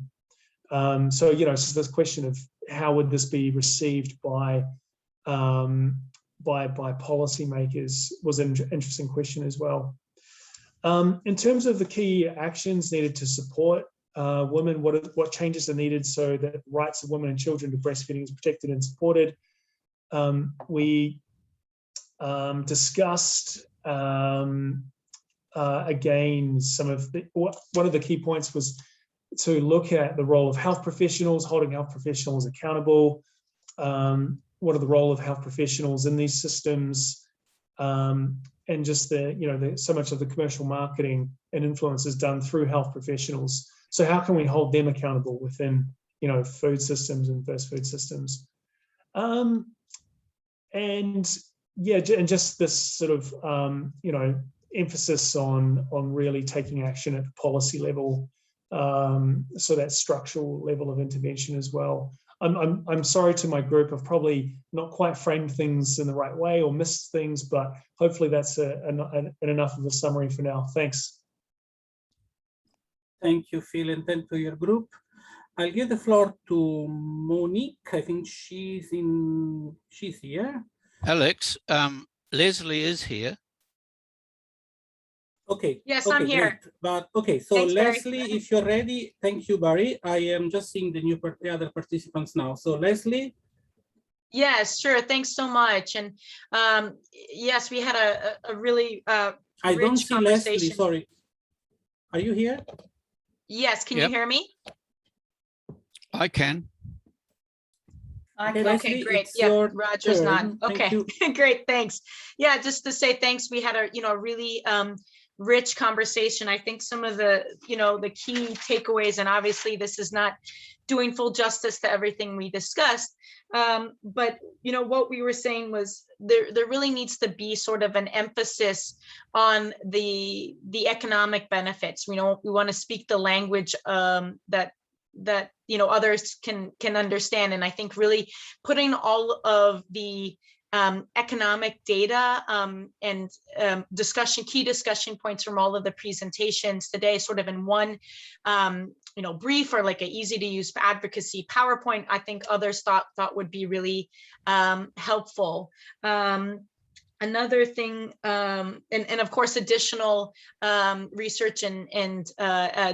So, it's just this question of how would this be received by policymakers was an interesting question as well. In terms of the key actions needed to support women, what changes are needed so that rights of women and children to breastfeeding is protected and supported. We discussed again one of the key points was to look at the role of health professionals, holding health professionals accountable. What are the role of health professionals in these systems, and just so much of the commercial marketing and influence is done through health professionals. So how can we hold them accountable within food systems and first food systems? And yeah, and just this sort of, you know, emphasis on really taking action at the policy level, so that structural level of intervention as well. I'm sorry to my group, I've probably not quite framed things in the right way or missed things, but hopefully that's enough of a summary for now. Thanks. Thank you, Phil, and thank to your group. I'll give the floor to Monique. I think she's here. Alex, Leslie is here. Okay. Yes, okay, I'm here. Great. But okay, so Thanks, Leslie, Barry. if you're ready, thank you, Barry. I am just seeing the other participants now. So Leslie. Yes, sure. Thanks so much. And yes, we had a really I rich don't see Leslie, conversation. sorry. Are you here? Yes, can you hear me? I can. Okay, Okay, Leslie, great. it's Yeah, your Roger's not. turn. Okay, great. Thanks. Yeah, just to say thanks. We had a really rich conversation. I think some of the the key takeaways, and obviously this is not doing full justice to everything we discussed, but what we were saying was there really needs to be sort of an emphasis on the economic benefits. We want to speak the language that others can understand, and I think really putting all of the economic data and key discussion points from all of the presentations today sort of in one brief or like an easy to use advocacy PowerPoint, I think others thought would be really helpful. Another thing, and of course, additional research and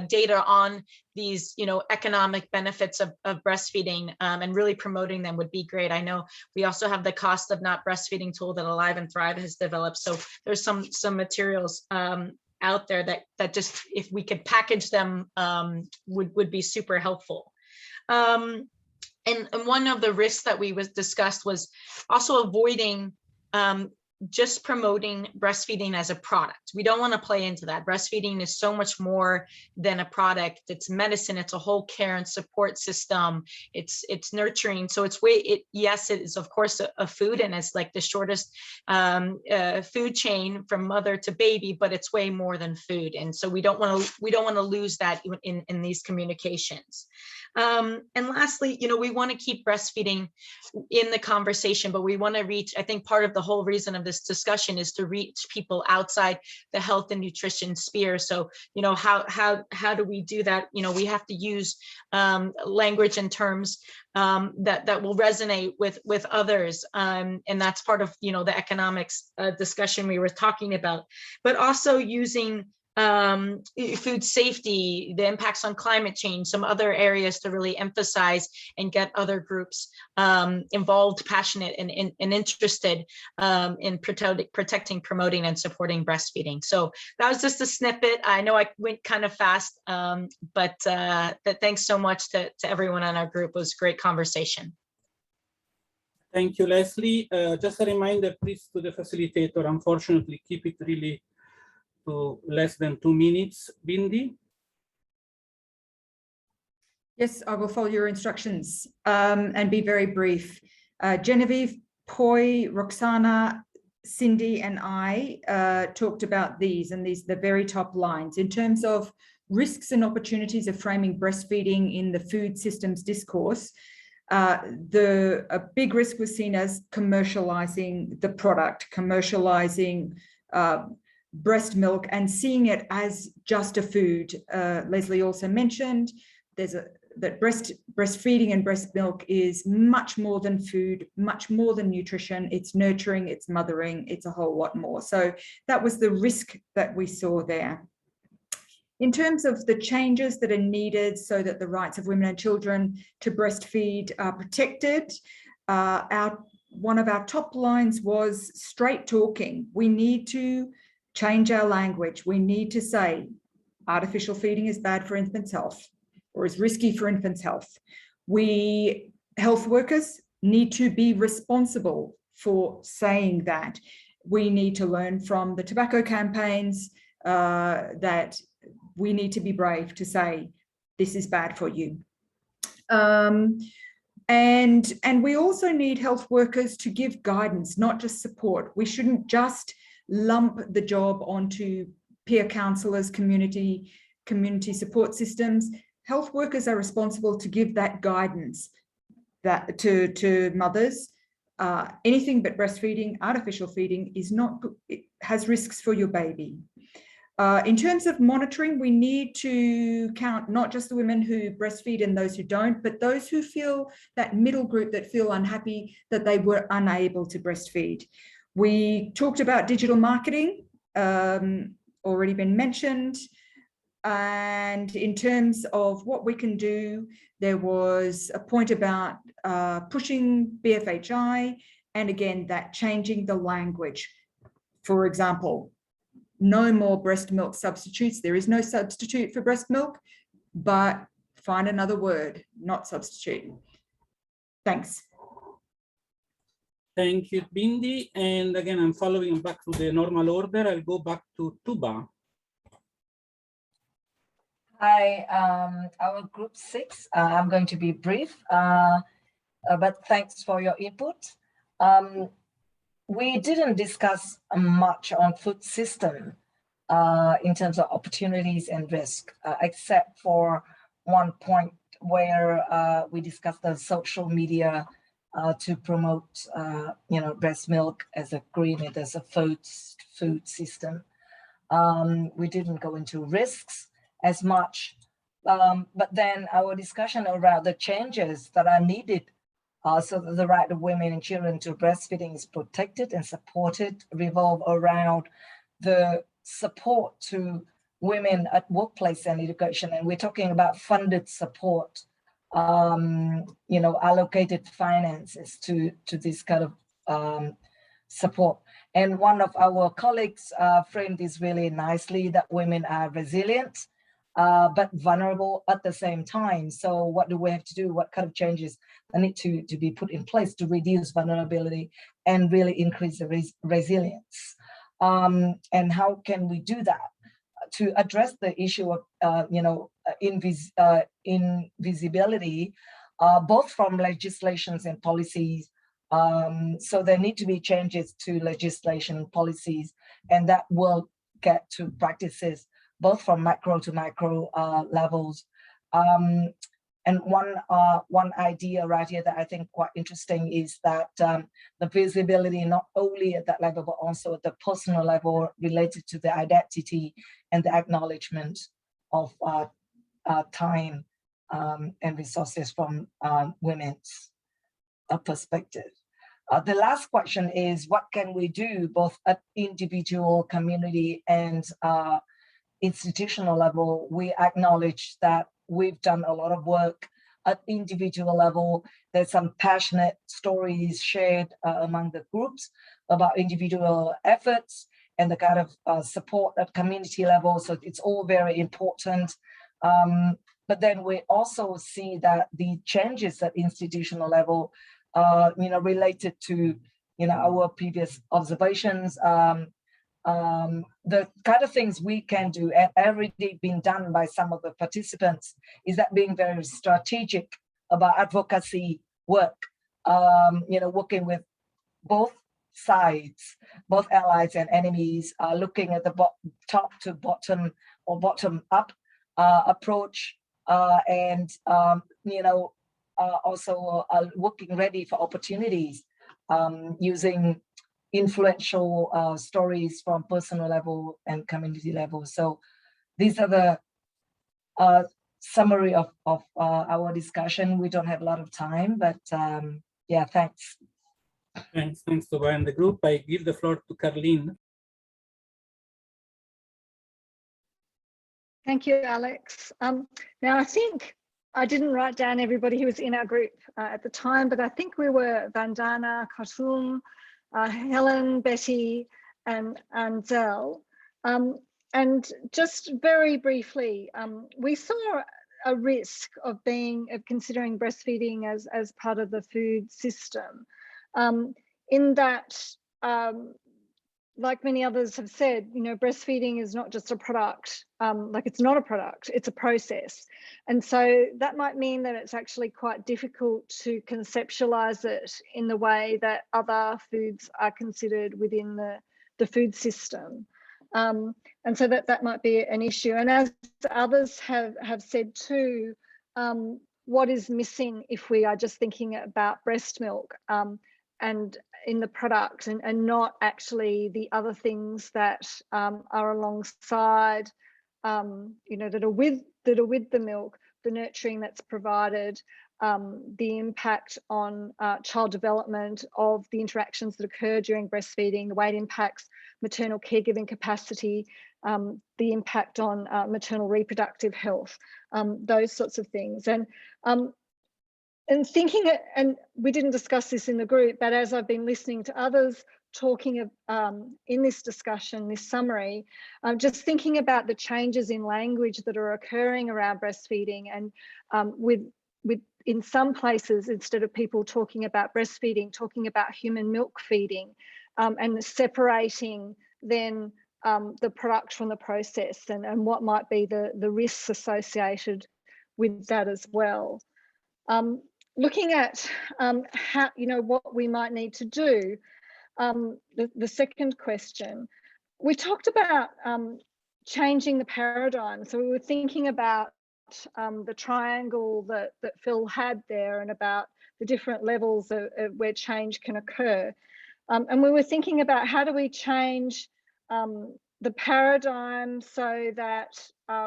data on these, economic benefits of breastfeeding and really promoting them would be great. I know we also have the cost of not breastfeeding tool that Alive and Thrive has developed. So there's some materials out there that just, if we could package them, would be super helpful. And one of the risks that we discussed was also avoiding just promoting breastfeeding as a product. We don't want to play into that. Breastfeeding is so much more than a product. It's medicine. It's a whole care and support system. It's nurturing. So yes, it is of course a food, and it's like the shortest food chain from mother to baby, but it's way more than food. And so we don't want to lose that in these communications. And lastly, we want to keep breastfeeding in the conversation, but we want to reach, I think part of the whole reason of this discussion is to reach people outside the health and nutrition sphere. So, how do we do that? We have to use language and terms that will resonate with others. And that's part of, the economics discussion we were talking about, but also using food safety, the impacts on climate change, some other areas to really emphasize and get other groups involved, passionate, and interested in protecting, promoting, and supporting breastfeeding. So that was just a snippet. I know I went kind of fast, but thanks so much to everyone on our group. It was a great conversation. Thank you, Leslie. Just a reminder, please, to the facilitator, unfortunately, keep it really to less than 2 minutes. Bindi? Yes, I will follow your instructions and be very brief. Genevieve, Poi, Roxana, Cindy, and I talked about these, and the very top lines. In terms of risks and opportunities of framing breastfeeding in the food systems discourse, a big risk was seen as commercializing the product, commercializing breast milk and seeing it as just a food. Leslie also mentioned that breastfeeding and breast milk is much more than food, much more than nutrition. It's nurturing, it's mothering, it's a whole lot more. So that was the risk that we saw there. In terms of the changes that are needed so that the rights of women and children to breastfeed are protected, one of our top lines was straight talking. We need to change our language. We need to say artificial feeding is bad for infants' health or is risky for infants' health. We, health workers, need to be responsible for saying that. We need to learn from the tobacco campaigns that we need to be brave to say this is bad for you. And we also need health workers to give guidance, not just support. We shouldn't just lump the job onto peer counsellors, community support systems. Health workers are responsible to give that guidance that to mothers. Anything but breastfeeding, artificial feeding is not good. It has risks for your baby. In terms of monitoring, we need to count not just the women who breastfeed and those who don't, but those who feel that middle group that feel unhappy that they were unable to breastfeed. We talked about digital marketing, already been mentioned. And in terms of what we can do, there was a point about pushing BFHI, and again, that changing the language. For example, no more breast milk substitutes. There is no substitute for breast milk, but find another word, not substitute. Thanks. Thank you, Bindi. And again, I'm following back to the normal order. I'll go back to Tuba. Hi, our group 6. I'm going to be brief, but thanks for your input. We didn't discuss much on food system in terms of opportunities and risk, except for one point where we discussed the social media to promote, breast milk as a green, as a food system. We didn't go into risks as much, but then our discussion around the changes that are needed so that the right of women and children to breastfeeding is protected and supported revolve around the support to women at workplace and education. And we're talking about funded support, allocated finances to this kind of support. And one of our colleagues framed this really nicely, that women are resilient, but vulnerable at the same time. So what do we have to do? What kind of changes need to be put in place to reduce vulnerability and really increase the resilience? And how can we do that to address the issue of, invisibility, both from legislations and policies? So there need to be changes to legislation and policies, and that will get to practices both from macro to micro levels. And one idea right here that I think quite interesting is that the visibility not only at that level, but also at the personal level related to the identity and the acknowledgement of time and resources from women's perspective. The last question is, what can we do both at individual, community, and institutional level? We acknowledge that we've done a lot of work at individual level. There's some passionate stories shared among the groups about individual efforts and the kind of support at community level. So it's all very important. But then we also see that the changes at institutional level, related to, our previous observations, the kind of things we can do and already been done by some of the participants is that being very strategic about advocacy work, working with both sides, both allies and enemies, looking at the top to bottom or bottom up approach, and also working ready for opportunities, using influential stories from personal level and community level. So these are the summary of our discussion. We don't have a lot of time, but yeah, thanks. Thanks to and the group. I give the floor to Carlene. Thank you, Alex. Now, I think I didn't write down everybody who was in our group at the time, but I think we were Vandana, Khartoum, Helen, Betty, and Zell. And just very briefly, we saw a risk of considering breastfeeding as part of the food system, in that like many others have said, you know, breastfeeding is not just a product, like it's not a product, it's a process. And so that might mean that it's actually quite difficult to conceptualize it in the way that other foods are considered within the food system. And so that might be an issue. And as others have said too, what is missing if we are just thinking about breast milk and in the product and not actually the other things that are alongside, you know, that are with the milk, the nurturing that's provided, the impact on child development of the interactions that occur during breastfeeding, the way it impacts maternal caregiving capacity, the impact on maternal reproductive health, those sorts of things. And thinking, and we didn't discuss this in the group, but as I've been listening to others talking in this discussion, this summary, just thinking about the changes in language that are occurring around breastfeeding, and with in some places, instead of people talking about breastfeeding, talking about human milk feeding, and separating then the product from the process, and what might be the risks associated with that as well. Looking at how, you know, what we might need to do, the second question, we talked about changing the paradigm. So we were thinking about the triangle that Phil had there, and about the different levels of where change can occur. And we were thinking about how do we change the paradigm so that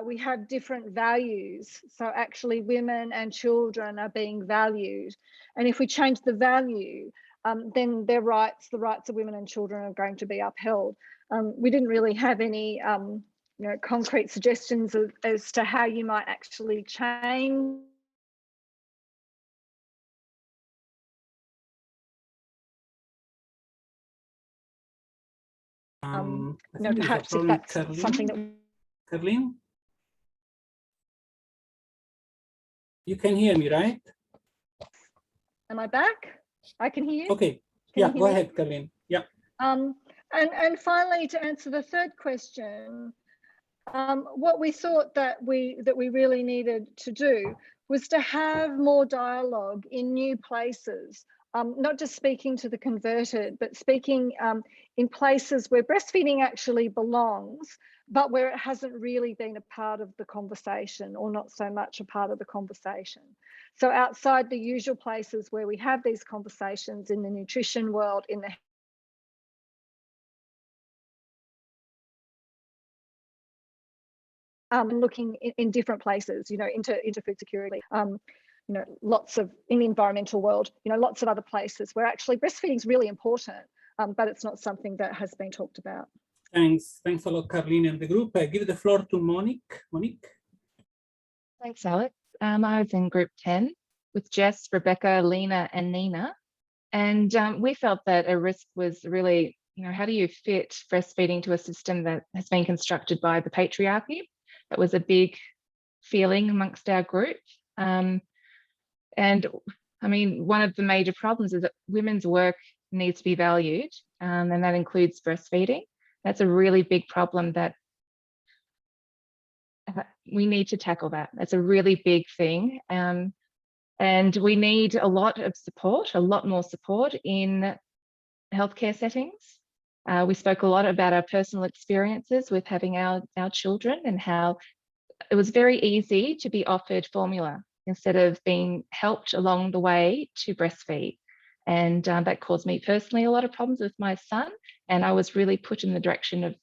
we have different values. So actually women and children are being valued. And if we change the value, then their rights, the rights of women and children, are going to be upheld. We didn't really have any you know, concrete suggestions as to how you might actually change you know, perhaps if that's something that Caroline, you can hear me, right? Am I back? I can hear you. Okay. Yeah, go ahead, Caroline. Yeah. And finally, to answer the third question, what we thought that we really needed to do was to have more dialogue in new places, not just speaking to the converted, but speaking in places where breastfeeding actually belongs, but where it hasn't really been a part of the conversation, or not so much a part of the conversation. So outside the usual places where we have these conversations, in the nutrition world, in the looking in different places, you know, into food security, you know, lots of, in the environmental world, you know, lots of other places where actually breastfeeding is really important, but it's not something that has been talked about. Thanks a lot, Caroline and the group. I give the floor to Monique. Monique. Thanks, Alex. I was in group 10 with Jess, Rebecca, Lena, and Nina. And we felt that a risk was really, you know, how do you fit breastfeeding to a system that has been constructed by the patriarchy? That was a big feeling amongst our group. And I mean, one of the major problems is that women's work needs to be valued, and that includes breastfeeding. That's a really big problem that we need to tackle. That's a really big thing. And we need a lot of support, a lot more support in healthcare settings. We spoke a lot about our personal experiences with having our children, and how it was very easy to be offered formula instead of being helped along the way to breastfeed. And that caused me personally a lot of problems with my son. And I was really put in the direction of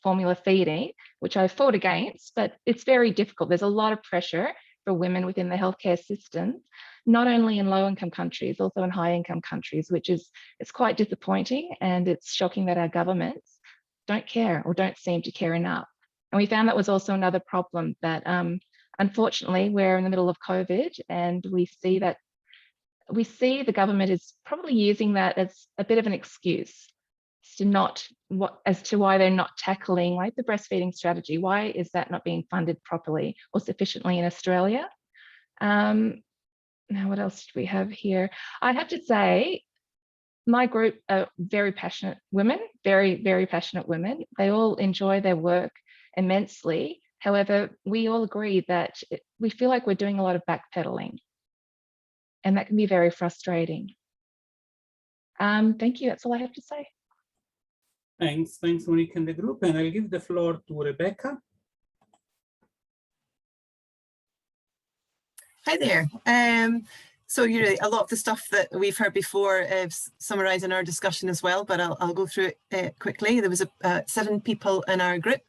formula feeding, which I fought against, but it's very difficult. There's a lot of pressure for women within the healthcare system, not only in low-income countries, also in high-income countries, which is, it's quite disappointing. And it's shocking that our governments don't care, or don't seem to care enough. And we found that was also another problem, that unfortunately we're in the middle of COVID, and we see the government is probably using that as a bit of an excuse as to why they're not tackling like the breastfeeding strategy. Why is that not being funded properly or sufficiently in Australia? Now, what else do we have here? I have to say, my group are very passionate women, very, very passionate women. They all enjoy their work immensely. However, we all agree that we feel like we're doing a lot of backpedaling, and that can be very frustrating. Thank you. That's all I have to say. Thanks, Monique and the group. And I'll give the floor to Rebecca. Hi there. So a lot of the stuff that we've heard before is summarised in our discussion as well, but I'll go through it quickly. There was 7 people in our group.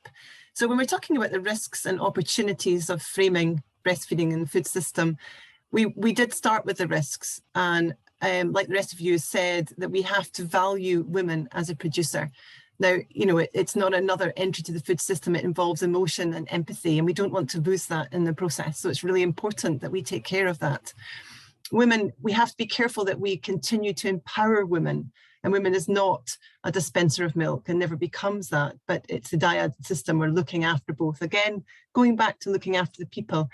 So when we're talking about the risks and opportunities of framing breastfeeding in the food system, we did start with the risks, and like the rest of you said, that we have to value women as a producer. Now, it's not another entry to the food system. It involves emotion and empathy, and we don't want to lose that in the process. So it's really important that we take care of that. Women, we have to be careful that we continue to empower women, and women is not a dispenser of milk and never becomes that, but it's a dyad system. We're looking after both. Again, going back to looking after the people,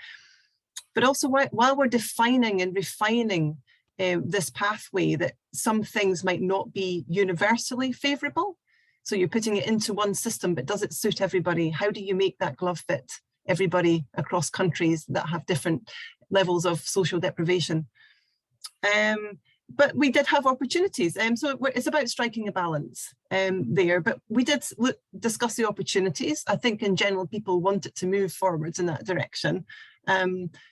but also while we're defining and refining this pathway, that some things might not be universally favourable. So you're putting it into one system, but does it suit everybody? How do you make that glove fit everybody across countries that have different levels of social deprivation? But we did have opportunities. So it's about striking a balance there, but we did discuss the opportunities. I think in general, people wanted to move forwards in that direction.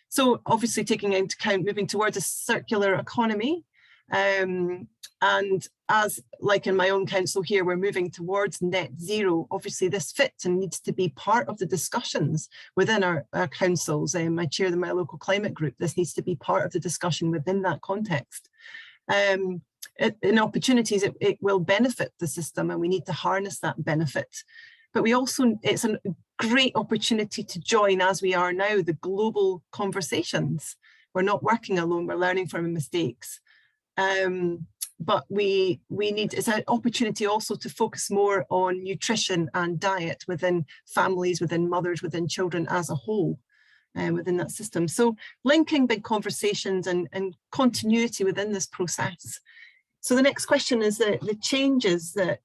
So obviously taking into account moving towards a circular economy, and as like in my own council here, we're moving towards net zero. Obviously this fits and needs to be part of the discussions within our councils. I chair my local climate group. This needs to be part of the discussion within that context. In opportunities, it will benefit the system, and we need to harness that benefit. But we also, it's a great opportunity to join, as we are now, the global conversations. We're not working alone, we're learning from our mistakes. But we need, it's an opportunity also to focus more on nutrition and diet within families, within mothers, within children as a whole, within that system. So linking big conversations and continuity within this process. So the next question is the changes that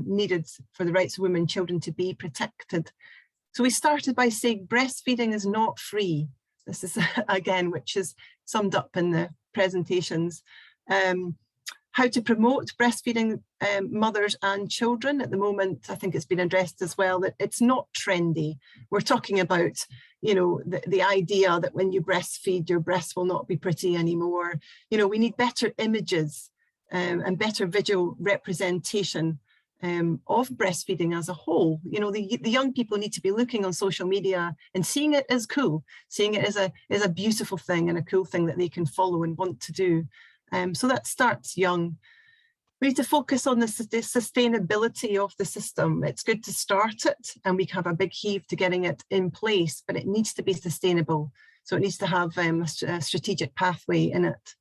needed for the rights of women and children to be protected. So we started by saying breastfeeding is not free. This is again, which is summed up in the presentations. How to promote breastfeeding mothers and children. At the moment, I think it's been addressed as well, that it's not trendy. We're talking about, the idea that when you breastfeed, your breasts will not be pretty anymore. We need better images and better visual representation of breastfeeding as a whole. The young people need to be looking on social media and seeing it as cool, seeing it as a beautiful thing and a cool thing that they can follow and want to do. So that starts young. We need to focus on the sustainability of the system. It's good to start it, and we have a big heave to getting it in place, but it needs to be sustainable. So it needs to have a strategic pathway in it.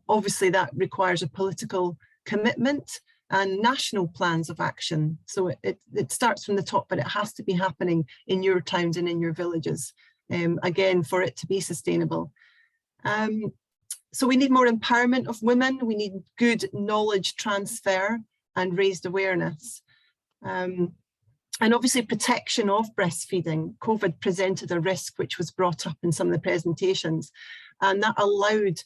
Obviously, that requires a political commitment and national plans of action. So it starts from the top, but it has to be happening in your towns and in your villages, again, for it to be sustainable. So we need more empowerment of women. We need good knowledge transfer and raised awareness. And obviously protection of breastfeeding. COVID presented a risk which was brought up in some of the presentations, and that allowed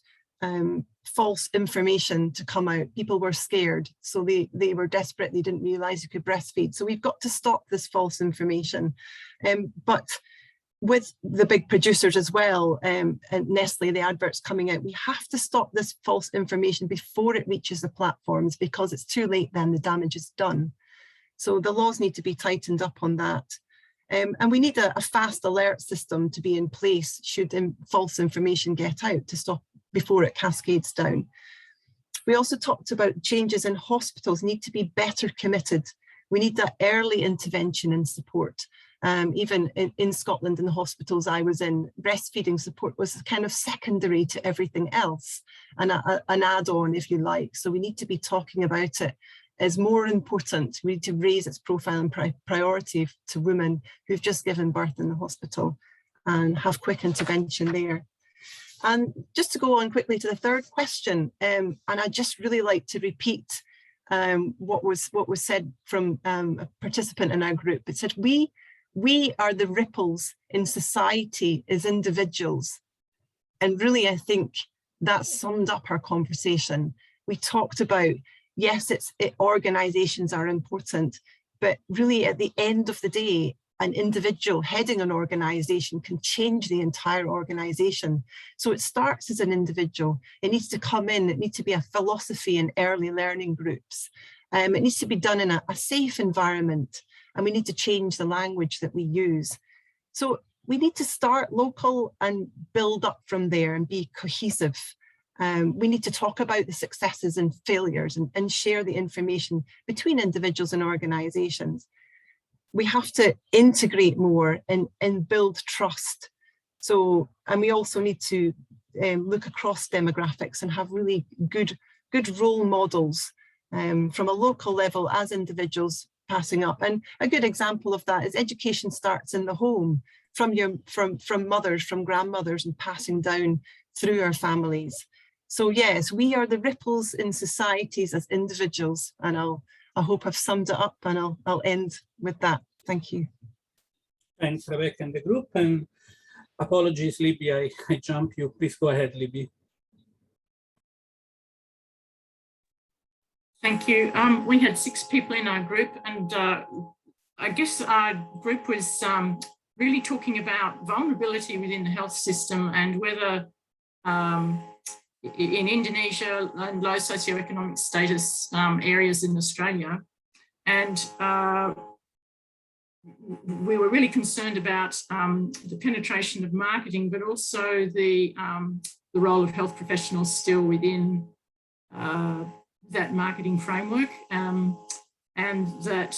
false information to come out. People were scared, so they were desperate. They didn't realise you could breastfeed. So we've got to stop this false information. But with the big producers as well, and Nestle, the adverts coming out, we have to stop this false information before it reaches the platforms, because it's too late then, the damage is done. So the laws need to be tightened up on that. And we need a fast alert system to be in place should false information get out, to stop before it cascades down. We also talked about changes in hospitals need to be better committed. We need that early intervention and support. Even in Scotland, in the hospitals I was in, breastfeeding support was kind of secondary to everything else, and an add-on, if you like. So we need to be talking about it as more important. We need to raise its profile and priority to women who've just given birth in the hospital and have quick intervention there. And just to go on quickly to the third question, and I'd just really like to repeat what was said from a participant in our group. It said, we are the ripples in society as individuals. And really, I think that summed up our conversation. We talked about, yes, organizations are important, but really at the end of the day, an individual heading an organization can change the entire organization. So it starts as an individual. It needs to come in. It needs to be a philosophy in early learning groups. It needs to be done in a safe environment. And we need to change the language that we use. So we need to start local and build up from there and be cohesive. We need to talk about the successes and failures and share the information between individuals and organizations. We have to integrate more and build trust. So, and we also need to look across demographics and have really good role models from a local level as individuals passing up. And a good example of that is education starts in the home from mothers, from grandmothers, and passing down through our families. So yes, we are the ripples in societies as individuals, and I hope I've summed it up, and I'll end with that. Thank you. Thanks, Rebecca and the group. And apologies, Libby, I jump you. Please go ahead, Libby. Thank you. We had 6 people in our group, and I guess our group was really talking about vulnerability within the health system and whether in Indonesia and low socioeconomic status areas in Australia. And we were really concerned about the penetration of marketing, but also the role of health professionals still within that marketing framework, and that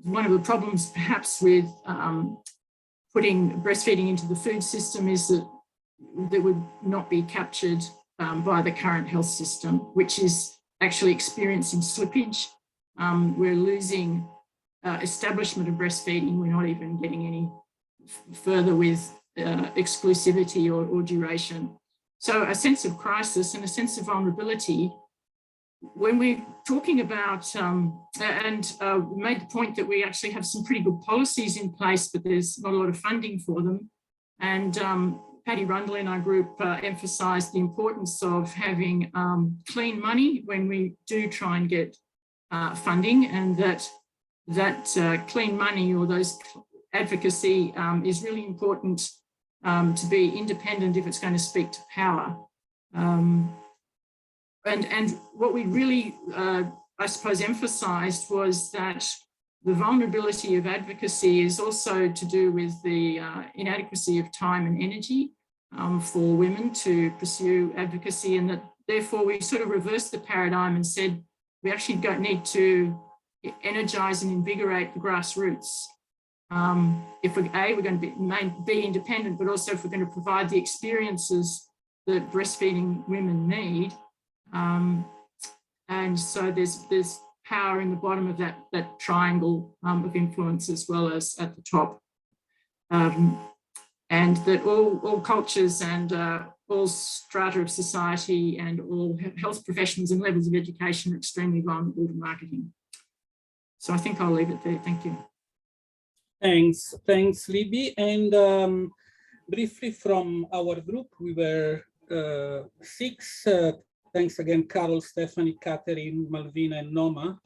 one of the problems perhaps with putting breastfeeding into the food system is that they would not be captured by the current health system, which is actually experiencing slippage. We're losing establishment of breastfeeding. We're not even getting any further with exclusivity or duration. So a sense of crisis and a sense of vulnerability. When we're talking about, we made the point that we actually have some pretty good policies in place, but there's not a lot of funding for them. And Patty Rundle in our group emphasised the importance of having clean money when we do try and get funding, and that clean money or those advocacy is really important to be independent if it's going to speak to power. And what we really, I suppose, emphasised was that the vulnerability of advocacy is also to do with the inadequacy of time and energy for women to pursue advocacy, and that therefore we sort of reversed the paradigm and said we actually don't need to energise and invigorate the grassroots. If we're going to be independent, but also if we're going to provide the experiences that breastfeeding women need. And so there's power in the bottom of that triangle of influence as well as at the top. And that all cultures and all strata of society and all health professionals and levels of education are extremely vulnerable to marketing. So I think I'll leave it there. Thank you. Thanks, Libby. And briefly from our group, we were 6. Thanks again, Carol, Stephanie, Catherine, Malvina, and Noma.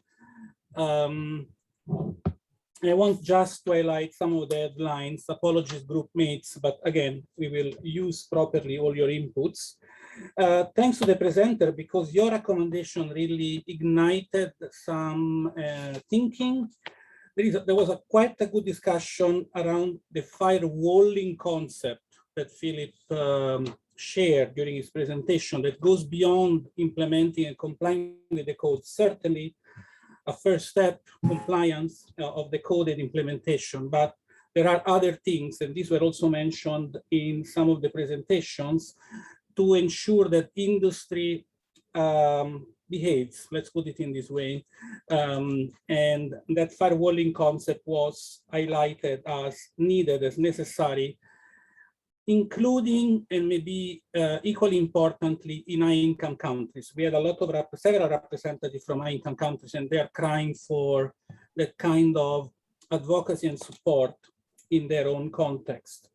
I want just to highlight some of the headlines. Apologies, group mates, but again, we will use properly all your inputs. Thanks to the presenter, because your recommendation really ignited some thinking. There was quite a good discussion around the firewalling concept that Philip shared during his presentation, that goes beyond implementing and complying with the code. Certainly a first step, compliance of the code and implementation, but there are other things, and these were also mentioned in some of the presentations, to ensure that industry behaves, let's put it in this way. And that firewalling concept was highlighted as needed, as necessary, including and maybe equally importantly in high-income countries. We had a lot of several representatives from high-income countries, and they are crying for that kind of advocacy and support in their own context.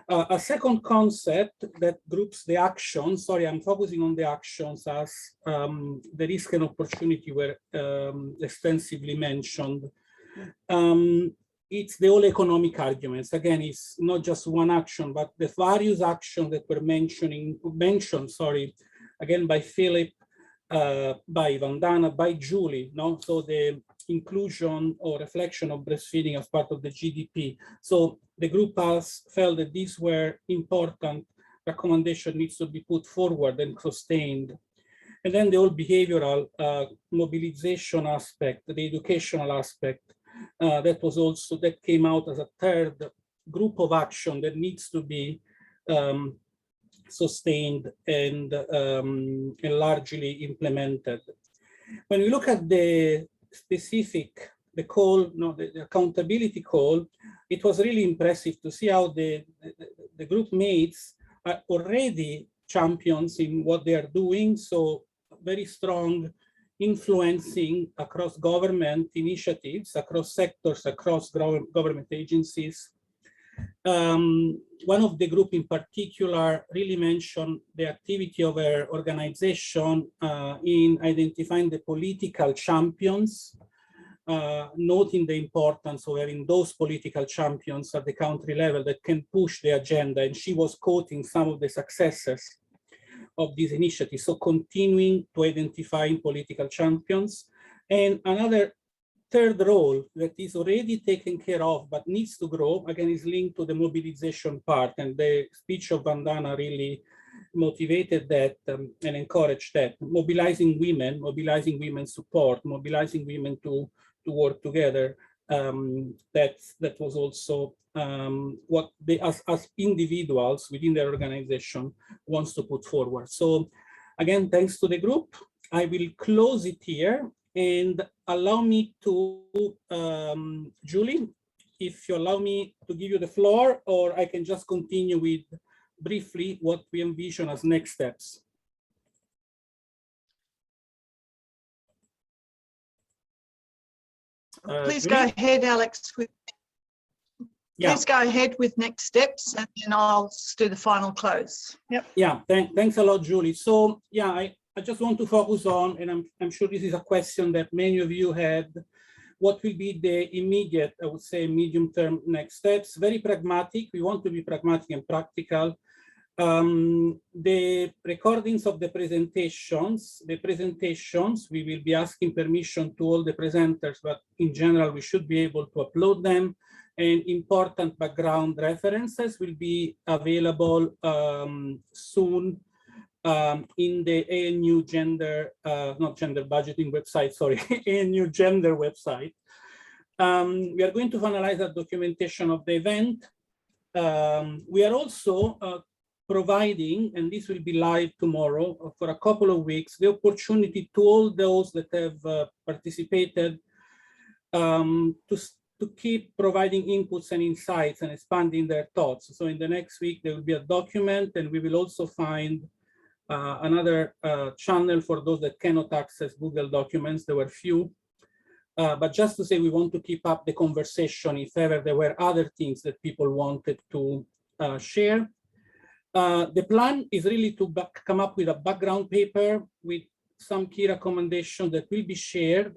A second concept that groups the actions, sorry, I'm focusing on the actions as the risk and opportunity were extensively mentioned. It's the whole economic arguments. Again, it's not just one action, but the various actions that were mentioned, again, by Philip, by Vandana, by Julie, no? So the inclusion or reflection of breastfeeding as part of the GDP. So the group has felt that these were important recommendation needs to be put forward and sustained. And then the whole behavioral mobilization aspect, the educational aspect, that came out as a third group of action that needs to be sustained and largely implemented. When we look at the specific, the call, the accountability call, it was really impressive to see how the group mates are already champions in what they are doing. So very strong influencing across government initiatives, across sectors, across government agencies. One of the group in particular really mentioned the activity of our organization in identifying the political champions, noting the importance of having those political champions at the country level that can push the agenda. And she was quoting some of the successes of these initiatives. So continuing to identify political champions. And another third role that is already taken care of but needs to grow, again, is linked to the mobilization part. And the speech of Vandana really motivated that and encouraged that. Mobilizing women support, mobilizing women to work together. That was also what they, as individuals within their organization, wants to put forward. So again, thanks to the group. I will close it here and allow me to, Julie, if you allow me to give you the floor, or I can just continue with briefly what we envision as next steps. Please go ahead, Alex. Please go ahead with next steps, and then I'll do the final close. Yep. Yeah, thanks a lot, Julie. So yeah, I just want to focus on, and I'm sure this is a question that many of you had, what will be the immediate, I would say, medium-term next steps? Very pragmatic. We want to be pragmatic and practical. The recordings of the presentations, we will be asking permission to all the presenters, but in general, we should be able to upload them. And important background references will be available soon in the ANU gender, not gender budgeting website, sorry, ANU gender website. We are going to finalize the documentation of the event. We are also providing, and this will be live tomorrow for a couple of weeks, the opportunity to all those that have participated to keep providing inputs and insights and expanding their thoughts. So in the next week, there will be a document, and we will also find another channel for those that cannot access Google Documents. There were few, but just to say, we want to keep up the conversation if ever there were other things that people wanted to share. The plan is really to come up with a background paper with some key recommendations that will be shared,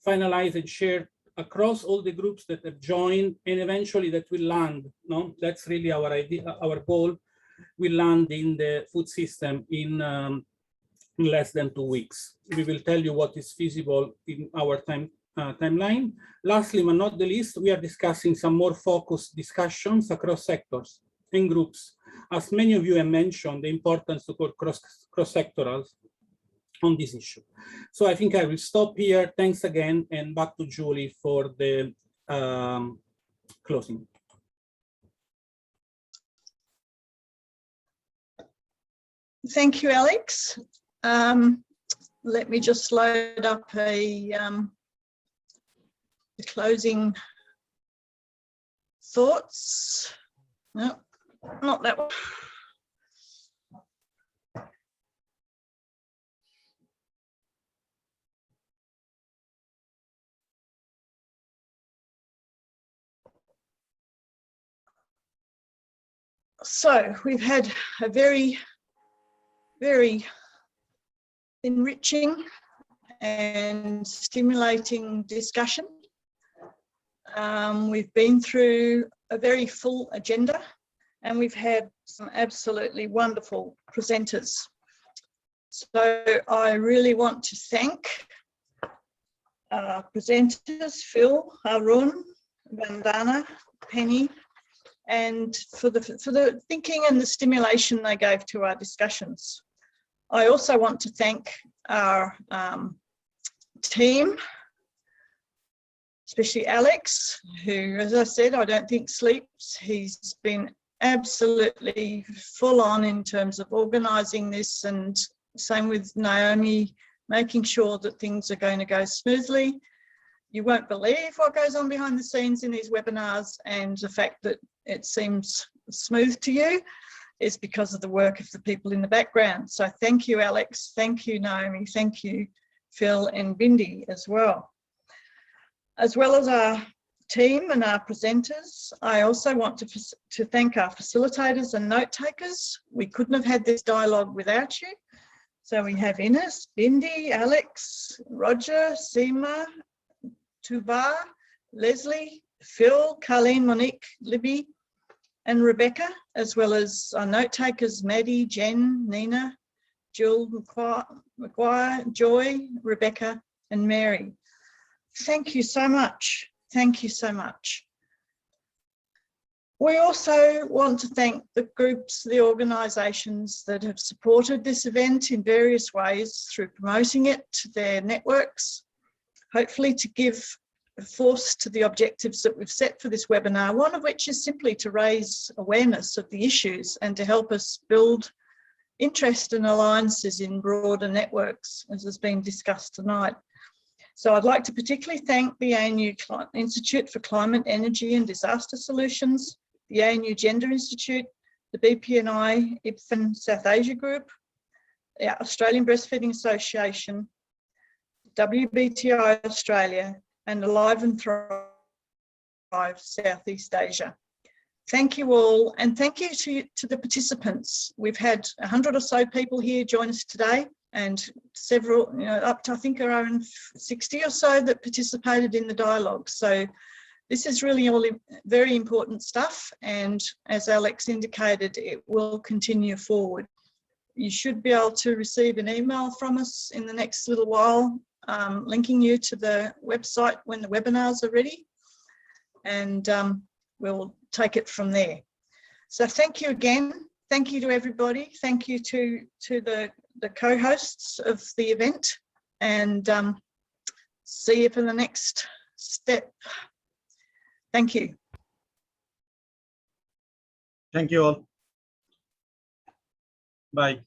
finalized and shared across all the groups that have joined, and eventually that will land. No, that's really our idea, our goal. Will land in the food system in less than 2 weeks. We will tell you what is feasible in our timeline. Lastly, but not the least, we are discussing some more focused discussions across sectors and groups. As many of you have mentioned, the importance to go cross-sectoral on this issue. So I think I will stop here. Thanks again, and back to Julie for the closing. Thank you, Alex. Let me just load up the closing thoughts. No, not that one. So we've had a very, very enriching and stimulating discussion. We've been through a very full agenda and we've had some absolutely wonderful presenters. So I really want to thank our presenters, Phil, Arun, Vandana, Penny, and for the thinking and the stimulation they gave to our discussions. I also want to thank our team, especially Alex, who, as I said, I don't think sleeps. He's been absolutely full on in terms of organising this, and same with Naomi, making sure that things are going to go smoothly. You won't believe what goes on behind the scenes in these webinars, and the fact that it seems smooth to you is because of the work of the people in the background. So thank you, Alex. Thank you, Naomi. Thank you, Phil and Bindi as well. As well as our team and our presenters, I also want to thank our facilitators and note takers. We couldn't have had this dialogue without you. So we have Ines, Bindi, Alex, Roger, Seema, Tuba, Leslie, Phil, Carleen, Monique, Libby, and Rebecca, as well as our note takers, Maddie, Jen, Nina, Jill, McGuire, Joy, Rebecca, and Mary. Thank you so much. Thank you so much. We also want to thank the groups, the organisations that have supported this event in various ways through promoting it to their networks, hopefully to give force to the objectives that we've set for this webinar, one of which is simply to raise awareness of the issues and to help us build interest and alliances in broader networks, as has been discussed tonight. So I'd like to particularly thank the ANU Institute for Climate, Energy and Disaster Solutions, the ANU Gender Institute, the BPNI IPFAN South Asia Group, the Australian Breastfeeding Association, WBTI Australia, and Alive and Thrive Southeast Asia. Thank you all, and thank you to the participants. We've had 100 or so people here join us today, and several, up to I think around 60 or so that participated in the dialogue. So this is really all very important stuff, and as Alex indicated, it will continue forward. You should be able to receive an email from us in the next little while, linking you to the website when the webinars are ready, and we'll take it from there. So thank you again. Thank you to everybody. Thank you to the co-hosts of the event, and see you for the next step. Thank you. Thank you all. Bye.